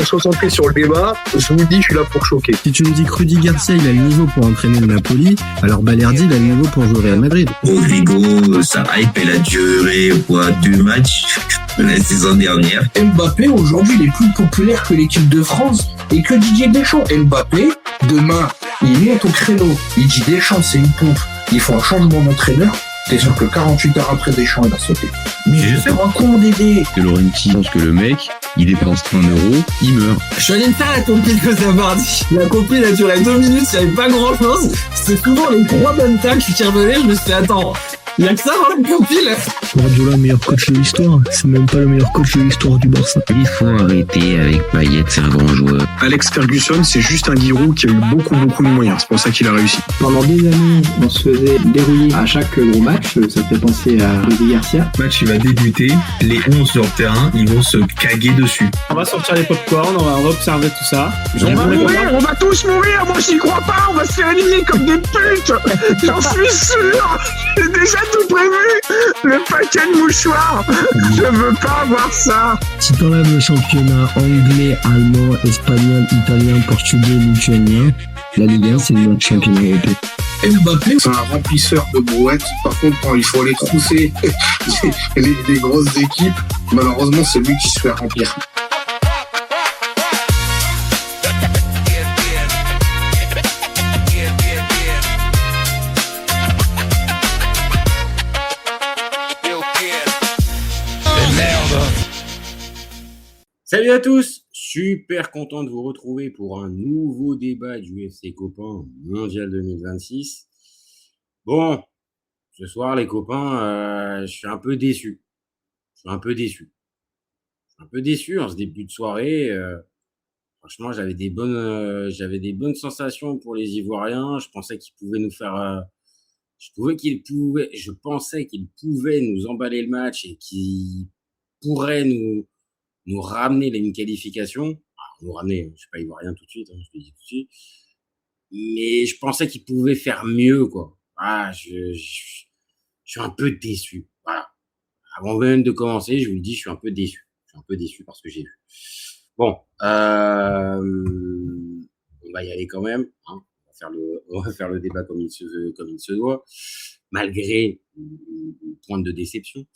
Concentré sur le débat, je vous le dis, je suis là pour choquer. Si tu me dis que Rudy Garcia il a le niveau pour entraîner le Napoli, alors Balerdi il a le niveau pour jouer au Real Madrid. Rodrigo, sa hype elle a duré deux matchs la saison dernière. Mbappé aujourd'hui il est plus populaire que l'équipe de France et que Didier Deschamps. Mbappé, demain, il monte au créneau, il dit Deschamps c'est une pompe, il faut un changement d'entraîneur. T'es sûr que 48 heures après Deschamps, il va sauter. Mais je sais pas con, Dédé. Que Laurenti pense que le mec, il dépense 1 euro, il meurt. Je suis allé me faire la compile que ça mardi. La compile a duré 2 minutes, il n'y avait pas grand chose. C'était souvent les 3 bonnes tacles qui revenaient. Je me suis dit, attends, il y a que ça dans la compile. Guardiola, meilleur coach de l'histoire. C'est même pas le meilleur coach de l'histoire du Barça. Il faut arrêter avec Payet, c'est un grand joueur. Alex Ferguson, c'est juste un Giroud qui a eu beaucoup de moyens. C'est pour ça qu'il a réussi. Pendant des années, on se faisait dérouiller à chaque gros match. Ça fait penser à Rudy Garcia. Le match, il va débuter. Les 11 sur le terrain, ils vont se caguer dessus. On va sortir les pop-corn, on va observer tout ça. On va tous mourir. Moi, j'y crois pas. On va se faire éliminer comme des putes. J'en suis sûr. J'ai déjà tout prévu. Le paquet de mouchoirs. Je veux pas avoir ça. Si t'enlèves le championnat anglais, allemand, espagnol, italien, portugais, lituanien, la Ligue 1 c'est le meilleur championnat européen. Mbappé, c'est un remplisseur de brouettes. Par contre, quand il faut aller trousser les grosses équipes, malheureusement, c'est lui qui se fait remplir. Salut à tous, super content de vous retrouver pour un nouveau débat du UFC Copain Mondial 2026. Bon, ce soir les copains, je suis un peu déçu. Un peu déçu en ce début de soirée. Franchement, j'avais des bonnes sensations pour les Ivoiriens. Je pensais qu'ils pouvaient nous faire... je pensais qu'ils pouvaient nous emballer le match et qu'ils pourraient nous ramener une qualification. Nous ramener, je ne suis pas ivoirien tout de suite, je te dis tout de suite. Mais je pensais qu'ils pouvaient faire mieux, quoi. Je suis un peu déçu. Voilà. Avant même de commencer, je vous le dis, je suis un peu déçu. Je suis un peu déçu parce que j'ai vu. Bon, on va y aller quand même. Hein. On va faire le débat comme il se doit, malgré une pointe de déception.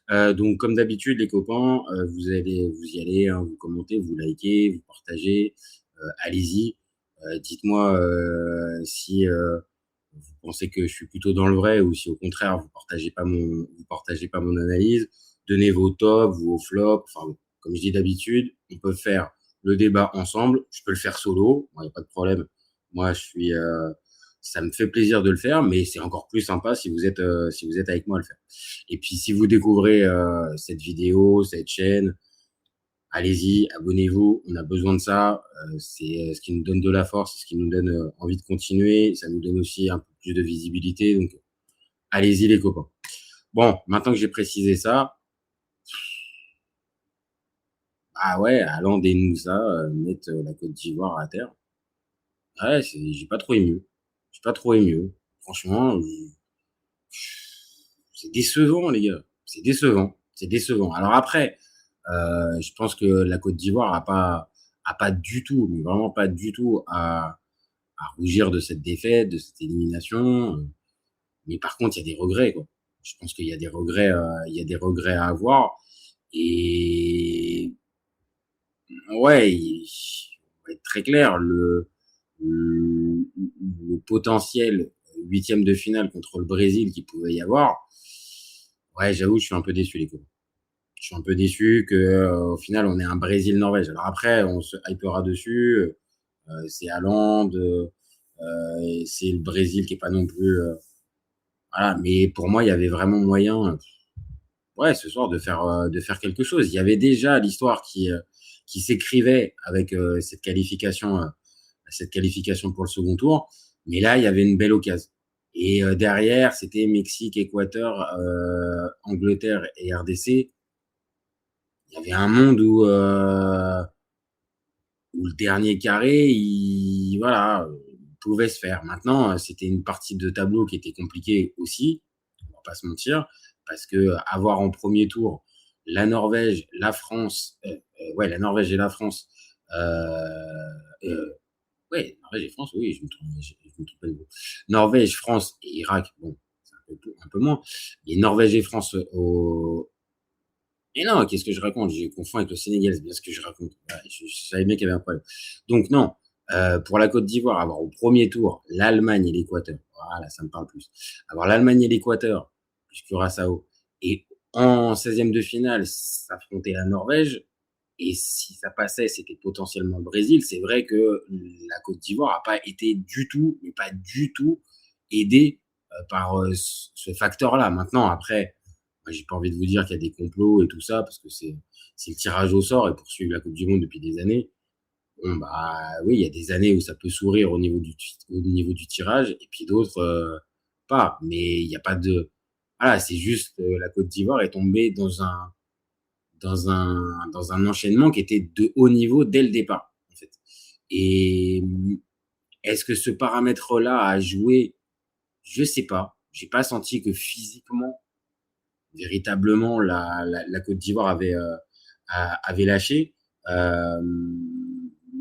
Donc, comme d'habitude, les copains, vous y allez, hein, vous commentez, vous likez, vous partagez. Allez-y. Dites-moi si vous pensez que je suis plutôt dans le vrai ou si au contraire vous partagez pas mon analyse. Donnez vos tops, vos flops. Enfin, comme je dis d'habitude, on peut faire le débat ensemble. Je peux le faire solo, il n'y a pas de problème. Moi, ça me fait plaisir de le faire, mais c'est encore plus sympa si vous êtes avec moi à le faire. Et puis, si vous découvrez cette vidéo, cette chaîne, allez-y, abonnez-vous. On a besoin de ça. C'est ce qui nous donne de la force, c'est ce qui nous donne envie de continuer. Ça nous donne aussi un peu plus de visibilité. Donc, allez-y, les copains. Bon, maintenant que j'ai précisé ça, allant des Moussa, mettre la Côte d'Ivoire à terre. Ouais, j'ai pas trop aimé. Franchement, c'est décevant, les gars. C'est décevant. Alors après, je pense que la Côte d'Ivoire a pas du tout, mais vraiment pas du tout à rougir de cette défaite, de cette élimination. Mais par contre, il y a des regrets, quoi. Je pense qu'il y a des regrets, à avoir. Et ouais, on va être très clair, le potentiel 8e de finale contre le Brésil qu'il pouvait y avoir, ouais, j'avoue, je suis un peu déçu, les copains. Je suis un peu déçu que au final, on ait un Brésil-Norvège. Alors après, on se hypera dessus. C'est Haaland, c'est le Brésil qui est pas non plus... voilà, mais pour moi, il y avait vraiment moyen, ce soir, de faire quelque chose. Il y avait déjà l'histoire qui s'écrivait avec cette qualification pour le second tour. Mais là, il y avait une belle occasion. Et derrière, c'était Mexique, Équateur, Angleterre et RDC. Il y avait un monde où le dernier carré, il pouvait se faire. Maintenant, c'était une partie de tableau qui était compliquée aussi, on va pas se mentir, parce que avoir en premier tour la Norvège et la France, Ouais, Norvège et France, oui, je me trompe pas de mot. Norvège, France et Irak, bon, c'est un peu moins. Mais Norvège et France et non, qu'est-ce que je raconte? Je confonds avec le Sénégal, c'est bien ce que je raconte. Ouais, je savais bien qu'il y avait un problème. Donc non, pour la Côte d'Ivoire, avoir au premier tour l'Allemagne et l'Équateur, voilà, ça me parle plus. Avoir l'Allemagne et l'Équateur, plus Curaçao, et en 16e de finale, s'affronter la Norvège, et si ça passait, c'était potentiellement le Brésil. C'est vrai que la Côte d'Ivoire n'a pas été du tout, mais pas du tout, aidée par ce facteur-là. Maintenant, après, moi, j'ai pas envie de vous dire qu'il y a des complots et tout ça, parce que c'est le tirage au sort et poursuivre la Coupe du Monde depuis des années. Bon, bah oui, il y a des années où ça peut sourire au niveau du tirage, et puis d'autres pas. Mais il n'y a pas de. Voilà, c'est juste la Côte d'Ivoire est tombée dans un enchaînement qui était de haut niveau dès le départ, en fait. Et est-ce que ce paramètre-là a joué? Je sais pas. J'ai pas senti que physiquement, véritablement, la Côte d'Ivoire avait lâché.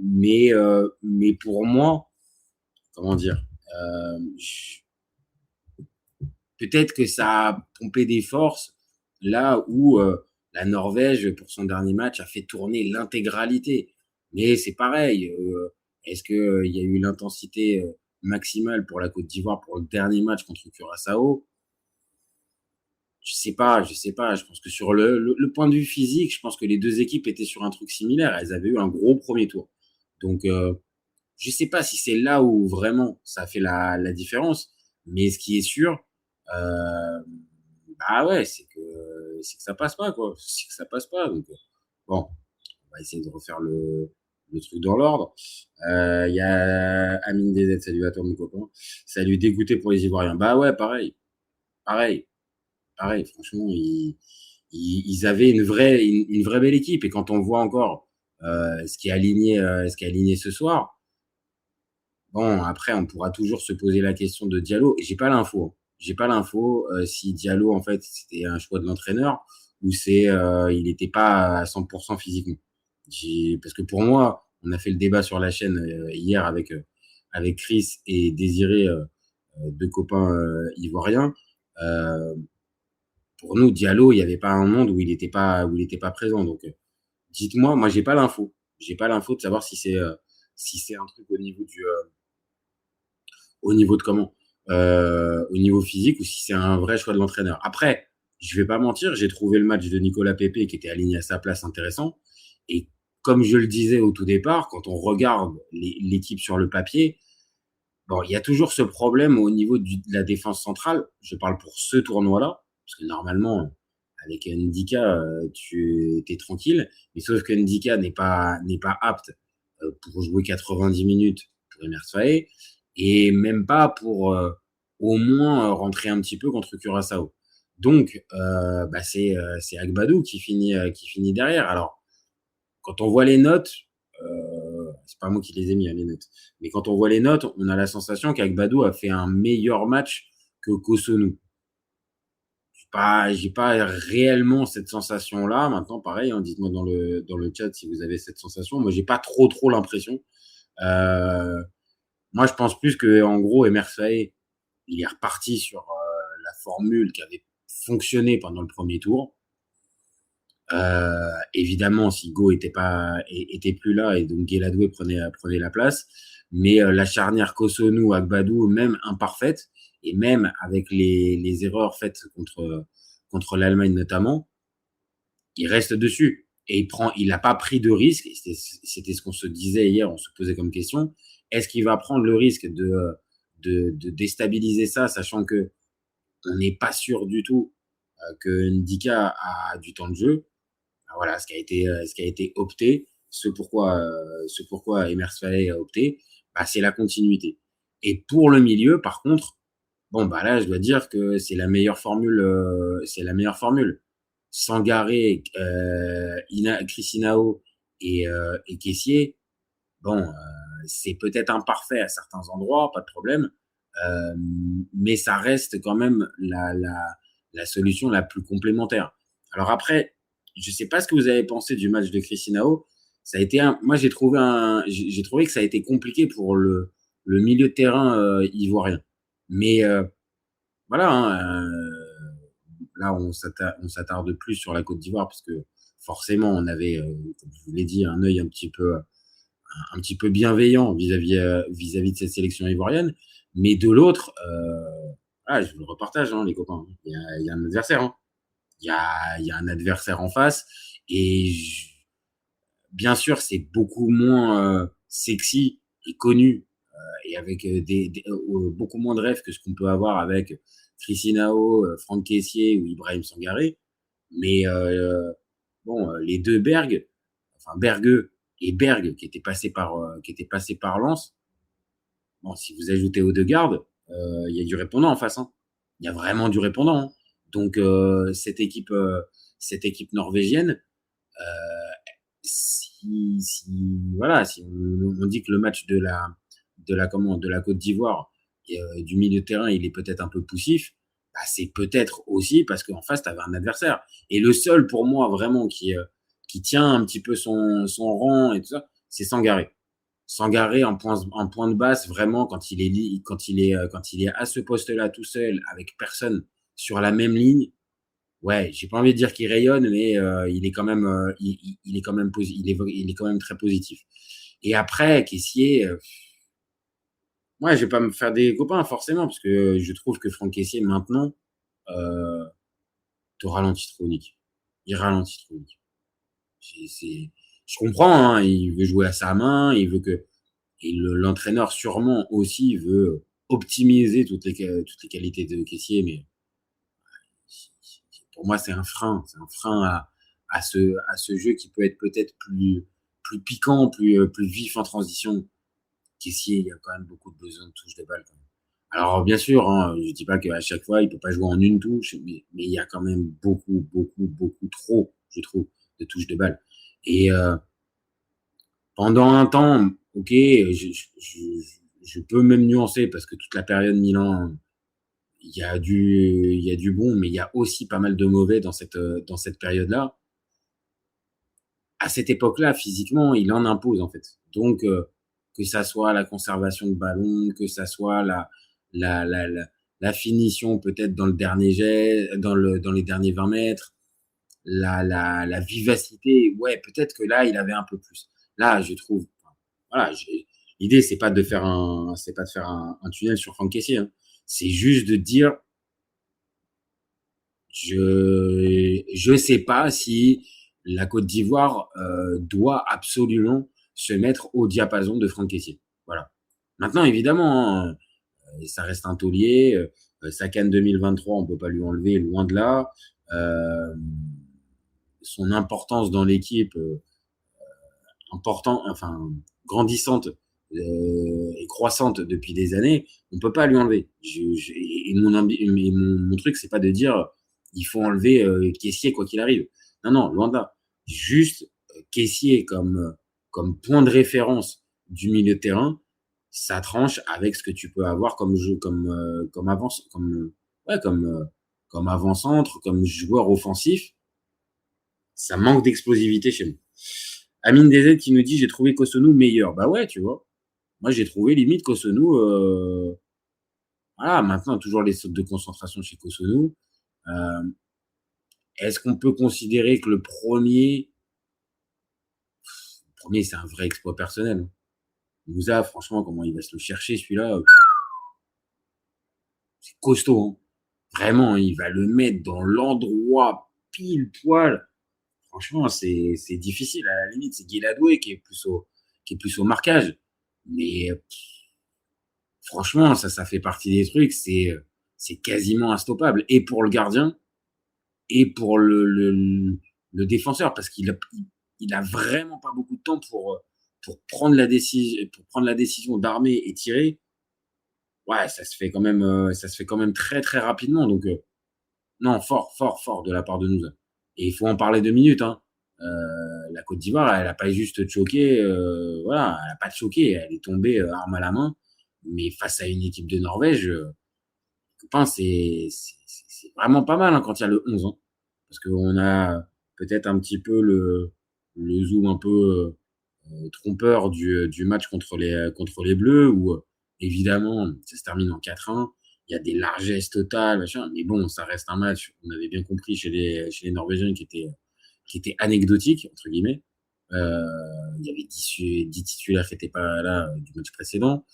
Mais pour moi, comment dire, peut-être que ça a pompé des forces là où la Norvège, pour son dernier match, a fait tourner l'intégralité. Mais c'est pareil. Est-ce qu'il y a eu l'intensité maximale pour la Côte d'Ivoire pour le dernier match contre Curaçao? Je sais pas. Je pense que sur le point de vue physique, je pense que les deux équipes étaient sur un truc similaire. Elles avaient eu un gros premier tour. Donc, je sais pas si c'est là où vraiment ça a fait la différence. Mais ce qui est sûr, bah ouais, c'est que ça passe pas, quoi. C'est que ça passe pas. Donc, bon, on va essayer de refaire le truc dans l'ordre. Il y a Amine DZ, salut à toi, mon copain. Salut, dégoûté pour les Ivoiriens. Bah ouais, pareil. Franchement, ils avaient une vraie belle équipe. Et quand on voit encore ce qui est aligné ce soir, bon, après, on pourra toujours se poser la question de Diallo. Et j'ai pas l'info si Diallo, en fait, c'était un choix de l'entraîneur ou il n'était pas à 100% physiquement. Parce que pour moi, on a fait le débat sur la chaîne hier avec Chris et Désiré, deux copains ivoiriens. Pour nous, Diallo, il n'y avait pas un monde où il n'était pas présent. Donc, dites-moi, moi, j'ai pas l'info. J'ai pas l'info de savoir si c'est un truc au niveau de comment, au niveau physique, ou si c'est un vrai choix de l'entraîneur. Après, je vais pas mentir, j'ai trouvé le match de Nicolas Pepe qui était aligné à sa place intéressant. Et comme je le disais au tout départ, quand on regarde l'équipe sur le papier, bon, il y a toujours ce problème au niveau de la défense centrale. Je parle pour ce tournoi-là, parce que normalement, avec Ndika, tu es tranquille. Mais sauf que Ndika n'est pas apte pour jouer 90 minutes pour Emer Faé, et même pas pour au moins rentrer un petit peu contre Curaçao. Donc, bah c'est Agbadou qui finit derrière. Alors, quand on voit les notes, c'est pas moi qui les ai mis, les notes, mais quand on voit les notes, on a la sensation qu'Agbadou a fait un meilleur match que Kosonou. J'ai pas réellement cette sensation-là. Maintenant, pareil, hein, dites-moi dans le chat si vous avez cette sensation. Moi, j'ai pas trop l'impression. Moi, je pense plus que, en gros, Emer Faé, il est reparti sur la formule qui avait fonctionné pendant le premier tour. Évidemment, si Go était plus là, et donc Guéladoué prenait la place, mais la charnière Kosonou-Agbadou, même imparfaite, et même avec les erreurs faites contre l'Allemagne notamment, il reste dessus. Et il n'a pas pris de risque. C'était ce qu'on se disait hier, on se posait comme question. Est-ce qu'il va prendre le risque de déstabiliser ça, sachant que on n'est pas sûr du tout que Ndika a du temps de jeu? Voilà ce qui a été opté, ce pourquoi Emer Faé a opté, bah, c'est la continuité. Et pour le milieu, par contre, bon, bah là, je dois dire que c'est la meilleure formule. Sangaré, Christinao et Kessié, bon, c'est peut-être imparfait à certains endroits, pas de problème, mais ça reste quand même la solution la plus complémentaire. Alors après, je sais pas ce que vous avez pensé du match de Christinao, ça a été moi j'ai trouvé que ça a été compliqué pour le milieu de terrain ivoirien. Mais voilà, hein, là on s'attarde plus sur la Côte d'Ivoire parce que forcément on avait, comme je vous l'ai dit, un œil un petit peu bienveillant vis-à-vis de cette sélection ivoirienne. Mais de l'autre, je vous le repartage, hein, les copains. Il y a un adversaire. Hein. Il y a un adversaire en face. Et bien sûr, c'est beaucoup moins sexy et connu et avec beaucoup moins de rêves que ce qu'on peut avoir avec Crisinao, Franck Kessié ou Ibrahim Sangaré. Mais les deux Berg, enfin Bergueux et Berg qui étaient passés par Lens. Bon, si vous ajoutez aux deux gardes, il y a du répondant en face. Hein. Il y a vraiment du répondant. Hein. Donc cette équipe norvégienne, si on dit que le match de la Côte d'Ivoire et du milieu de terrain, il est peut-être un peu poussif, bah, c'est peut-être aussi parce qu'en face, tu avais un adversaire. Et le seul pour moi vraiment qui tient un petit peu son rang et tout ça, c'est Sangaré. Sangaré en point de basse, vraiment, quand il est à ce poste-là tout seul, avec personne sur la même ligne, ouais, j'ai pas envie de dire qu'il rayonne, mais il est quand même, il est quand même très positif. Et après, Kessié, moi, je vais pas me faire des copains forcément, parce que je trouve que Franck Kessié maintenant te ralentit trop, Nick. Il ralentit trop, Nick. Je comprends, hein, il veut jouer à sa main, il veut que et l'entraîneur sûrement aussi veut optimiser toutes les qualités de Kessié, mais pour moi c'est un frein à ce jeu qui peut être peut-être plus piquant, plus vif en transition. Kessié, il y a quand même beaucoup de besoin de touche de balle quand même. Alors bien sûr, hein, je dis pas qu'à chaque fois il peut pas jouer en une touche, mais il y a quand même beaucoup trop, je trouve, de touches de balle. Et pendant un temps, ok, je peux même nuancer parce que toute la période Milan, il y a du bon, mais il y a aussi pas mal de mauvais dans cette période-là. À cette époque-là, physiquement, il en impose en fait. Donc que ça soit la conservation de ballon, que ça soit la finition peut-être dans le dernier jet, dans les derniers 20 mètres, la vivacité, ouais, peut-être que là, il avait un peu plus. Là, je trouve, voilà, l'idée, c'est pas de faire un tunnel sur Franck Kessié, hein. C'est juste de dire, je sais pas si la Côte d'Ivoire doit absolument se mettre au diapason de Franck Kessié. Voilà. Maintenant, évidemment, hein, ça reste un taulier. Sa CAN 2023, on peut pas lui enlever, loin de là. Son importance dans l'équipe, grandissante et croissante depuis des années, on peut pas lui enlever. Mon truc, c'est pas de dire il faut enlever Kessié quoi qu'il arrive. Non, loin de là. Juste Kessié comme point de référence du milieu de terrain, ça tranche avec ce que tu peux avoir comme jeu, comme avant-centre, comme joueur offensif. Ça manque d'explosivité chez nous. Amine DZ qui nous dit j'ai trouvé Cossonu meilleur. Bah ouais, tu vois. Moi j'ai trouvé limite Cossonu. Voilà, maintenant toujours les sautes de concentration chez Cossonu. Est-ce qu'on peut considérer que le premier, c'est un vrai exploit personnel. Moussa, franchement, comment il va se le chercher celui-là, c'est costaud. Hein. Vraiment, il va le mettre dans l'endroit pile poil. Franchement, c'est difficile. À la limite, c'est Guiladoué qui est plus au marquage. Mais franchement, ça fait partie des trucs. C'est quasiment instoppable. Et pour le gardien, et pour le défenseur, parce qu'il a vraiment pas beaucoup de temps pour prendre la décision d'armer et tirer. Ouais, ça se fait quand même très très rapidement. Donc non, fort de la part de nous. Et il faut en parler 2 minutes. Hein. La Côte d'Ivoire, elle a pas juste choqué. Voilà, elle a pas choqué. Elle est tombée arme à la main. Mais face à une équipe de Norvège, c'est vraiment pas mal hein, quand il y a le 11. Hein. Parce qu'on a peut-être un petit peu le zoom un peu trompeur du match contre les Bleus, où évidemment, ça se termine en 4-1. Il y a des largesses totales, machin, mais bon, ça reste un match, on avait bien compris chez les Norvégiens, qui était anecdotique, entre guillemets. Il y avait 10 titulaires qui n'étaient pas là du match précédent.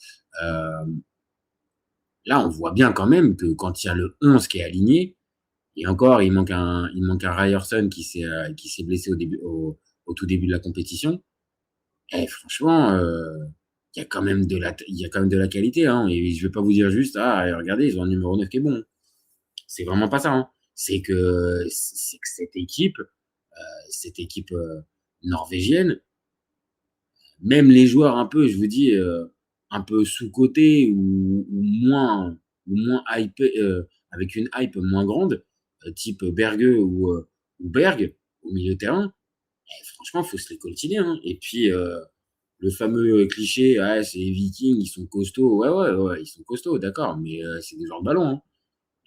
Là, on voit bien quand même que quand il y a le 11 qui est aligné, et encore, il manque un Ryerson qui s'est blessé au tout début de la compétition. Et franchement, il y a quand même de la qualité, hein. Et je vais pas vous dire juste, regardez, ils ont un numéro 9 qui est bon. C'est vraiment pas ça, hein. C'est que cette équipe norvégienne, même les joueurs un peu, je vous dis, un peu sous-cotés ou moins hypés, avec une hype moins grande, type Berge ou Berg au milieu de terrain, franchement, faut se les coltiner, hein. Et puis, le fameux cliché, c'est les Vikings, ils sont costauds. Ouais, ils sont costauds, d'accord, mais c'est des joueurs de ballon, hein.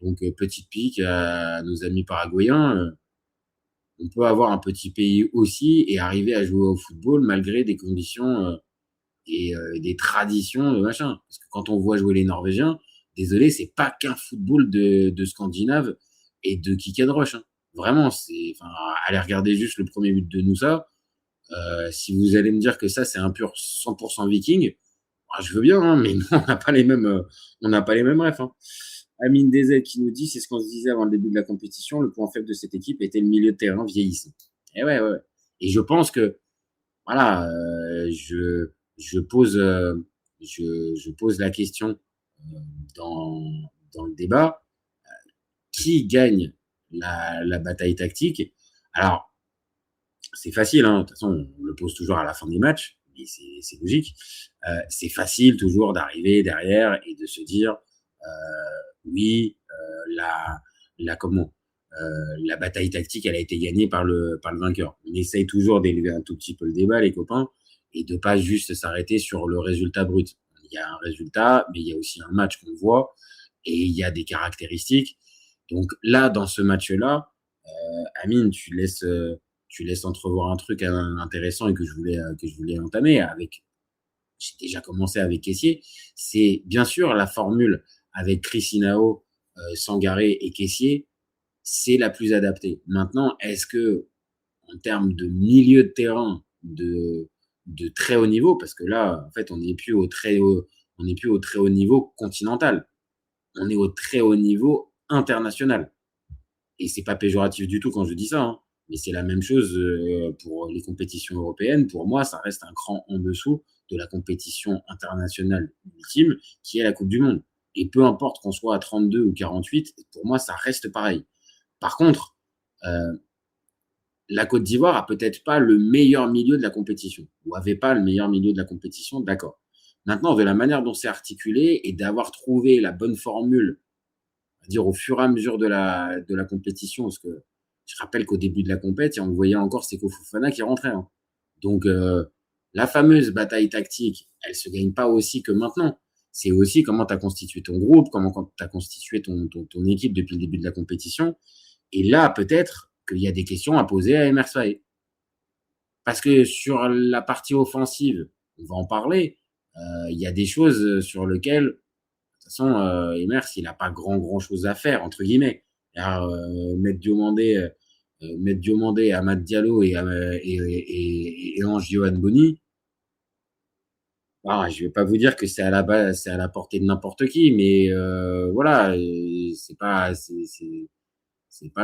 Donc, petite pique à nos amis paraguayens, on peut avoir un petit pays aussi et arriver à jouer au football malgré des conditions et des traditions, machin. Parce que quand on voit jouer les Norvégiens, désolé, c'est pas qu'un football de Scandinave et de kick and rush, hein. Vraiment, allez regarder juste le premier but de Nusa. Si vous allez me dire que ça, c'est un pur 100% viking, je veux bien, hein, mais non, on n'a pas les mêmes refs, hein. Amine DZ qui nous dit, c'est ce qu'on se disait avant le début de la compétition, le point faible de cette équipe était le milieu de terrain vieillissant. Et ouais. Et je pense que, voilà, je pose la question dans le débat, qui gagne la bataille tactique? Alors, c'est facile, hein. De toute façon, on le pose toujours à la fin des matchs, mais c'est logique. C'est facile toujours d'arriver derrière et de se dire, oui, la bataille tactique, elle a été gagnée par le vainqueur. On essaye toujours d'élever un tout petit peu le débat, les copains, et de pas juste s'arrêter sur le résultat brut. Il y a un résultat, mais il y a aussi un match qu'on voit, et il y a des caractéristiques. Donc là, dans ce match-là, Amine, tu laisses entrevoir un truc intéressant et que je voulais entamer avec. J'ai déjà commencé avec Kessié. C'est bien sûr la formule avec Crisinao, Sangaré et Kessié, c'est la plus adaptée. Maintenant, est-ce que en termes de milieu de terrain de très haut niveau, parce que là, en fait, on n'est plus au très haut niveau continental, on est au très haut niveau international. Et c'est pas péjoratif du tout quand je dis ça, hein, mais c'est la même chose pour les compétitions européennes. Pour moi, ça reste un cran en dessous de la compétition internationale ultime, qui est la Coupe du Monde. Et peu importe qu'on soit à 32 ou 48, pour moi, ça reste pareil. Par contre, la Côte d'Ivoire a peut-être pas le meilleur milieu de la compétition, ou avait pas le meilleur milieu de la compétition, d'accord. Maintenant, de la manière dont c'est articulé et d'avoir trouvé la bonne formule, on va dire au fur et à mesure de la compétition, parce que je rappelle qu'au début de la compétition, on voyait encore Seko Fofana qui rentrait, hein. Donc, la fameuse bataille tactique, elle se gagne pas aussi que maintenant. C'est aussi comment tu as constitué ton groupe, comment tu as constitué ton équipe depuis le début de la compétition. Et là, peut-être qu'il y a des questions à poser à Emers Faé. Parce que sur la partie offensive, on va en parler, il y a des choses sur lesquelles, de toute façon, Emers, il n'a pas grand chose à faire, entre guillemets. Alors, mettre Diomandé, Amad Diallo et Ange Johan Boni, je vais pas vous dire que c'est à la portée de n'importe qui, mais voilà, c'est pas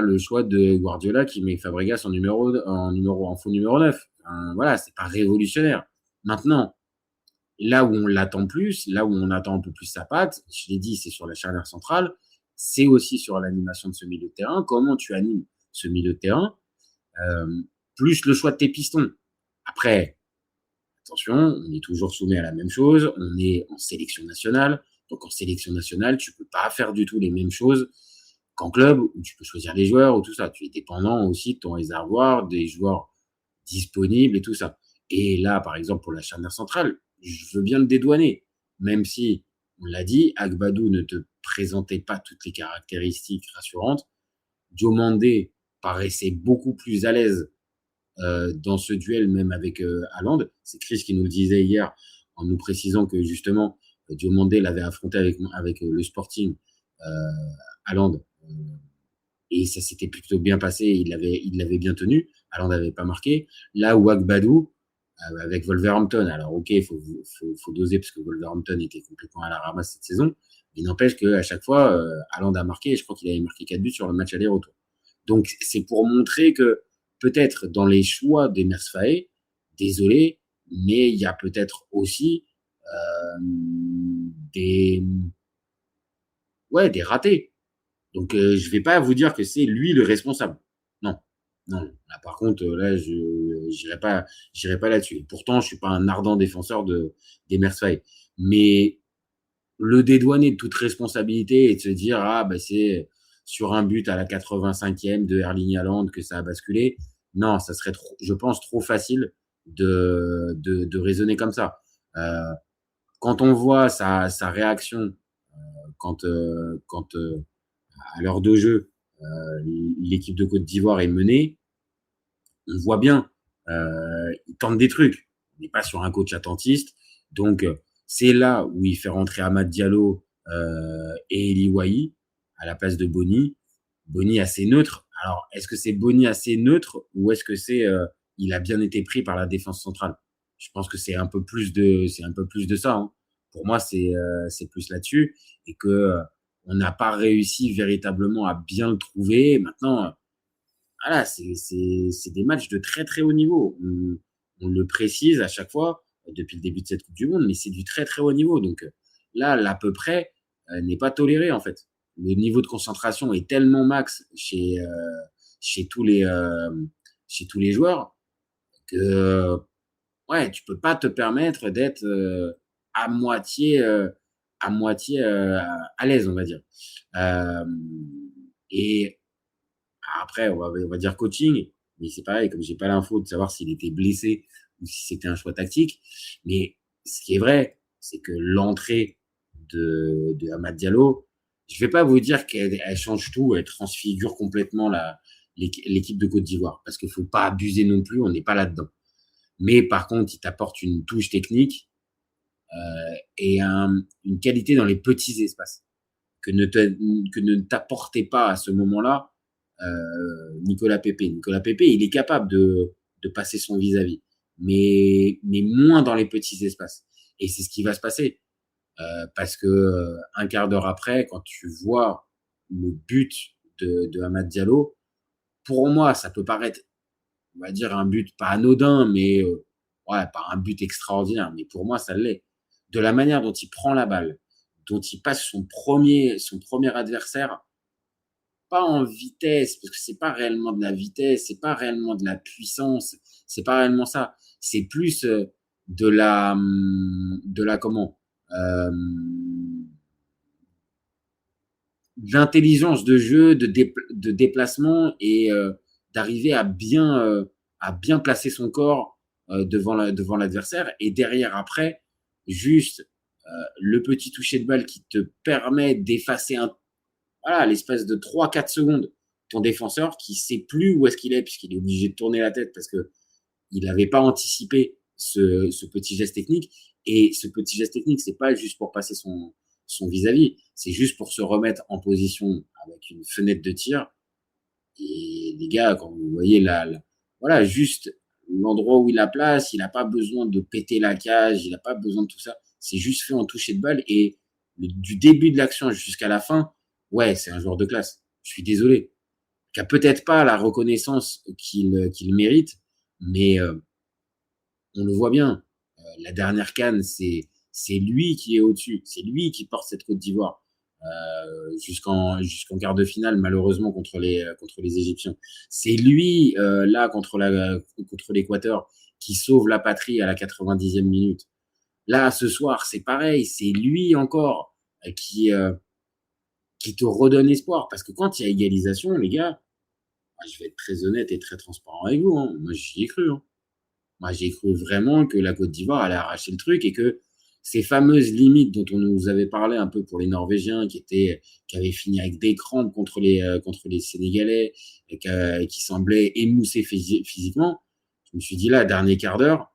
le choix de Guardiola qui met Fabregas en faux numéro 9. Voilà, c'est pas révolutionnaire. Maintenant, là où on l'attend plus, là où on attend un peu plus sa patte, je l'ai dit, c'est sur la charnière centrale, c'est aussi sur l'animation de ce milieu de terrain. Comment tu animes ce milieu de terrain, plus le choix de tes pistons. Après, attention, on est toujours soumis à la même chose, on est en sélection nationale, donc en sélection nationale, tu peux pas faire du tout les mêmes choses qu'en club, où tu peux choisir les joueurs ou tout ça. Tu es dépendant aussi de ton réservoir, des joueurs disponibles et tout ça. Et là, par exemple, pour la charnière centrale, je veux bien le dédouaner, même si, on l'a dit, Agbadou ne te présentait pas toutes les caractéristiques rassurantes. Diomandé paraissait beaucoup plus à l'aise dans ce duel, même avec Haaland. C'est Chris qui nous le disait hier en nous précisant que justement, Diomandé l'avait affronté avec le Sporting, Haaland, et ça s'était plutôt bien passé, il l'avait bien tenu. Haaland n'avait pas marqué. Là où Agbadou, avec Wolverhampton, alors ok, faut doser parce que Wolverhampton était complètement à la ramasse cette saison, mais n'empêche qu'à chaque fois, Haaland a marqué, et je crois qu'il avait marqué 4 buts sur le match aller-retour. Donc c'est pour montrer que peut-être dans les choix d'Emers Faé, désolé, mais il y a peut-être aussi des ratés. Donc je vais pas vous dire que c'est lui le responsable. Non. Là, par contre, là, je j'irai pas là-dessus. Et pourtant, je suis pas un ardent défenseur d'Emers Faé. Mais le dédouaner de toute responsabilité et de se dire c'est sur un but à la 85e de Erling Haaland que ça a basculé. Non, ça serait je pense trop facile de raisonner comme ça. Quand on voit sa réaction quand à l'heure de jeu l'équipe de Côte d'Ivoire est menée, on voit bien il tente des trucs. On n'est pas sur un coach attentiste, donc c'est là où il fait rentrer Amad Diallo et Eli Wahi à la place de Bony. Bony assez neutre. Alors, est-ce que c'est Bony assez neutre ou est-ce que c'est il a bien été pris par la défense centrale? Je pense que c'est un peu plus de ça. Hein. Pour moi, c'est plus là-dessus et que on n'a pas réussi véritablement à bien le trouver. Maintenant, voilà, c'est des matchs de très très haut niveau. On le précise à chaque fois depuis le début de cette Coupe du Monde, mais c'est du très très haut niveau. Donc là, l'à peu près n'est pas toléré en fait. Le niveau de concentration est tellement max chez tous les joueurs que tu peux pas te permettre d'être à moitié à l'aise, on va dire. Et après, on va dire coaching, mais c'est pareil, comme j'ai pas l'info de savoir s'il était blessé ou si c'était un choix tactique. Mais ce qui est vrai, c'est que l'entrée de Amad Diallo, je vais pas vous dire qu'elle change tout, elle transfigure complètement l'équipe de Côte d'Ivoire, parce qu'il faut pas abuser non plus, on n'est pas là-dedans. Mais par contre, il t'apporte une touche technique et une qualité dans les petits espaces que ne t'apportait pas à ce moment-là Nicolas Pepe. Nicolas Pepe, il est capable de passer son vis-à-vis, mais moins dans les petits espaces. Et c'est ce qui va se passer. Parce que un quart d'heure après, quand tu vois le but de Amad Diallo, pour moi, ça peut paraître, on va dire, un but pas anodin, mais pas un but extraordinaire, mais pour moi, ça l'est. De la manière dont il prend la balle, dont il passe son premier adversaire, pas en vitesse, parce que c'est pas réellement de la vitesse, c'est pas réellement de la puissance, c'est pas réellement ça. C'est plus de la d'intelligence de jeu, de déplacement et d'arriver à bien placer son corps devant l'adversaire et derrière après juste le petit toucher de balle qui te permet d'effacer l'espace de 3-4 secondes ton défenseur qui sait plus où est-ce qu'il est puisqu'il est obligé de tourner la tête parce que il n'avait pas anticipé ce petit geste technique. Et ce petit geste technique, c'est pas juste pour passer son vis-à-vis, c'est juste pour se remettre en position avec une fenêtre de tir. Et les gars, quand vous voyez juste l'endroit où il la place, il n'a pas besoin de péter la cage, il n'a pas besoin de tout ça. C'est juste fait en toucher de balle et du début de l'action jusqu'à la fin, c'est un joueur de classe. Je suis désolé. Qui a peut-être pas la reconnaissance qu'il mérite, mais on le voit bien. La dernière CAN, c'est lui qui est au-dessus. C'est lui qui porte cette Côte d'Ivoire jusqu'en quart de finale, malheureusement contre les Égyptiens. C'est lui là contre l'Équateur qui sauve la patrie à la 90e minute. Là, ce soir, c'est pareil. C'est lui encore qui te redonne espoir. Parce que quand il y a égalisation, les gars, je vais être très honnête et très transparent avec vous. Moi, j'y ai cru. Moi, j'ai cru vraiment que la Côte d'Ivoire allait arracher le truc et que ces fameuses limites dont on nous avait parlé un peu pour les Norvégiens qui avaient fini avec des crampes contre les Sénégalais et qui semblaient émoussés physiquement, me suis dit là, dernier quart d'heure,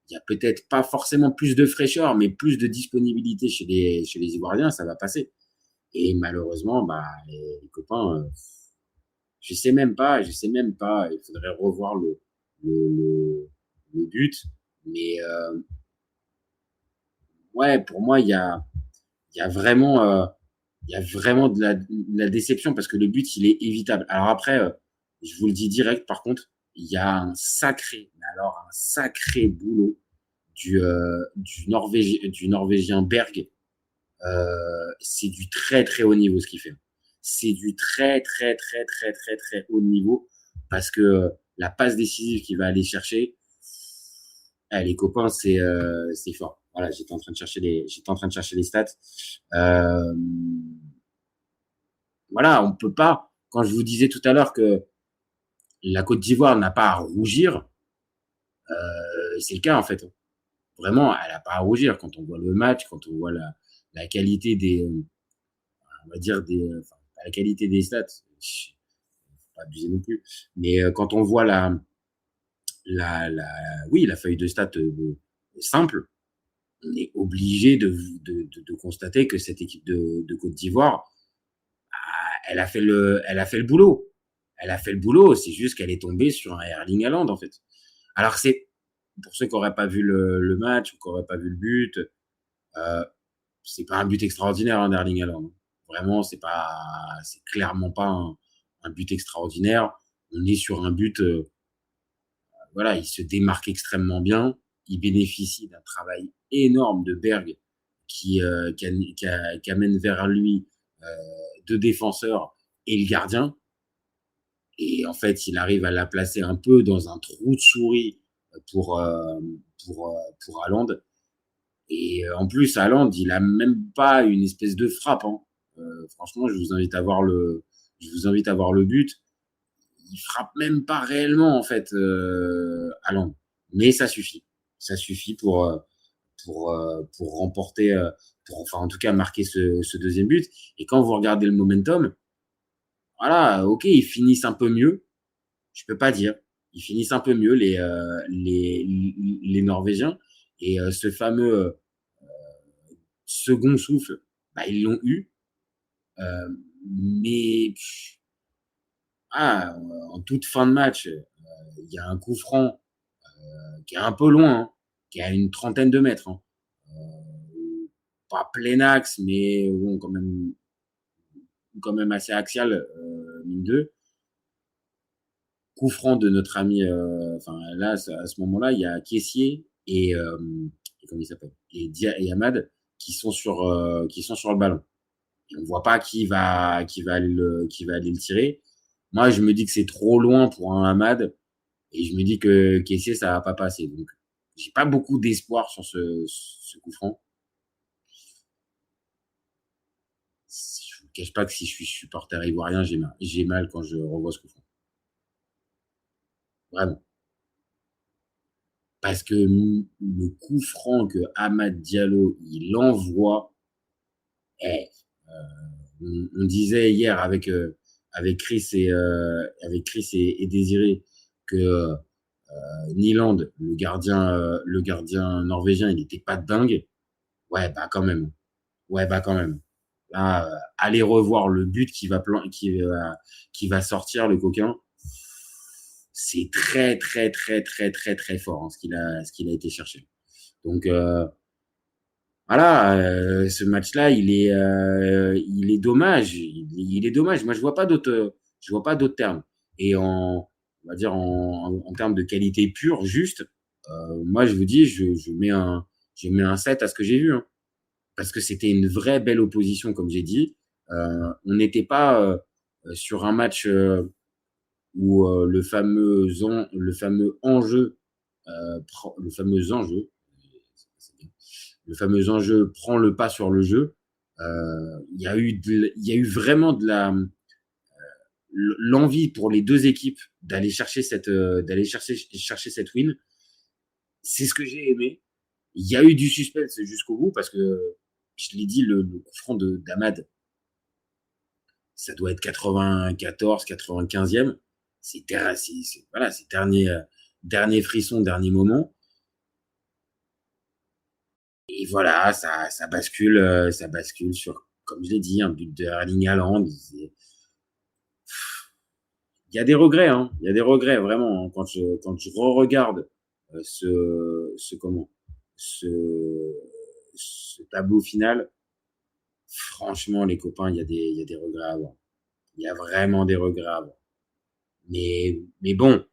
il y a peut-être pas forcément plus de fraîcheur, mais plus de disponibilité chez les Ivoiriens, ça va passer. Et malheureusement, les copains, je sais même pas. Il faudrait revoir le but, mais ouais, pour moi, il y a vraiment de la déception parce que le but, il est évitable. Alors après, je vous le dis direct, par contre, il y a un sacré boulot du Norvégien Berg. C'est du très très haut niveau ce qu'il fait. C'est du très très très très très très haut niveau parce que la passe décisive qu'il va aller chercher, les copains, c'est fort. Voilà, j'étais en train de chercher les stats. Voilà, on peut pas. Quand je vous disais tout à l'heure que la Côte d'Ivoire n'a pas à rougir, c'est le cas en fait. Vraiment, elle n'a pas à rougir quand on voit le match, quand on voit la qualité on va dire la qualité des stats. Faut pas abuser non plus. Mais quand on voit la feuille de stats simple, on est obligé de constater que cette équipe de Côte d'Ivoire, elle a fait le boulot. Elle a fait le boulot, c'est juste qu'elle est tombée sur un Erling Haaland, en fait. Alors, c'est, pour ceux qui n'auraient pas vu le match, ou qui n'auraient pas vu le but, c'est pas un but extraordinaire, d'Erling Haaland. Vraiment, c'est clairement pas un but extraordinaire. On est sur un but, voilà, il se démarque extrêmement bien. Il bénéficie d'un travail énorme de Berg qui amène vers lui deux défenseurs et le gardien. Et en fait, il arrive à la placer un peu dans un trou de souris pour Haaland. Et en plus, Haaland, il a même pas une espèce de frappe. Franchement, je vous invite à voir le but. Il frappe même pas réellement en fait, Haaland. Mais ça suffit. Ça suffit pour remporter, en tout cas marquer ce deuxième but. Et quand vous regardez le momentum, voilà, ok, ils finissent un peu mieux. Je peux pas dire. Ils finissent un peu mieux les Norvégiens. Et ce fameux second souffle, ils l'ont eu. Mais en toute fin de match, il y a un coup franc qui est un peu loin, qui est à une trentaine de mètres. Pas plein axe, mais bon, quand même assez axial, mine 2. Coup franc de notre ami, là, à ce moment-là, il y a Kessié et comment il s'appelle, et Ahmad qui sont sur le ballon. Et on voit pas qui va aller le tirer. Moi, je me dis que c'est trop loin pour un Ahmad et je me dis que Kessié, ça va pas passer. Donc, j'ai pas beaucoup d'espoir sur ce coup franc. Je vous cache pas que si je suis supporter ivoirien, j'ai mal quand je revois ce coup franc. Vraiment. Parce que le coup franc que Amad Diallo, il envoie, on disait hier avec Chris et Désiré que Nyland, le gardien norvégien, il n'était pas dingue. Ouais, quand même. Là, allez revoir le but qui va sortir, le coquin. C'est très très très très très très fort, ce qu'il a été chercher. Donc voilà, ce match-là, il est dommage. Il est dommage. Moi, je vois pas d'autres termes. Et on va dire en termes de qualité pure, juste, moi, je vous dis, je mets un 7 à ce que j'ai vu, parce que c'était une vraie belle opposition, comme j'ai dit. On n'était pas sur un match où le fameux enjeu prend le pas sur le jeu. Il y a eu vraiment l'envie pour les deux équipes d'aller chercher cette win. C'est ce que j'ai aimé. Il y a eu du suspense jusqu'au bout parce que je l'ai dit, le coup franc d'Amad, ça doit être 94, 95e. C'est dernier frisson, dernier moment. Et voilà, ça bascule sur, comme je l'ai dit, un but de Erling Haaland. Il y a des regrets, hein. Il y a des regrets, vraiment, hein. Quand je re-regarde ce tableau final, franchement, les copains, il y a des regrets à avoir. Il y a vraiment des regrets à avoir. Mais bon,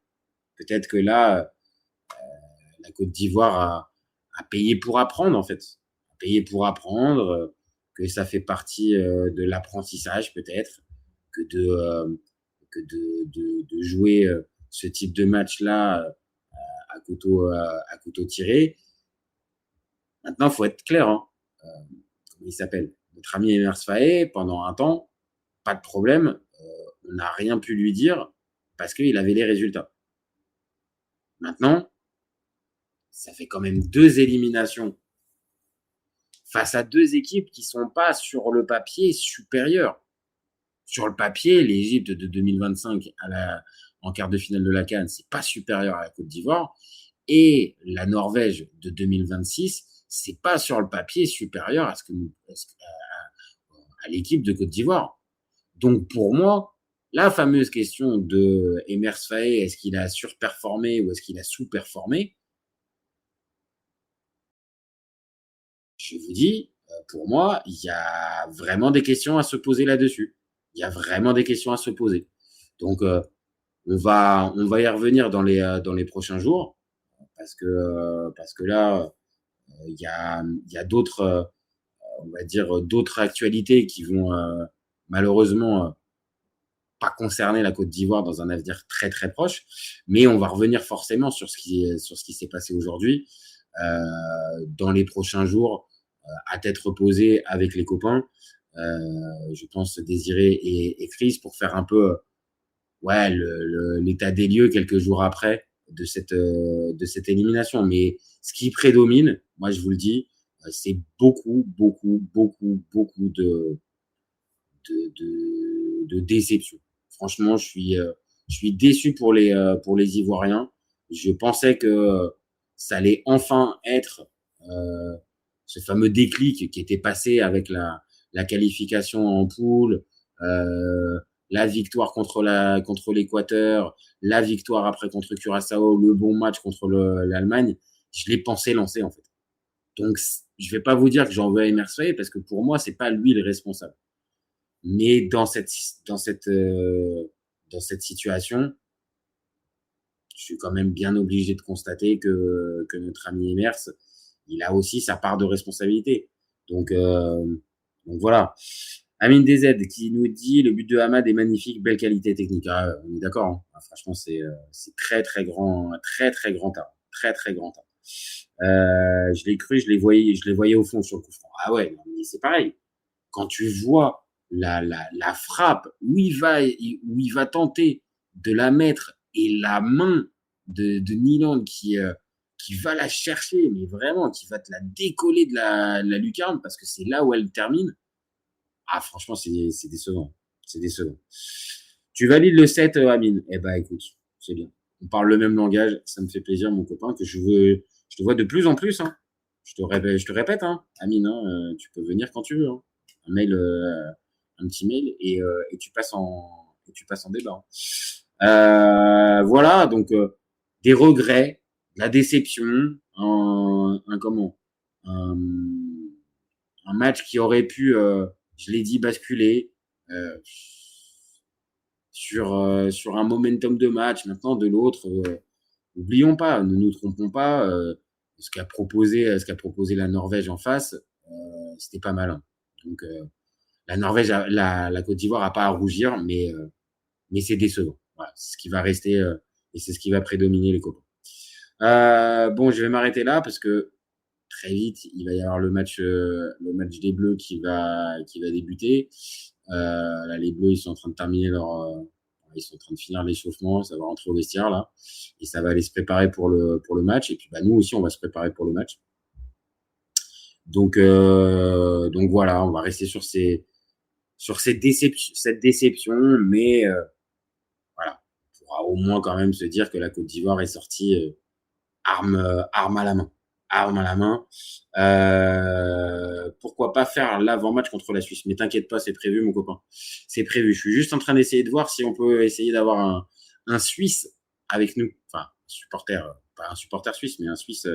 peut-être que là, la Côte d'Ivoire a payé pour apprendre, en fait. A payé pour apprendre, que ça fait partie de l'apprentissage, peut-être, que de jouer ce type de match-là à couteau tiré. Maintenant, il faut être clair, hein. Comment il s'appelle? Notre ami Emers Faé, pendant un temps, pas de problème, on n'a rien pu lui dire parce qu'il avait les résultats. Maintenant, ça fait quand même 2 éliminations face à 2 équipes qui sont pas sur le papier supérieures. Sur le papier, l'Égypte de 2025 en quart de finale de la CAN, c'est pas supérieur à la Côte d'Ivoire, et la Norvège de 2026, c'est pas sur le papier supérieur à l'équipe de Côte d'Ivoire. Donc pour moi, la fameuse question de Emers Faé, est-ce qu'il a surperformé ou est-ce qu'il a sous-performé? Je vous dis, pour moi, il y a vraiment des questions à se poser là-dessus. Il y a vraiment des questions à se poser. Donc, on va y revenir dans les prochains jours, parce que là, il y a d'autres, on va dire, d'autres actualités qui vont malheureusement pas concerner la Côte d'Ivoire dans un avenir très très proche, mais on va revenir forcément sur ce qui s'est passé aujourd'hui dans les prochains jours, à tête reposée avec les copains. Je pense Désiré et Chris, pour faire un peu l'état des lieux quelques jours après de cette élimination. Mais ce qui prédomine, moi je vous le dis, c'est beaucoup de déception. Franchement, je suis déçu pour les Ivoiriens. Je pensais que ça allait enfin être ce fameux déclic qui était passé avec la qualification en poule, la victoire contre l'Équateur, la victoire après contre Curaçao, le bon match contre l'Allemagne. Je l'ai pensé lancer, en fait. Donc, je vais pas vous dire que j'en veux à Emers Faé, parce que pour moi, c'est pas lui le responsable. Mais dans cette situation, je suis quand même bien obligé de constater que notre ami Emers, il a aussi sa part de responsabilité. Donc voilà. Amine DZ qui nous dit le but de Hamad est magnifique, belle qualité technique. Ah, on est d'accord, hein. Ah, franchement, c'est très très grand talent. Très très grand talent. Je l'ai cru, je les voyais au fond sur le coup franc. Ah ouais, mais c'est pareil. Quand tu vois la frappe où il va tenter de la mettre, et la main de Nyland qui va la chercher, mais vraiment, qui va te la décoller de la lucarne, parce que c'est là où elle termine. Ah, franchement, c'est décevant. C'est décevant. Tu valides le 7, Amine? Eh ben, écoute, c'est bien. On parle le même langage. Ça me fait plaisir, mon copain, que je te vois de plus en plus, hein. Je te répète, hein, Amine, hein, tu peux venir quand tu veux, hein. Un petit mail, et tu passes en débat, hein. Voilà, donc, des regrets, de la déception, un match qui aurait pu, je l'ai dit, basculer sur un momentum de match. Maintenant, de l'autre, n'oublions pas, ne nous trompons pas, ce qu'a proposé la Norvège en face, c'était pas malin. Donc, la Norvège, la Côte d'Ivoire a pas à rougir, mais c'est décevant. Voilà, c'est ce qui va rester et c'est ce qui va prédominer, les copains. Bon, je vais m'arrêter là parce que très vite, il va y avoir le match des Bleus qui va débuter. Là, les Bleus, ils sont en train de terminer ils sont en train de finir l'échauffement, ça va rentrer au vestiaire là, et ça va aller se préparer pour le match. Et puis, nous aussi, on va se préparer pour le match. Donc voilà, on va rester sur cette déception, mais voilà, pourra au moins quand même se dire que la Côte d'Ivoire est sortie arme à la main. Arme à la main. Pourquoi pas faire l'avant-match contre la Suisse? Mais t'inquiète pas, c'est prévu, mon copain. C'est prévu. Je suis juste en train d'essayer de voir si on peut essayer d'avoir un Suisse avec nous. Enfin, pas un supporter suisse, mais un Suisse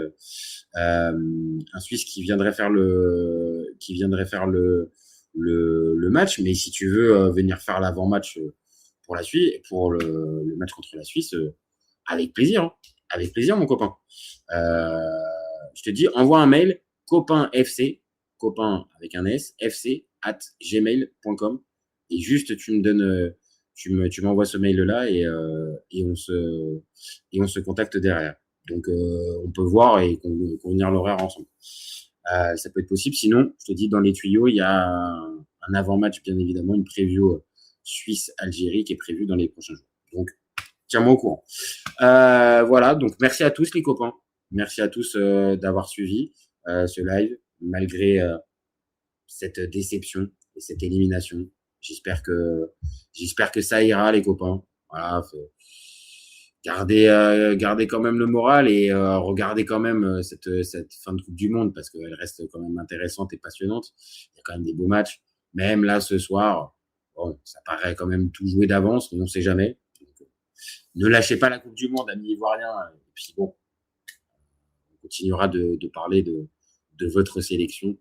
qui viendrait faire le match. Mais si tu veux venir faire l'avant-match pour la Suisse, pour le match contre la Suisse, avec plaisir, hein. Avec plaisir, mon copain. Je te dis, envoie un mail, copain avec un S, fc@gmail.com. Et juste, tu me donnes, tu m'envoies ce mail-là et on se contacte derrière. Donc, on peut voir et convenir l'horaire ensemble. Ça peut être possible. Sinon, je te dis, dans les tuyaux, il y a un avant-match, bien évidemment, une preview Suisse-Algérie qui est prévue dans les prochains jours. Donc, tiens-moi au courant. Voilà, donc merci à tous les copains. Merci à tous d'avoir suivi ce live, malgré cette déception et cette élimination. J'espère que ça ira, les copains. Voilà, gardez quand même le moral et regardez quand même cette fin de Coupe du Monde parce qu'elle reste quand même intéressante et passionnante. Il y a quand même des beaux matchs. Même là, ce soir, bon, ça paraît quand même tout joué d'avance, mais on ne sait jamais. Ne lâchez pas la Coupe du Monde, amis ivoiriens. Et puis bon, on continuera de parler de votre sélection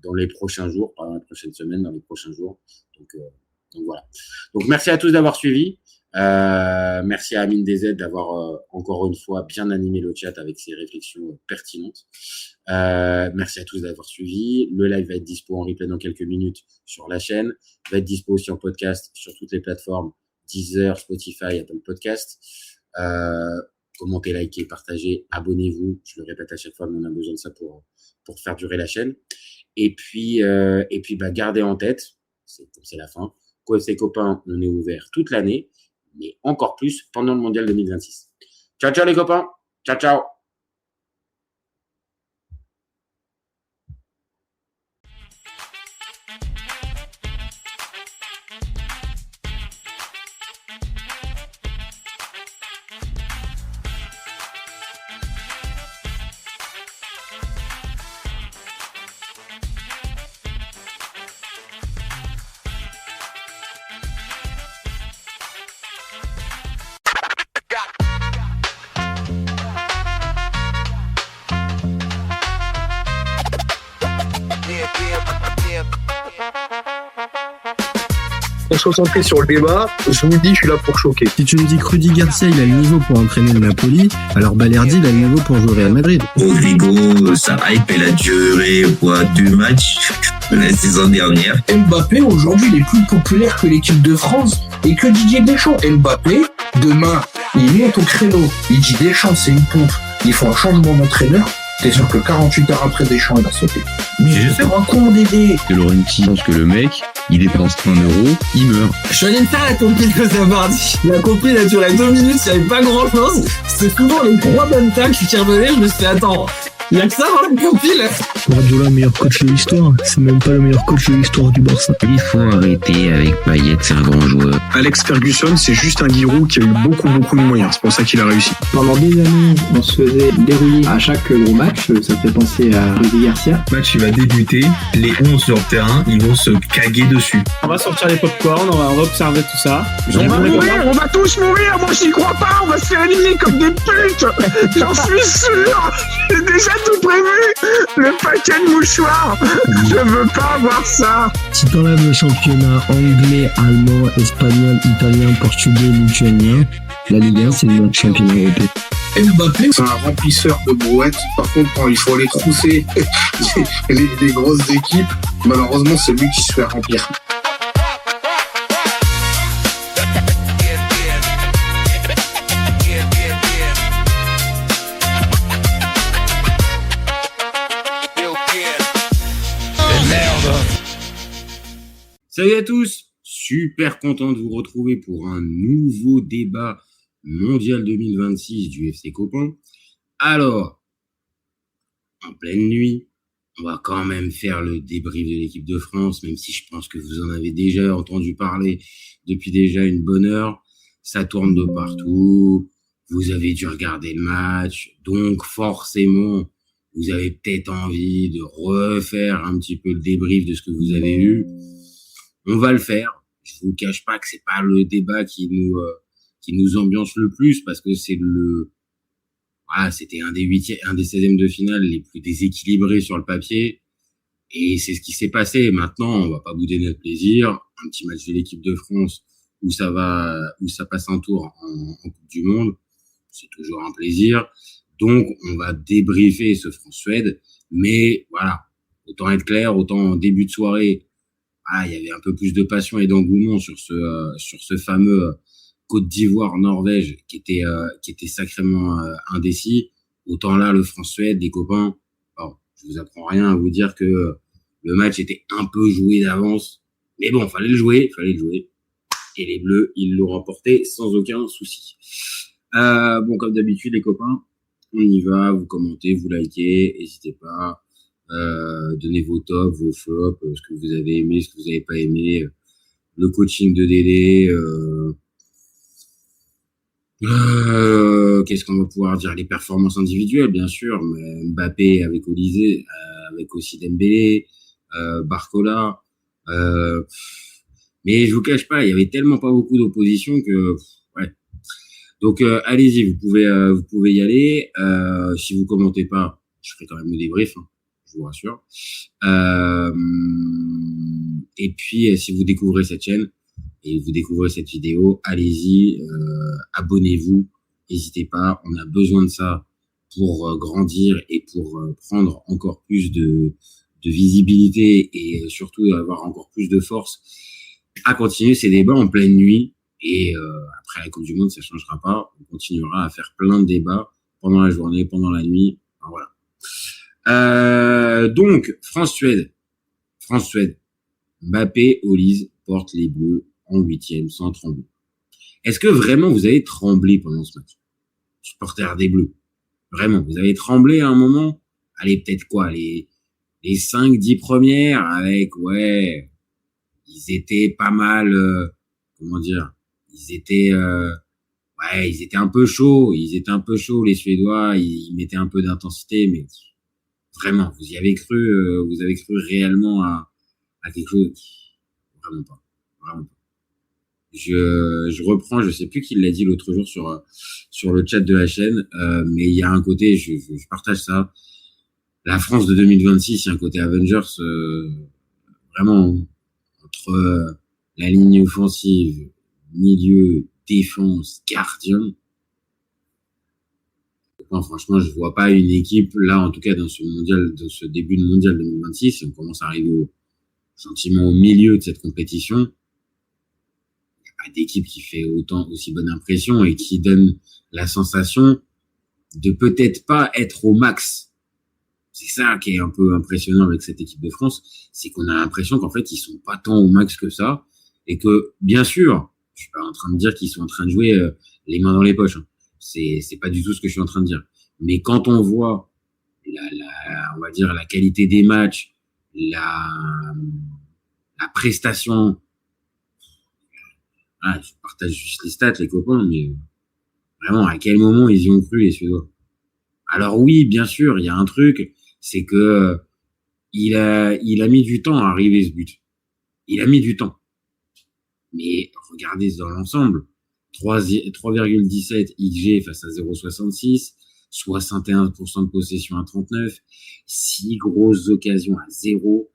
dans les prochains jours, pas dans les prochaines semaines, dans les prochains jours. Donc voilà. Donc merci à tous d'avoir suivi. Merci à Amine DZ d'avoir encore une fois bien animé le chat avec ses réflexions pertinentes. Merci à tous d'avoir suivi. Le live va être dispo en replay dans quelques minutes sur la chaîne. Va être dispo aussi en podcast sur toutes les plateformes. Deezer, Spotify, Apple Podcast. Commentez, likez, partagez, abonnez-vous. Je le répète à chaque fois, mais on a besoin de ça pour faire durer la chaîne. Et puis gardez en tête, c'est la fin. KFC Copains, on est ouvert toute l'année, mais encore plus pendant le Mondial 2026. Ciao, ciao les copains. Ciao, ciao. On se concentrer sur le débat, je vous le dis, je suis là pour choquer. Si tu me dis que Rudy Garcia il a le niveau pour entraîner le Napoli, alors Balerdi il a le niveau pour jouer au Real Madrid. Rodrigo, sa hype elle a duré du match la saison dernière. Mbappé aujourd'hui il est plus populaire que l'équipe de France et que Didier Deschamps. Mbappé, demain, il monte au créneau, il dit Deschamps c'est une pompe, il faut un changement d'entraîneur. T'es sûr que 48 heures après Deschamps il va sauter. Mais je sais un con Dédé. De Laurenti pense que le mec, il dépense 1 euro, il meurt. Je suis allé me faire la compile de Zabardi. La compile a duré 2 minutes, il n'y avait pas grand chose. C'est souvent les 3 bonnes tacles qui revenaient. Je me suis dit, attends, il y a que ça dans la compile. Guardiola, meilleur coach de l'histoire. C'est même pas le meilleur coach de l'histoire du Barça. Il faut arrêter avec Payet, c'est un grand joueur. Alex Ferguson, c'est juste un Giroud qui a eu beaucoup de moyens. C'est pour ça qu'il a réussi. Pendant des années, on se faisait dérouiller à chaque gros match. Ça fait penser à Rudy Garcia. Le match il va débuter, les 11 sur le terrain, ils vont se caguer dessus. On va sortir les popcorn, on va observer tout ça. On va tous mourir, moi j'y crois pas, on va se faire éliminer comme des putes. J'en suis sûr. J'ai déjà tout prévu. Le paquet de mouchoirs. Je veux pas voir ça. Si t'enlèves le championnat anglais, allemand, espagnol, italien, portugais, lituanien, la Ligue 1 c'est notre championnat européen. Mbappé, c'est un remplisseur de brouettes. Par contre, quand il faut aller trousser les grosses équipes, malheureusement, c'est lui qui se fait remplir. Salut à tous, super content de vous retrouver pour un nouveau débat mondial 2026 du FC Copain. Alors, en pleine nuit, on va quand même faire le débrief de l'équipe de France, même si je pense que vous en avez déjà entendu parler depuis déjà une bonne heure. ça tourne de partout, vous avez dû regarder le match, donc forcément, vous avez peut-être envie de refaire un petit peu le débrief de ce que vous avez vu. On va le faire. Je vous cache pas que c'est pas le débat qui nous ambiance le plus parce que c'était un des 16e de finale les plus déséquilibrés sur le papier. Et c'est ce qui s'est passé. Maintenant, on va pas bouder notre plaisir. Un petit match de l'équipe de France où ça passe un tour en Coupe du Monde. C'est toujours un plaisir. Donc, on va débriefer ce France-Suède. Mais voilà, autant être clair, autant en début de soirée, il y avait un peu plus de passion et d'engouement sur ce fameux Côte d'Ivoire-Norvège qui était sacrément indécis. Autant là, le France-Suède, les copains, je vous apprends rien à vous dire que le match était un peu joué d'avance. Mais bon, fallait le jouer. Et les Bleus, ils l'ont remporté sans aucun souci. Comme d'habitude, les copains, on y va, vous commentez, vous likez, n'hésitez pas, donnez vos tops, vos flops, ce que vous avez aimé, ce que vous n'avez pas aimé, le coaching de Dédé, qu'est-ce qu'on va pouvoir dire, les performances individuelles, bien sûr, mais Mbappé avec Olysée, avec aussi Dembélé, Barcola, mais je vous cache pas, il y avait tellement pas beaucoup d'opposition que, ouais. Donc, allez-y, vous pouvez y aller. Si vous commentez pas, je ferai quand même le débrief, je vous rassure. Et puis, si vous découvrez cette chaîne et vous découvrez cette vidéo, allez-y, abonnez-vous. N'hésitez pas, on a besoin de ça pour grandir et pour prendre encore plus de visibilité et surtout avoir encore plus de force à continuer ces débats en pleine nuit. Et après la Coupe du Monde, ça changera pas. On continuera à faire plein de débats pendant la journée, pendant la nuit. Enfin, voilà. Donc, France-Suède. Mbappé, Olise porte les Bleus en 8e sans trembler. Est-ce que vraiment vous avez tremblé pendant ce match? Supporter des Bleus. Vraiment, vous avez tremblé à un moment? Allez, peut-être quoi, les 5-10 premières avec, ils étaient pas mal, comment dire, ils étaient un peu chauds, les Suédois, ils mettaient un peu d'intensité, mais vraiment, vous avez cru réellement à quelque chose? Vraiment pas. Je reprends, je sais plus qui l'a dit l'autre jour sur le chat de la chaîne, mais il y a un côté, je partage ça. La France de 2026, il y a un côté Avengers, vraiment, entre la ligne offensive, milieu, défense, gardien. Non, franchement, je vois pas une équipe, là, en tout cas, dans ce début de mondial 2026, on commence à arriver gentiment au milieu de cette compétition. Il n'y a pas d'équipe qui fait aussi bonne impression et qui donne la sensation de peut-être pas être au max. C'est ça qui est un peu impressionnant avec cette équipe de France, c'est qu'on a l'impression qu'en fait, ils sont pas tant au max que ça, et que, bien sûr, je suis pas en train de dire qu'ils sont en train de jouer les mains dans les poches. C'est pas du tout ce que je suis en train de dire. Mais quand on voit on va dire la qualité des matchs, la prestation, je partage juste les stats, les copains, mais vraiment, à quel moment ils y ont cru, les Suédois? Alors oui, bien sûr, il y a un truc, c'est que il a mis du temps à arriver ce but. Il a mis du temps. Mais regardez dans l'ensemble, 3,17 XG face à 0,66, 61% de possession à 39, 6 grosses occasions à 0,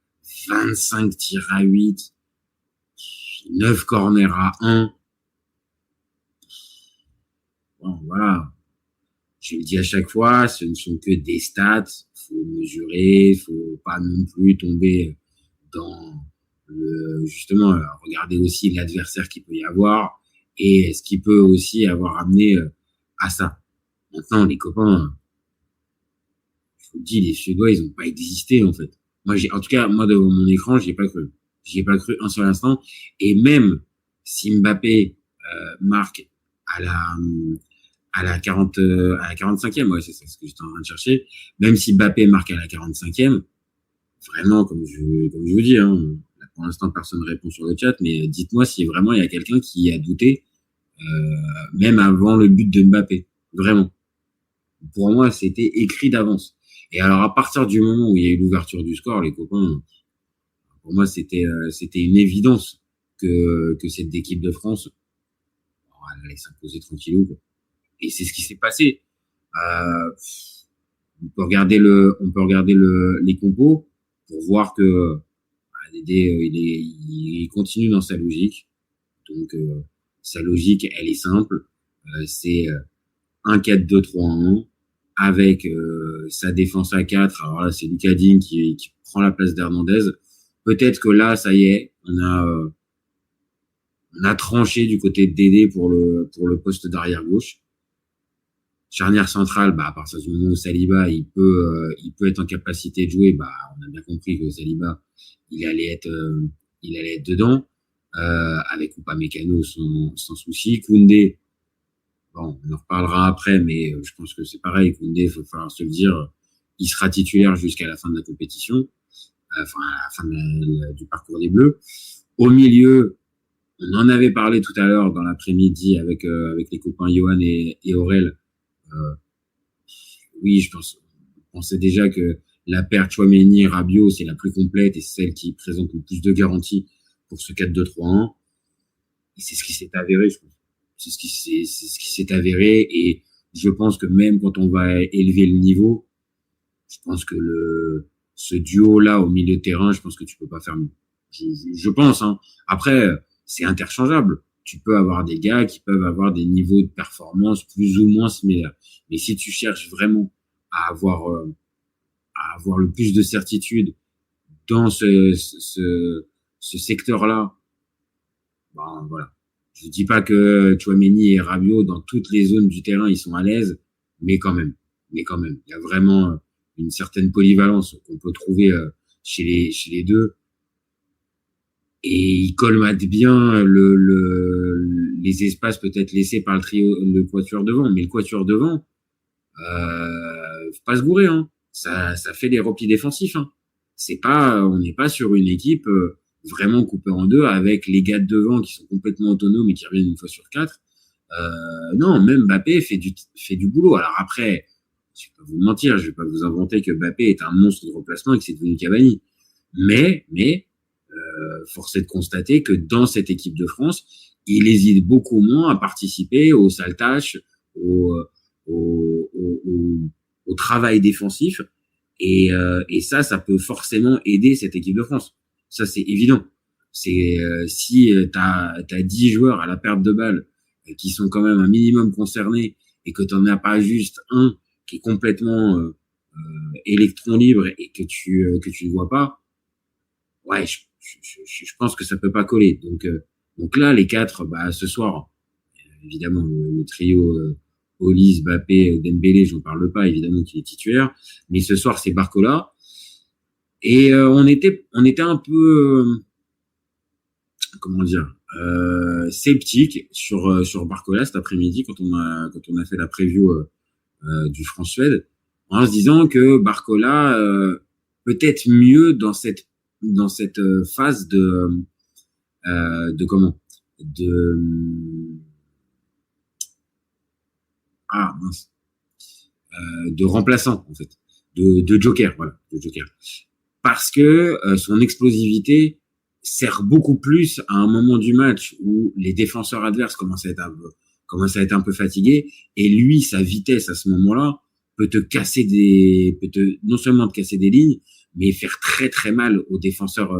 25 tirs à 8, 9 corners à 1. Bon, voilà. Je le dis à chaque fois, ce ne sont que des stats. Faut mesurer, faut pas non plus tomber dans justement, regarder aussi l'adversaire qu'il peut y avoir et ce qui peut aussi avoir amené à ça. Maintenant, les copains, je vous le dis, les Suédois, ils n'ont pas existé, en fait. En tout cas, moi, devant mon écran, j'y ai pas cru. J'y ai pas cru un seul instant. Et même si Mbappé marque à la 45e, ouais, c'est ça ce que j'étais en train de chercher. Même si Mbappé marque à la 45e, vraiment, comme je vous dis, pour l'instant, personne ne répond sur le chat, mais dites-moi si vraiment il y a quelqu'un qui a douté même avant le but de Mbappé. Vraiment. Pour moi, c'était écrit d'avance. Et alors, à partir du moment où il y a eu l'ouverture du score, les copains, pour moi, c'était une évidence que cette équipe de France, elle allait s'imposer tranquillou, quoi. Et c'est ce qui s'est passé. On peut regarder les compos pour voir que Dédé, il continue dans sa logique. Donc, sa logique, elle est simple. C'est 1-4-2-3-1 avec sa défense à 4. Alors là, c'est Lucas Digne qui prend la place d'Hernandez. Peut-être que là, ça y est, on a tranché du côté de Dédé pour le poste d'arrière gauche. Charnière centrale, à partir du moment où Saliba, il peut être en capacité de jouer, on a bien compris que Saliba, il allait être dedans, avec Upamecano sans souci. Koundé, bon, on en reparlera après, mais je pense que c'est pareil. Koundé, il faut falloir se le dire, il sera titulaire jusqu'à la fin de la compétition, à la fin du parcours des Bleus. Au milieu, on en avait parlé tout à l'heure dans l'après-midi avec les copains Johan et Aurel. Oui, on pensait déjà que la paire Tchouaméni-Rabiot, c'est la plus complète et c'est celle qui présente le plus de garanties pour ce 4-2-3-1. Et c'est ce qui s'est avéré, je pense. C'est ce qui s'est avéré, et je pense que même quand on va élever le niveau, je pense que ce duo-là au milieu de terrain, je pense que tu peux pas faire mieux. Je pense, hein. Après, c'est interchangeable. Tu peux avoir des gars qui peuvent avoir des niveaux de performance plus ou moins similaires. Mais si tu cherches vraiment à avoir le plus de certitude dans ce secteur-là, voilà. Je dis pas que Tchouaméni et Rabiot, dans toutes les zones du terrain, ils sont à l'aise, mais quand même. Il y a vraiment une certaine polyvalence qu'on peut trouver chez les deux. Et ils colmatent bien les espaces peut-être laissés par le quatuor devant. Mais le quatuor devant, faut pas se bourrer, hein. Ça fait des replis défensifs, hein. On n'est pas sur une équipe vraiment coupée en deux avec les gars de devant qui sont complètement autonomes et qui reviennent une fois sur 4. Non, même Mbappé fait du boulot. Alors après, je vais pas vous mentir, je vais pas vous inventer que Mbappé est un monstre de remplacement et que c'est devenu Cavani. Mais force est de constater que dans cette équipe de France, il hésite beaucoup moins à participer aux sales tâches, au travail défensif, et ça peut forcément aider cette équipe de France. Ça, c'est évident. Si t'as 10 joueurs à la perte de balle qui sont quand même un minimum concernés et que t'en as pas juste un qui est complètement électron libre et que tu ne vois pas, ouais, je pense que ça peut pas coller. Donc là, les 4, ce soir, évidemment, le trio Olise, Mbappé, Dembélé, j'en parle pas, évidemment qu'il est titulaire, mais ce soir, c'est Barcola. Et on était un peu comment dire, sceptique sur Barcola cet après-midi quand on a fait la preview du France-Suède, en se disant que Barcola peut-être mieux dans cette phase de remplaçant, en fait, de joker, voilà, de joker, parce que son explosivité sert beaucoup plus à un moment du match où les défenseurs adverses commencent à être un peu fatigués, et lui, sa vitesse à ce moment-là peut non seulement te casser des lignes, mais faire très très mal aux défenseurs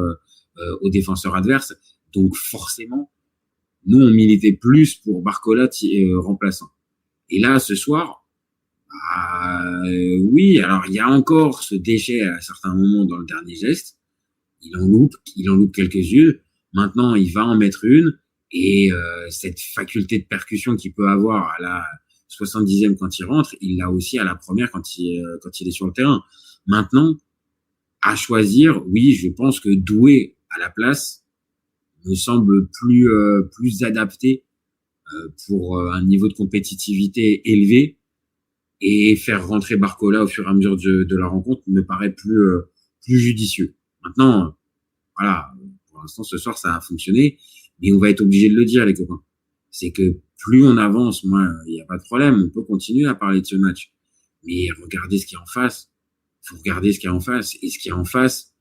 adverses. Donc forcément, nous on militait plus pour Barcola remplaçant. Et là, ce soir, oui, alors il y a encore ce déchet à certains moments dans le dernier geste. Il en loupe quelques-unes. Maintenant, il va en mettre une, et cette faculté de percussion qu'il peut avoir à la 70e quand il rentre, il l'a aussi à la première quand il est sur le terrain. Maintenant, à choisir, oui, je pense que Doué à la place me semble plus adapté pour un niveau de compétitivité élevé, et faire rentrer Barcola au fur et à mesure de la rencontre me paraît plus judicieux. Maintenant, voilà, pour l'instant ce soir ça a fonctionné, mais on va être obligé de le dire, les copains. C'est que plus on avance, moi, il n'y a pas de problème, on peut continuer à parler de ce match. Mais regardez ce qu'il y a en face. Faut regarder ce qu'il y a en face. Et ce qu'il y a en face,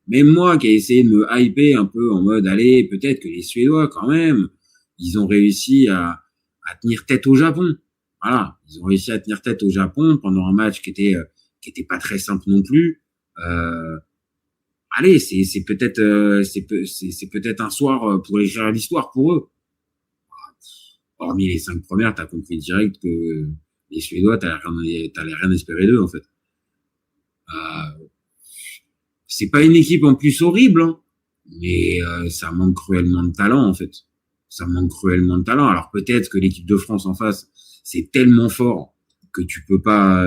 même moi qui ai essayé de me hyper un peu en mode, allez, peut-être que les Suédois, quand même, ils ont réussi à tenir tête au Japon. Voilà. Ils ont réussi à tenir tête au Japon pendant un match qui était pas très simple non plus. Allez, c'est peut-être un soir pour écrire l'histoire pour eux. Hormis les 5 premières, t'as compris direct que les Suédois, t'allais rien espérer d'eux, en fait. C'est pas une équipe en plus horrible, hein, mais ça manque cruellement de talent, en fait. Ça manque cruellement de talent. Alors peut-être que l'équipe de France en face, c'est tellement fort que tu peux pas,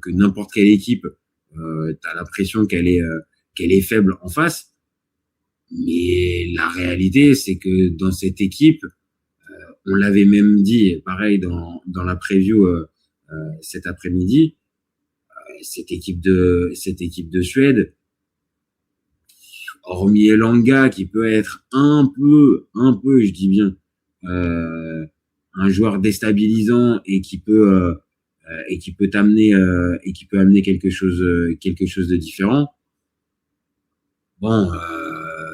que n'importe quelle équipe, t'as l'impression qu'elle est faible en face. Mais la réalité, c'est que dans cette équipe, on l'avait même dit, pareil dans la preview cet après-midi, cette équipe de Suède, hormis Elanga qui peut être un peu, je dis bien, un joueur déstabilisant et qui peut amener quelque chose de différent. Bon,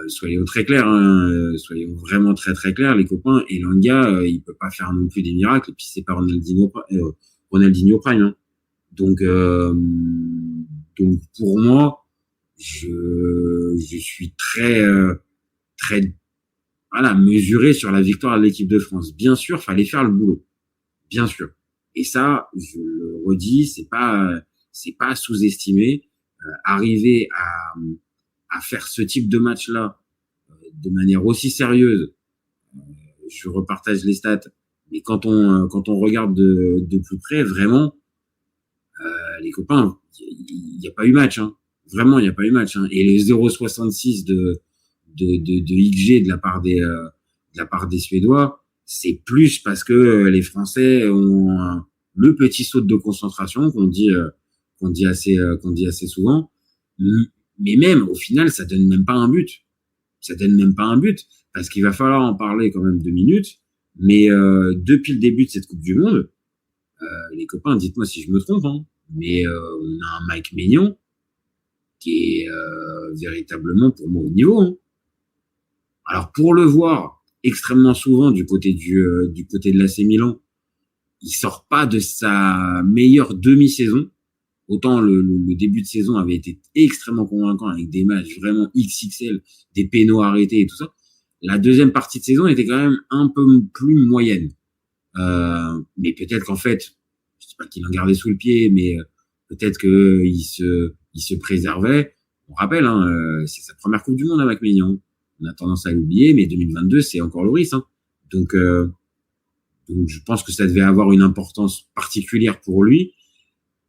soyons très clairs, hein, soyons vraiment très très clairs, les copains. Elanga, il peut pas faire non plus des miracles. Et puis c'est pas Ronaldinho Prime. Hein. Donc pour moi, je suis très mesuré sur la victoire de l'équipe de France. Bien sûr, fallait faire le boulot, bien sûr. Et ça, je le redis, c'est pas sous-estimé. Arriver à faire ce type de match-là de manière aussi sérieuse, je repartage les stats, mais quand on regarde de plus près, vraiment, les copains, il n'y a pas eu match, hein. Vraiment, il n'y a pas eu match, hein. Et les 0,66 de XG de la part des Suédois, c'est plus parce que les Français ont le petit saut de concentration qu'on dit assez souvent. Mais même, au final, ça donne même pas un but. Ça donne même pas un but, parce qu'il va falloir en parler quand même 2 minutes. Mais depuis le début de cette Coupe du Monde, les copains, dites-moi si je me trompe, hein, mais on a un Mike Maignan qui est véritablement pour moi au niveau. Hein. Alors pour le voir extrêmement souvent du côté de l'AC Milan, il sort pas de sa meilleure demi-saison. Autant le début de saison avait été extrêmement convaincant avec des matchs vraiment XXL, des pénaux arrêtés et tout ça. La deuxième partie de saison était quand même un peu plus moyenne. Mais peut-être qu'en fait, je sais pas qu'il en gardait sous le pied, mais peut-être que il se préservait. On rappelle, hein, c'est sa première Coupe du Monde avec Maignan. On a tendance à l'oublier, mais 2022, c'est encore Loris. Hein. Donc je pense que ça devait avoir une importance particulière pour lui.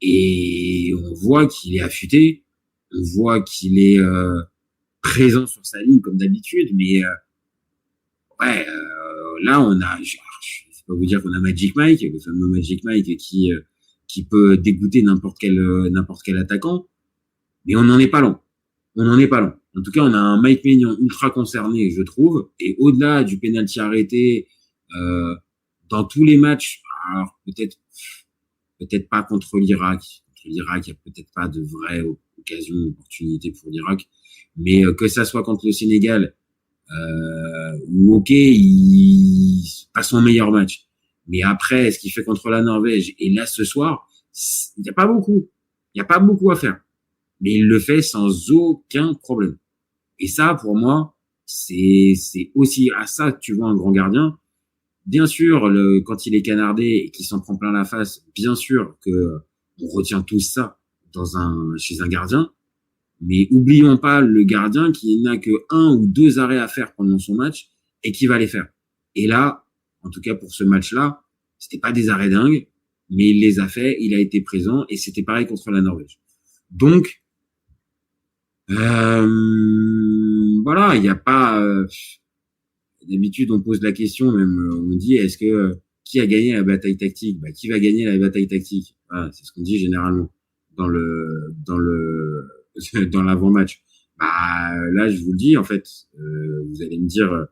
Et on voit qu'il est affûté, on voit qu'il est présent sur sa ligne comme d'habitude, mais là on a, je vais pas vous dire qu'on a Magic Mike, le fameux Magic Mike qui peut dégoûter n'importe quel attaquant, mais on n'en est pas loin. En tout cas, on a un Mike Maignan ultra concerné, je trouve, et au-delà du penalty arrêté, dans tous les matchs, alors peut-être pas contre l'Irak. Contre l'Irak, il y a peut-être pas de vraie occasion, opportunité pour l'Irak. Mais que ça soit contre le Sénégal, où ok, il pas son meilleur match. Mais après, ce qu'il fait contre la Norvège, et là ce soir, il n'y a pas beaucoup. Il n'y a pas beaucoup à faire. Mais il le fait sans aucun problème. Et ça, pour moi, c'est aussi à ça que tu vois un grand gardien. Bien sûr, quand il est canardé et qu'il s'en prend plein la face, bien sûr que on retient tout ça chez un gardien. Mais oublions pas le gardien qui n'a que 1 ou 2 arrêts à faire pendant son match et qui va les faire. Et là, en tout cas pour ce match-là, c'était pas des arrêts dingues, mais il les a fait, il a été présent et c'était pareil contre la Norvège. Donc, voilà, il n'y a pas... d'habitude, on pose la question, même on dit, est-ce que qui a gagné la bataille tactique? Qui va gagner la bataille tactique? Voilà, c'est ce qu'on dit généralement dans l'avant-match. Là, je vous le dis, en fait, vous allez me dire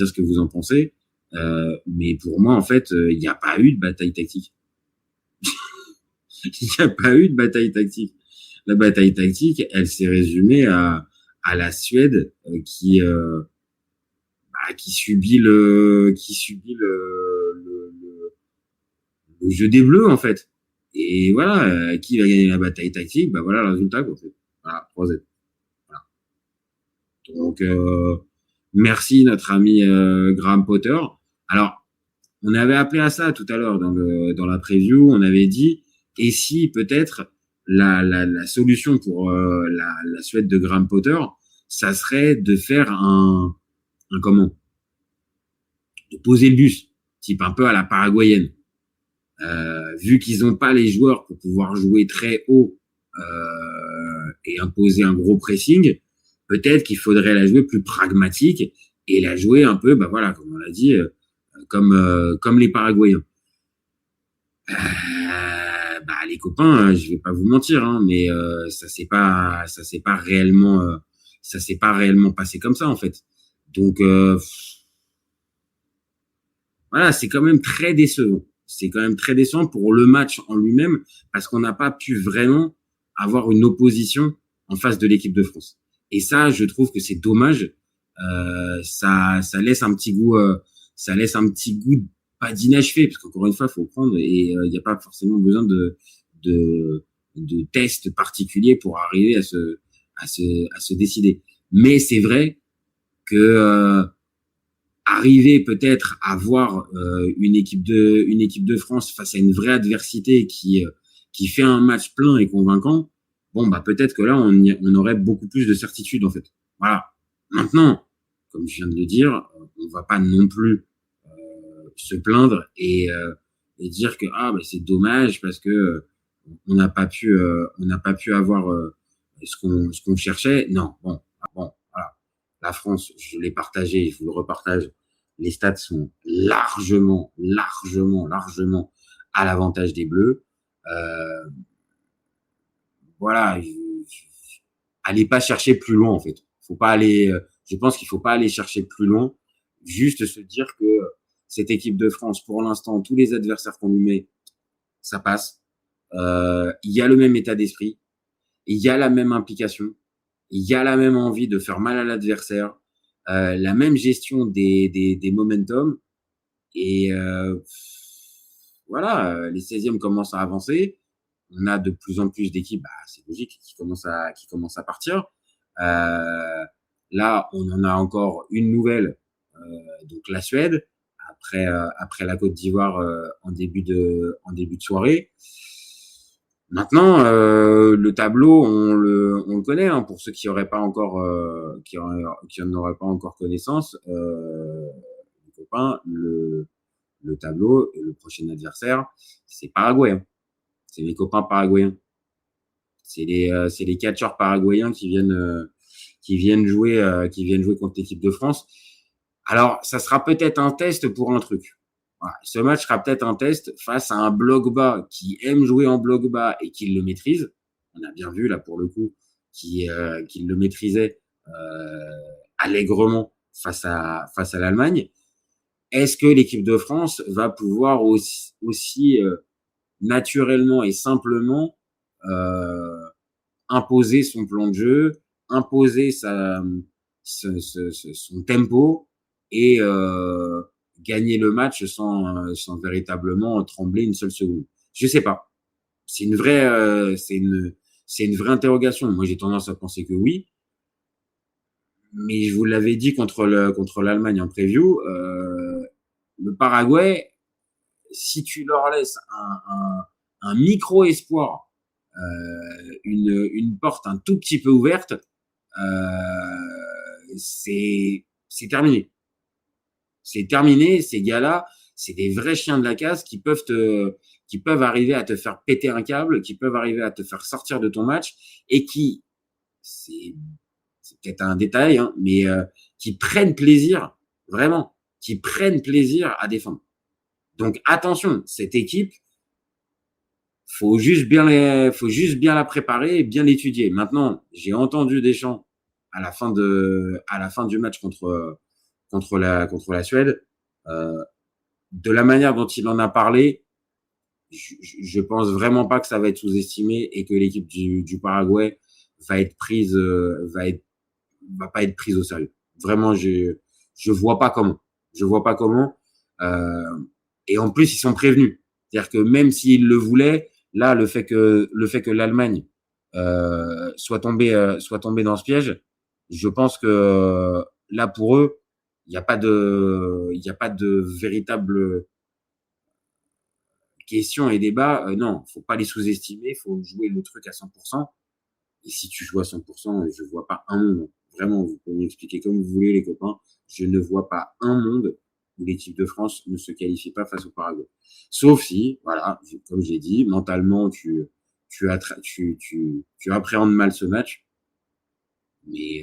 ce que vous en pensez. Mais pour moi, en fait, il n'y a pas eu de bataille tactique. Il n'y a pas eu de bataille tactique. La bataille tactique, elle s'est résumée à la Suède qui subit le jeu des Bleus, en fait. Et voilà, qui va gagner la bataille tactique? Bah voilà le résultat, quoi, en fait. Voilà, 3-Z. Voilà. Donc, merci notre ami Graham Potter. Alors, on avait appelé à ça tout à l'heure dans la preview. On avait dit, et si peut-être la solution pour la Suède de Graham Potter, ça serait de faire un comment? De poser le bus, type un peu à la paraguayenne. Vu qu'ils n'ont pas les joueurs pour pouvoir jouer très haut et imposer un gros pressing, peut-être qu'il faudrait la jouer plus pragmatique et la jouer un peu, bah voilà, comme on l'a dit, comme les Paraguayens. Bah les copains, je vais pas vous mentir, hein, mais ça s'est pas réellement passé comme ça en fait. Donc voilà, c'est quand même très décevant. C'est quand même très décevant pour le match en lui-même parce qu'on n'a pas pu vraiment avoir une opposition en face de l'équipe de France. Et ça, je trouve que c'est dommage. Ça laisse un petit goût, pas d'inachevé, parce qu'encore une fois, il faut prendre et il n'y a pas forcément besoin de tests particuliers pour arriver à se décider. Mais c'est vrai que arriver peut-être à voir une équipe de France face à une vraie adversité qui fait un match plein et convaincant, bon bah peut-être que là on aurait beaucoup plus de certitude en fait. Voilà. Maintenant, comme je viens de le dire, on va pas non plus se plaindre et dire que bah c'est dommage parce que on n'a pas pu avoir ce qu'on cherchait. Non, bon, voilà. La France, je l'ai partagé, je vous le repartage. Les stats sont largement à l'avantage des Bleus. Voilà, allez pas chercher plus loin en fait. Faut pas aller. Je pense qu'il faut pas aller chercher plus loin. Juste se dire que cette équipe de France, pour l'instant, tous les adversaires qu'on lui met, ça passe. Il y a le même état d'esprit, il y a la même implication, il y a la même envie de faire mal à l'adversaire, la même gestion des momentum. Et voilà, les 16e commencent à avancer. On a de plus en plus d'équipes, c'est logique, qui commencent à partir. Là, on en a encore une nouvelle, donc la Suède, après la Côte d'Ivoire en début de soirée. Maintenant, le tableau, on le connaît, hein, pour ceux qui n'auraient pas encore, qui en auraient pas encore connaissance. Les copains, le tableau, le prochain adversaire, c'est Paraguay. Hein. C'est les copains paraguayens. C'est les catcheurs paraguayens qui viennent jouer contre l'équipe de France. Alors, ça sera peut-être un test pour un truc. Voilà. Ce match sera peut-être un test face à un bloc bas qui aime jouer en bloc bas et qui le maîtrise. On a bien vu, là, pour le coup, qu'il le maîtrisait allègrement face à l'Allemagne. Est-ce que l'équipe de France va pouvoir aussi naturellement et simplement imposer son plan de jeu, imposer son tempo et gagner le match sans véritablement trembler une seule seconde? Je sais pas. C'est une vraie interrogation. Moi, j'ai tendance à penser que oui. Mais je vous l'avais dit contre l'Allemagne en preview, le Paraguay, si tu leur laisses un micro espoir, une porte un tout petit peu ouverte, c'est terminé. C'est terminé. Ces gars-là, c'est des vrais chiens de la casse qui peuvent arriver à te faire péter un câble, qui peuvent arriver à te faire sortir de ton match et qui, c'est peut-être un détail, hein, mais qui prennent plaisir, vraiment, qui prennent plaisir à défendre. Donc attention, cette équipe, faut juste bien la préparer et bien l'étudier. Maintenant, j'ai entendu Deschamps à la fin du match contre la Suède De la manière dont il en a parlé, je pense vraiment pas que ça va être sous-estimé et que l'équipe du Paraguay va être prise, va pas être prise au sérieux. Vraiment, je vois pas comment. Je vois pas comment. Et en plus, ils sont prévenus. C'est-à-dire que même s'ils le voulaient, là, le fait que l'Allemagne soit tombée dans ce piège, je pense que là, pour eux, il n'y a pas de véritable question et débat. Non, faut pas les sous-estimer. Faut jouer le truc à 100%. Et si tu joues à 100%, je vois pas un monde. Vraiment, vous pouvez m'expliquer comme vous voulez, les copains. Je ne vois pas un monde où l'équipe de France ne se qualifie pas face au Paraguay. Sauf si, voilà, comme j'ai dit, mentalement, tu appréhendes mal ce match. Mais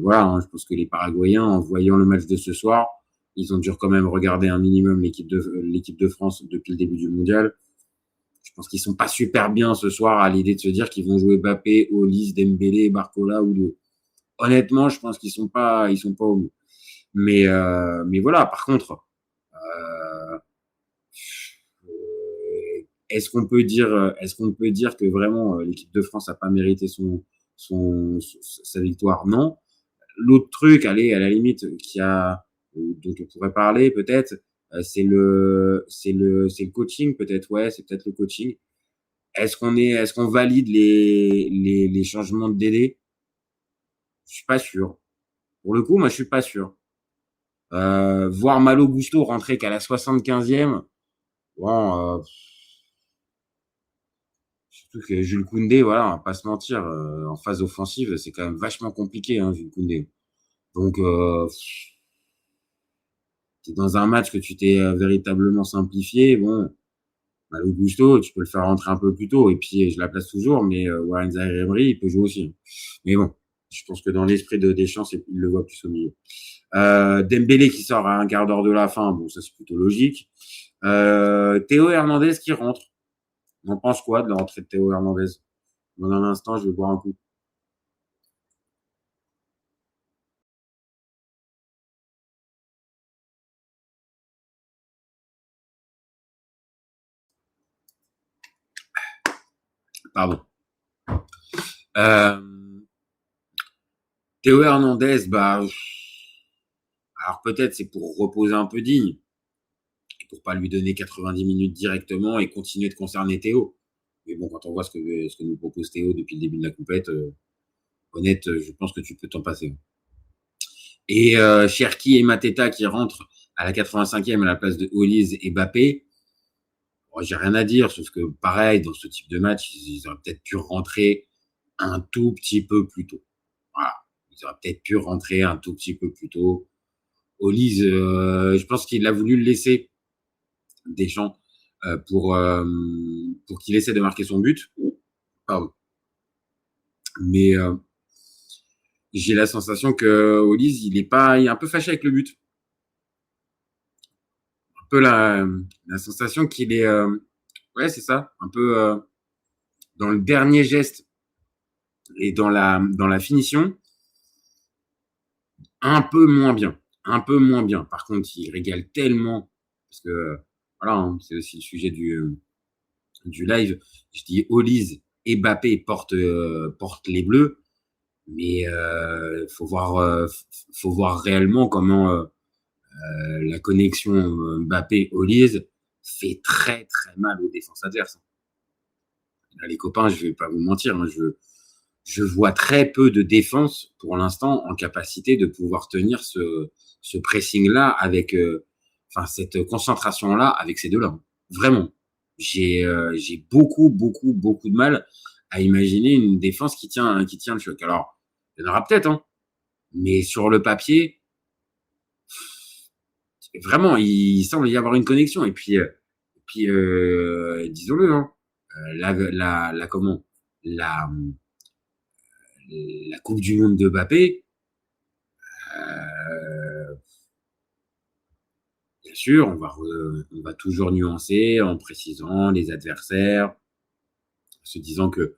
voilà, hein, je pense que les Paraguayens, en voyant le match de ce soir, ils ont dû quand même regarder un minimum l'équipe de France depuis le début du mondial. Je pense qu'ils sont pas super bien ce soir à l'idée de se dire qu'ils vont jouer Mbappé, Olise, Dembélé, Barcola ou deux. Honnêtement, je pense qu'ils sont pas au mieux. Mais voilà. Par contre, est-ce qu'on peut dire que vraiment l'équipe de France a pas mérité sa victoire? Non. L'autre truc, allez, à la limite, dont on pourrait parler peut-être, c'est le coaching peut-être. Ouais, c'est peut-être le coaching. Est-ce qu'on valide les changements de Dédé? Je suis pas sûr. Pour le coup, moi, je suis pas sûr. Voir Malo Gusto rentrer qu'à la 75e, bon, surtout que Jules Koundé, voilà, on va pas se mentir, en phase offensive, c'est quand même vachement compliqué, hein, Jules Koundé. Donc, t'es dans un match que tu t'es véritablement simplifié, bon, Malo Gusto, tu peux le faire rentrer un peu plus tôt, et puis je la place toujours, mais Warren Zaïre-Emery, il peut jouer aussi. Mais bon, je pense que dans l'esprit de Deschamps, il le voit plus au milieu. Dembélé qui sort à un quart d'heure de la fin, bon, ça c'est plutôt logique. Théo Hernandez qui rentre. On en pense quoi de la rentrée de Théo Hernandez? Dans un instant, je vais boire un coup. Pardon. Théo Hernandez, alors peut-être c'est pour reposer un peu Digne, pour pas lui donner 90 minutes directement et continuer de concerner Théo. Mais bon, quand on voit ce que nous propose Théo depuis le début de la compète, honnête, je pense que tu peux t'en passer. Et Cherki et Mateta qui rentrent à la 85e à la place de Olise et Mbappé. Bon, j'ai rien à dire, sauf que pareil, dans ce type de match, ils auraient peut-être pu rentrer un tout petit peu plus tôt. Voilà. Ils auraient peut-être pu rentrer un tout petit peu plus tôt. Olise, je pense qu'il a voulu le laisser Deschamps pour qu'il essaie de marquer son but. Pardon. Mais j'ai la sensation que Olise, il est un peu fâché avec le but. Un peu la sensation qu'il est, ouais, c'est ça, un peu dans le dernier geste et dans la finition, un peu moins bien. Par contre, il régale tellement parce que voilà, hein, c'est aussi le sujet du live. Je dis Olise et Mbappé portent les bleus, mais faut voir réellement comment la connexion Mbappé-Olise fait très très mal aux défenses adverses. Là, les copains, je vais pas vous mentir, hein, je vois très peu de défense pour l'instant en capacité de pouvoir tenir ce pressing-là avec, cette concentration-là avec ces deux-là. Vraiment. J'ai beaucoup de mal à imaginer une défense qui tient le choc. Alors, il y en aura peut-être, hein. Mais sur le papier, vraiment, il semble y avoir une connexion. Et puis disons-le, hein, la Coupe du Monde de Mbappé, bien sûr, on va toujours nuancer en précisant les adversaires, en se disant que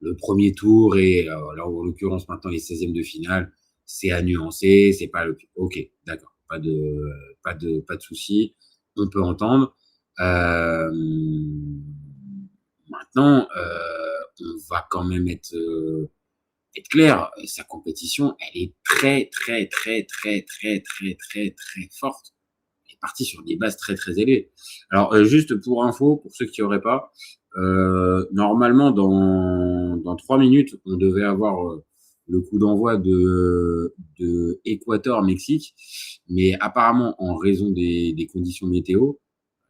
le premier tour et là, en l'occurrence maintenant les 16e de finale, c'est à nuancer, c'est pas le... Ok, d'accord. pas de souci. On peut entendre. Maintenant, on va quand même être clair. Sa compétition, elle est très forte. Elle est partie sur des bases très élevées. Alors, juste pour info, pour ceux qui auraient pas, normalement, dans 3 minutes, on devait avoir le coup d'envoi de Équateur-Mexique, mais apparemment, en raison des conditions météo,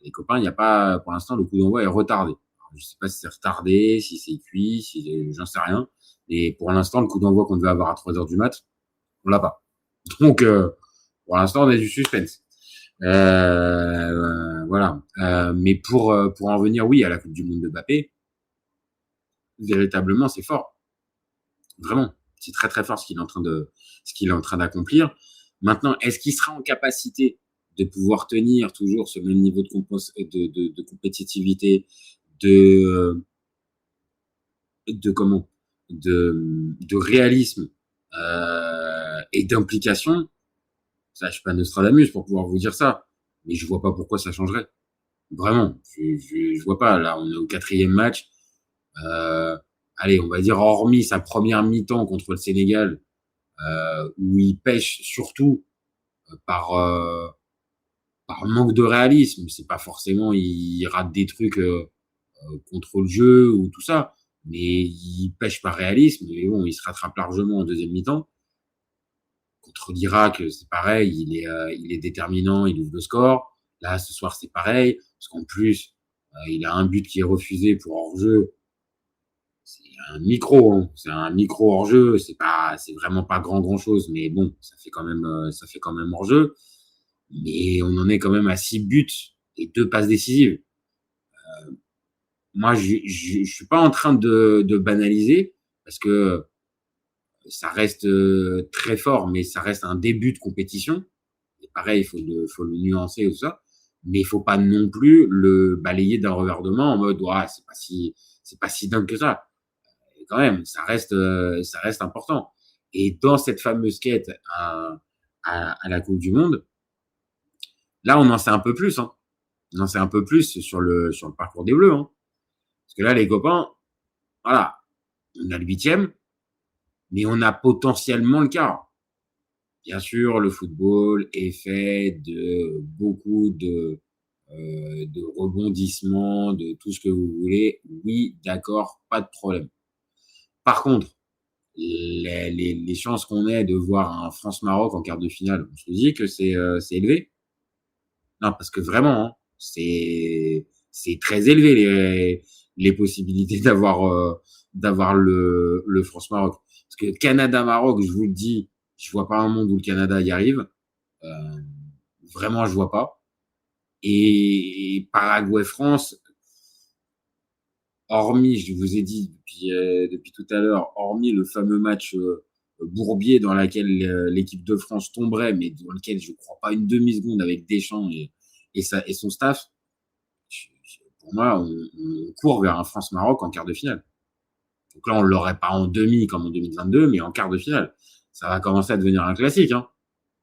les copains, il n'y a pas, pour l'instant, le coup d'envoi est retardé. Alors, je sais pas si c'est retardé, si c'est cuit, j'en sais rien. Et pour l'instant, le coup d'envoi qu'on devait avoir à 3 heures du mat, on l'a pas. Donc, pour l'instant, on a du suspense. Voilà. Mais pour en venir, oui, à la Coupe du Monde de Mbappé, véritablement, c'est fort. Vraiment. C'est très fort ce qu'il est en train d'accomplir. Maintenant, est-ce qu'il sera en capacité de pouvoir tenir toujours ce même niveau de compétitivité, de réalisme et d'implication? Ça, je suis pas Nostradamus pour pouvoir vous dire ça, mais je vois pas pourquoi ça changerait. Vraiment, je vois pas. Là, on est au 4e match. Allez, on va dire hormis sa première mi-temps contre le Sénégal, où il pêche surtout par manque de réalisme. C'est pas forcément il rate des trucs contre le jeu ou tout ça, mais il pêche par réalisme. Mais bon, il se rattrape largement en deuxième mi-temps. Contre l'Irak, c'est pareil, il est déterminant, il ouvre le score. Là, ce soir, c'est pareil, parce qu'en plus, il a un but qui est refusé pour hors-jeu. C'est un micro, hein. C'est un micro hors-jeu, c'est vraiment pas grand chose, mais bon, ça fait quand même hors-jeu. Mais on en est quand même à 6 buts et 2 passes décisives. Moi, je suis pas en train de banaliser, parce que ça reste très fort, mais ça reste un début de compétition. Et pareil, il faut le nuancer et tout ça. Mais il faut pas non plus le balayer d'un revers de main en mode, ouais, c'est pas si dingue que ça. Et quand même, ça reste important. Et dans cette fameuse quête à la Coupe du Monde, là, on en sait un peu plus, hein. On en sait un peu plus sur le parcours des Bleus, hein. Parce que là, les copains, voilà, on a le 8e, mais on a potentiellement le quart. Bien sûr, le football est fait de beaucoup de rebondissements, de tout ce que vous voulez. Oui, d'accord, pas de problème. Par contre, les chances qu'on ait de voir un France-Maroc en quart de finale, on se dit que c'est élevé. Non, parce que vraiment, hein, c'est très élevé les possibilités d'avoir le France-Maroc. Parce que Canada-Maroc, je vous le dis, je vois pas un monde où le Canada y arrive. Vraiment, je vois pas. Et Paraguay-France, hormis, je vous ai dit depuis tout à l'heure, hormis le fameux match bourbier dans lequel l'équipe de France tomberait, mais dans lequel je crois pas une demi-seconde avec Deschamps et son staff, pour moi, on court vers un France-Maroc en quart de finale. Donc là, on l'aurait pas en demi comme en 2022, mais en quart de finale. Ça va commencer à devenir un classique, hein.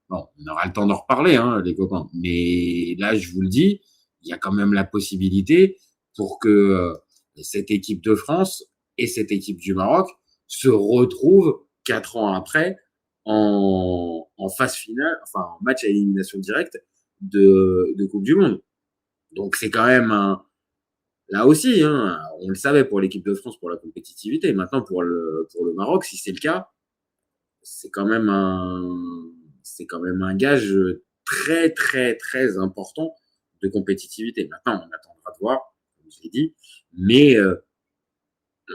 Bon, on aura le temps d'en reparler, hein, les copains. Mais là, je vous le dis, il y a quand même la possibilité pour que cette équipe de France et cette équipe du Maroc se retrouvent 4 ans après en phase finale, enfin en match à élimination directe de Coupe du Monde. Donc c'est quand même là aussi, hein, on le savait pour l'équipe de France pour la compétitivité. Maintenant pour le Maroc, si c'est le cas, c'est quand même un gage très important de compétitivité. Maintenant, on attendra de voir, comme je l'ai dit, mais on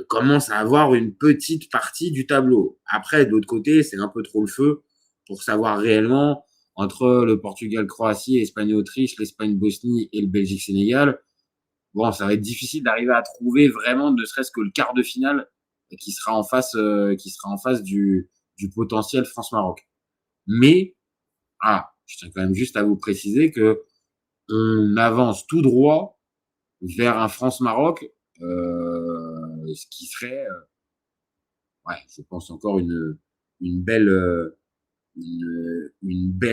commence à avoir une petite partie du tableau. Après, de l'autre côté, c'est un peu trop le feu pour savoir réellement entre le Portugal-Croatie, l'Espagne-Autriche, l'Espagne-Bosnie et le Belgique-Sénégal. Bon, ça va être difficile d'arriver à trouver vraiment, ne serait-ce que le quart de finale qui sera en face du potentiel France-Maroc. Mais, je tiens quand même juste à vous préciser que on avance tout droit vers un France-Maroc, ce qui serait, je pense encore une belle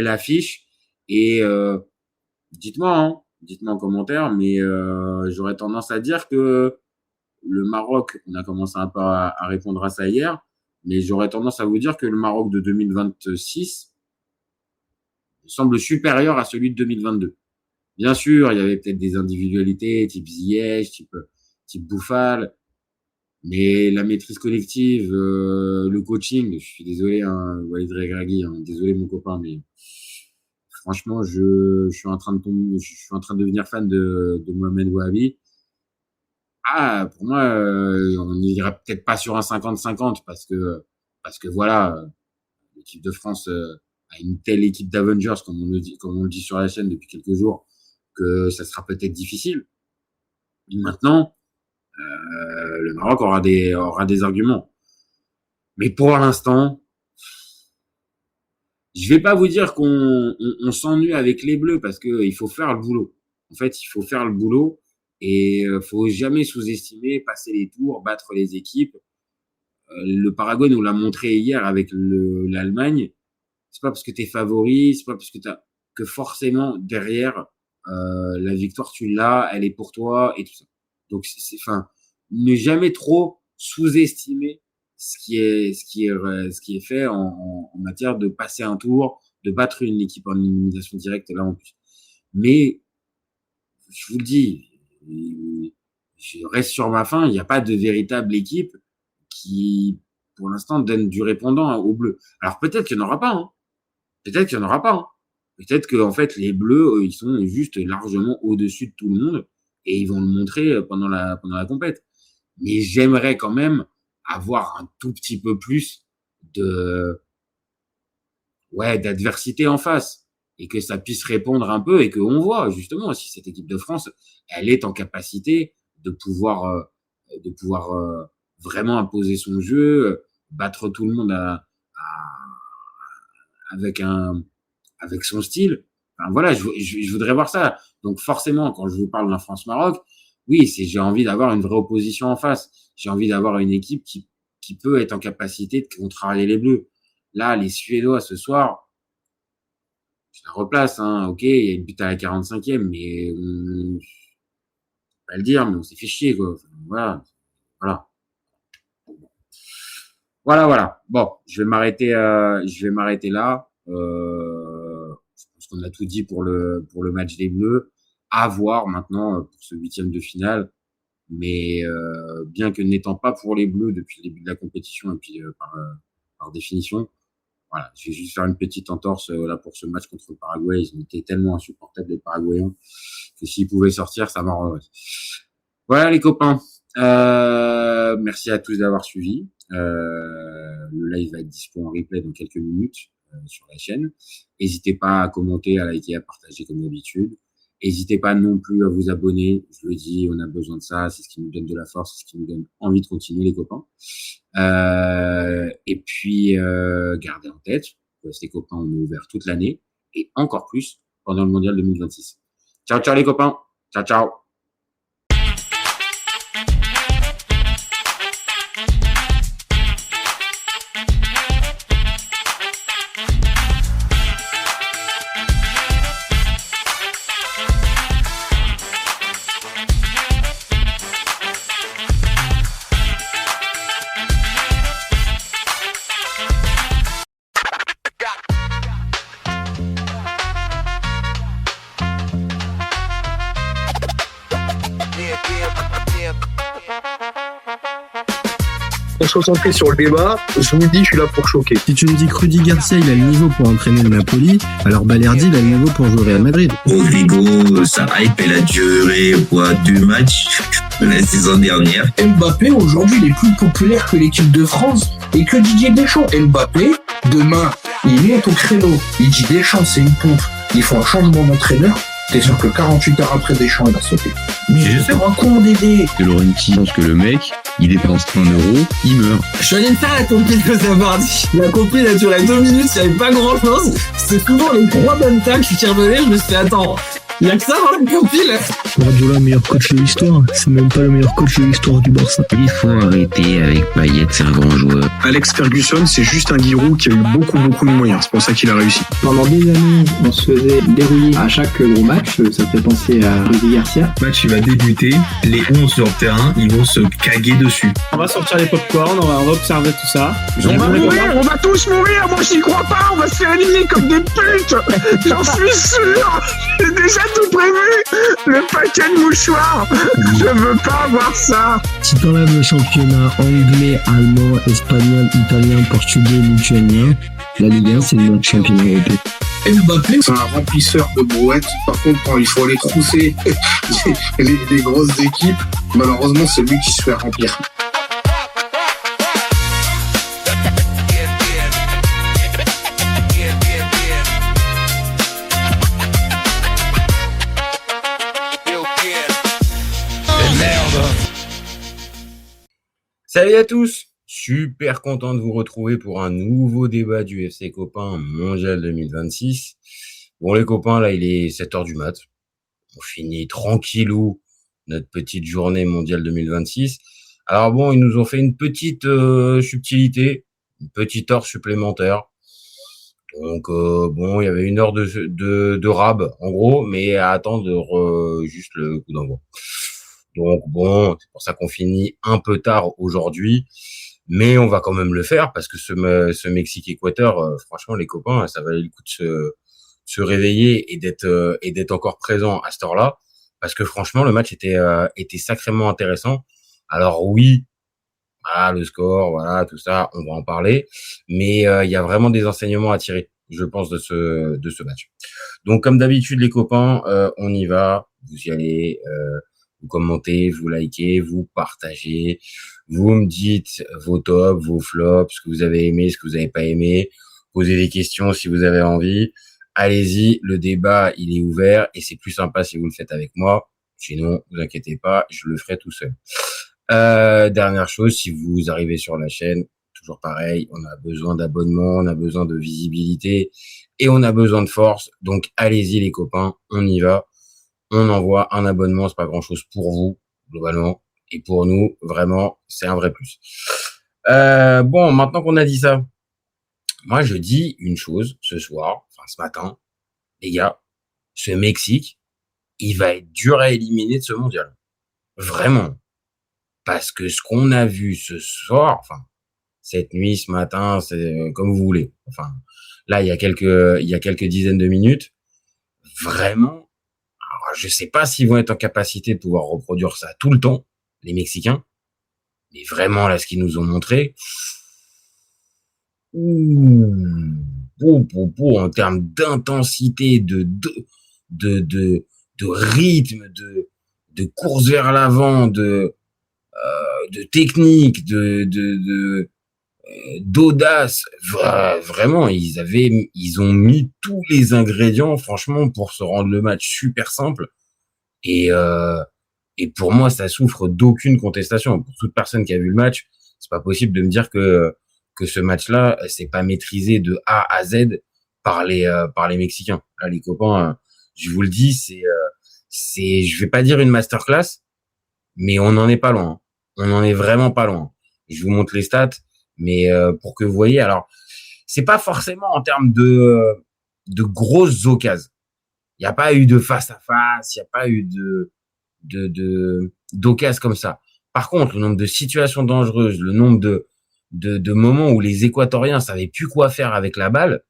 affiche. Et dites-moi en commentaire, mais j'aurais tendance à dire que le Maroc, on a commencé un peu à répondre à ça hier, mais j'aurais tendance à vous dire que le Maroc de 2026 semble supérieur à celui de 2022. Bien sûr, il y avait peut-être des individualités type Ziyech, type Bouffal, mais la maîtrise collective, le coaching, je suis désolé, Walid Regragui, désolé mon copain, mais franchement, je suis en train de devenir fan de Mohamed Wahabi. Pour moi, on n'irait peut-être pas sur un 50-50 parce que voilà, l'équipe de France a une telle équipe d'Avengers, comme on le dit sur la chaîne depuis quelques jours, que ça sera peut-être difficile. Maintenant, le Maroc aura des arguments. Mais pour l'instant, je vais pas vous dire qu'on s'ennuie avec les Bleus parce que il faut faire le boulot. En fait, il faut faire le boulot et faut jamais sous-estimer, passer les tours, battre les équipes. Le Paraguay nous l'a montré hier avec l'Allemagne. C'est pas parce que t'es favori, c'est pas parce que forcément derrière la victoire tu l'as, elle est pour toi et tout ça. Donc ne jamais trop sous-estimer ce qui est fait en matière de passer un tour, de battre une équipe en élimination directe là en plus. Mais je vous le dis, je reste sur ma faim, il n'y a pas de véritable équipe qui pour l'instant donne du répondant aux Bleus. Alors peut-être qu'il n'y en aura pas, Peut-être que en fait les Bleus ils sont juste largement au-dessus de tout le monde et ils vont le montrer pendant la compète. Mais j'aimerais quand même avoir un tout petit peu plus d'adversité en face et que ça puisse répondre un peu et qu'on voit justement si cette équipe de France elle est en capacité de pouvoir vraiment imposer son jeu, battre tout le monde avec son style. Enfin, voilà, je voudrais voir ça. Donc forcément, quand je vous parle d'un France-Maroc, oui, j'ai envie d'avoir une vraie opposition en face. J'ai envie d'avoir une équipe qui peut être en capacité de contrarier les Bleus. Là, les Suédois ce soir, je la replace, ok, il y a une but à la 45e, mais je vais pas le dire, mais on s'est fait chier, quoi. Enfin, voilà. Bon, je vais m'arrêter là. Je pense qu'on a tout dit pour le match des Bleus. À voir maintenant pour ce 8e de finale. Mais bien que n'étant pas pour les Bleus depuis le début de la compétition et puis par définition, voilà, je vais juste faire une petite entorse là pour ce match contre le Paraguay. Ils étaient tellement insupportables les Paraguayens que s'ils pouvaient sortir, ça m'arrangerait. Voilà les copains. Merci à tous d'avoir suivi. Le live va être dispo en replay dans quelques minutes sur la chaîne. N'hésitez pas à commenter, à liker, à partager comme d'habitude. N'hésitez pas non plus à vous abonner. Je le dis, on a besoin de ça. C'est ce qui nous donne de la force, c'est ce qui nous donne envie de continuer, les copains. Et puis, gardez en tête, ces copains, on est ouvert toute l'année et encore plus pendant le Mondial 2026. Ciao, ciao les copains. Ciao, ciao. Concentré sur le débat, je vous dis, je suis là pour choquer. Si tu me dis que Rudy Garcia il a le niveau pour entraîner le Napoli, alors Balerdi il a le niveau pour jouer au Real Madrid. Rodrigo, sa hype elle a duré du match la saison dernière. Mbappé aujourd'hui il est plus populaire que l'équipe de France et que Didier Deschamps. Mbappé, demain, il monte au créneau, il dit Deschamps c'est une pompe, il faut un changement d'entraîneur. T'es sûr que 48 heures après Deschamps il va sauter. Mais je sais un con Dédé. Que Laurenti pense que le mec, il dépense 1 euro, il meurt. Je suis allé me faire la compile de Zabardi. La compile a duré 2 minutes, il n'y avait pas grand chose. C'est souvent les 3 bonnes tacles qui revenaient, je me suis dit attends, il y a que ça dans la compile. Guardiola, meilleur coach de l'histoire. C'est même pas le meilleur coach de l'histoire du Barça. Il faut arrêter avec Payet, c'est un grand joueur. Alex Ferguson, c'est juste un Giroud qui a eu beaucoup de moyens. C'est pour ça qu'il a réussi. Pendant des années, on se faisait dérouiller à chaque gros match. Ça fait penser à Rudy Garcia. Le match il va débuter, les 11 sur le terrain, ils vont se caguer dessus. On va sortir les popcorn, on va observer tout ça. On va tous mourir, moi j'y crois pas, on va se faire éliminer comme des putes. J'en suis sûr. J'ai déjà tout prévu. Le paquet de mouchoirs. Je veux pas voir ça. Si t'enlèves le championnat anglais, allemand, espagnol, italien, portugais, lituanien, la Ligue 1, c'est le meilleur championnat européen. Mbappé, c'est un remplisseur de brouettes. Par contre, quand il faut aller trousser les grosses équipes, malheureusement, c'est lui qui se fait remplir. Salut à tous, super content de vous retrouver pour un nouveau débat du FC Copain Mondial 2026. Bon les copains, là il est 7h du mat, on finit tranquillou notre petite journée mondiale 2026. Alors bon, ils nous ont fait une petite subtilité, une petite heure supplémentaire. Donc bon, il y avait une heure de rab en gros, mais à attendre juste le coup d'envoi. Donc bon, c'est pour ça qu'on finit un peu tard aujourd'hui, mais on va quand même le faire parce que ce Mexique-Équateur, franchement les copains, ça valait le coup de se réveiller et d'être encore présent à cette heure-là, parce que franchement le match était sacrément intéressant. Alors oui, voilà, le score, voilà tout ça, on va en parler, mais il y a vraiment des enseignements à tirer, je pense, de ce match. Donc comme d'habitude les copains, on y va, vous y allez. Vous commentez, vous likez, vous partagez, vous me dites vos tops, vos flops, ce que vous avez aimé, ce que vous n'avez pas aimé, posez des questions si vous avez envie. Allez-y, le débat, il est ouvert et c'est plus sympa si vous le faites avec moi. Sinon, vous inquiétez pas, je le ferai tout seul. Dernière chose, si vous arrivez sur la chaîne, toujours pareil, on a besoin d'abonnements, on a besoin de visibilité et on a besoin de force. Donc, allez-y les copains, on y va. On envoie un abonnement, c'est pas grand chose pour vous, globalement. Et pour nous, vraiment, c'est un vrai plus. Bon, maintenant qu'on a dit ça, moi, je dis une chose ce soir, enfin, ce matin. Les gars, ce Mexique, il va être dur à éliminer de ce mondial. Vraiment. Parce que ce qu'on a vu ce soir, enfin, cette nuit, ce matin, c'est comme vous voulez. Enfin, là, il y a quelques dizaines de minutes. Vraiment. Je sais pas s'ils vont être en capacité de pouvoir reproduire ça tout le temps, les Mexicains. Mais vraiment, là, ce qu'ils nous ont montré, en termes d'intensité, de rythme, de course vers l'avant, de technique, d'audace, vraiment, ils ont mis tous les ingrédients, franchement, pour se rendre le match super simple. Et pour moi, ça souffre d'aucune contestation. Pour toute personne qui a vu le match, c'est pas possible de me dire que ce match-là, c'est pas maîtrisé de A à Z par les Mexicains. Là, les copains, je vous le dis, je vais pas dire une masterclass, mais on n'en est pas loin. On n'en est vraiment pas loin. Je vous montre les stats. Mais pour que vous voyez, alors c'est pas forcément en termes de grosses occasions. Il n'y a pas eu de face à face, il n'y a pas eu d'occasions comme ça. Par contre, le nombre de situations dangereuses, le nombre de moments où les Équatoriens savaient plus quoi faire avec la balle,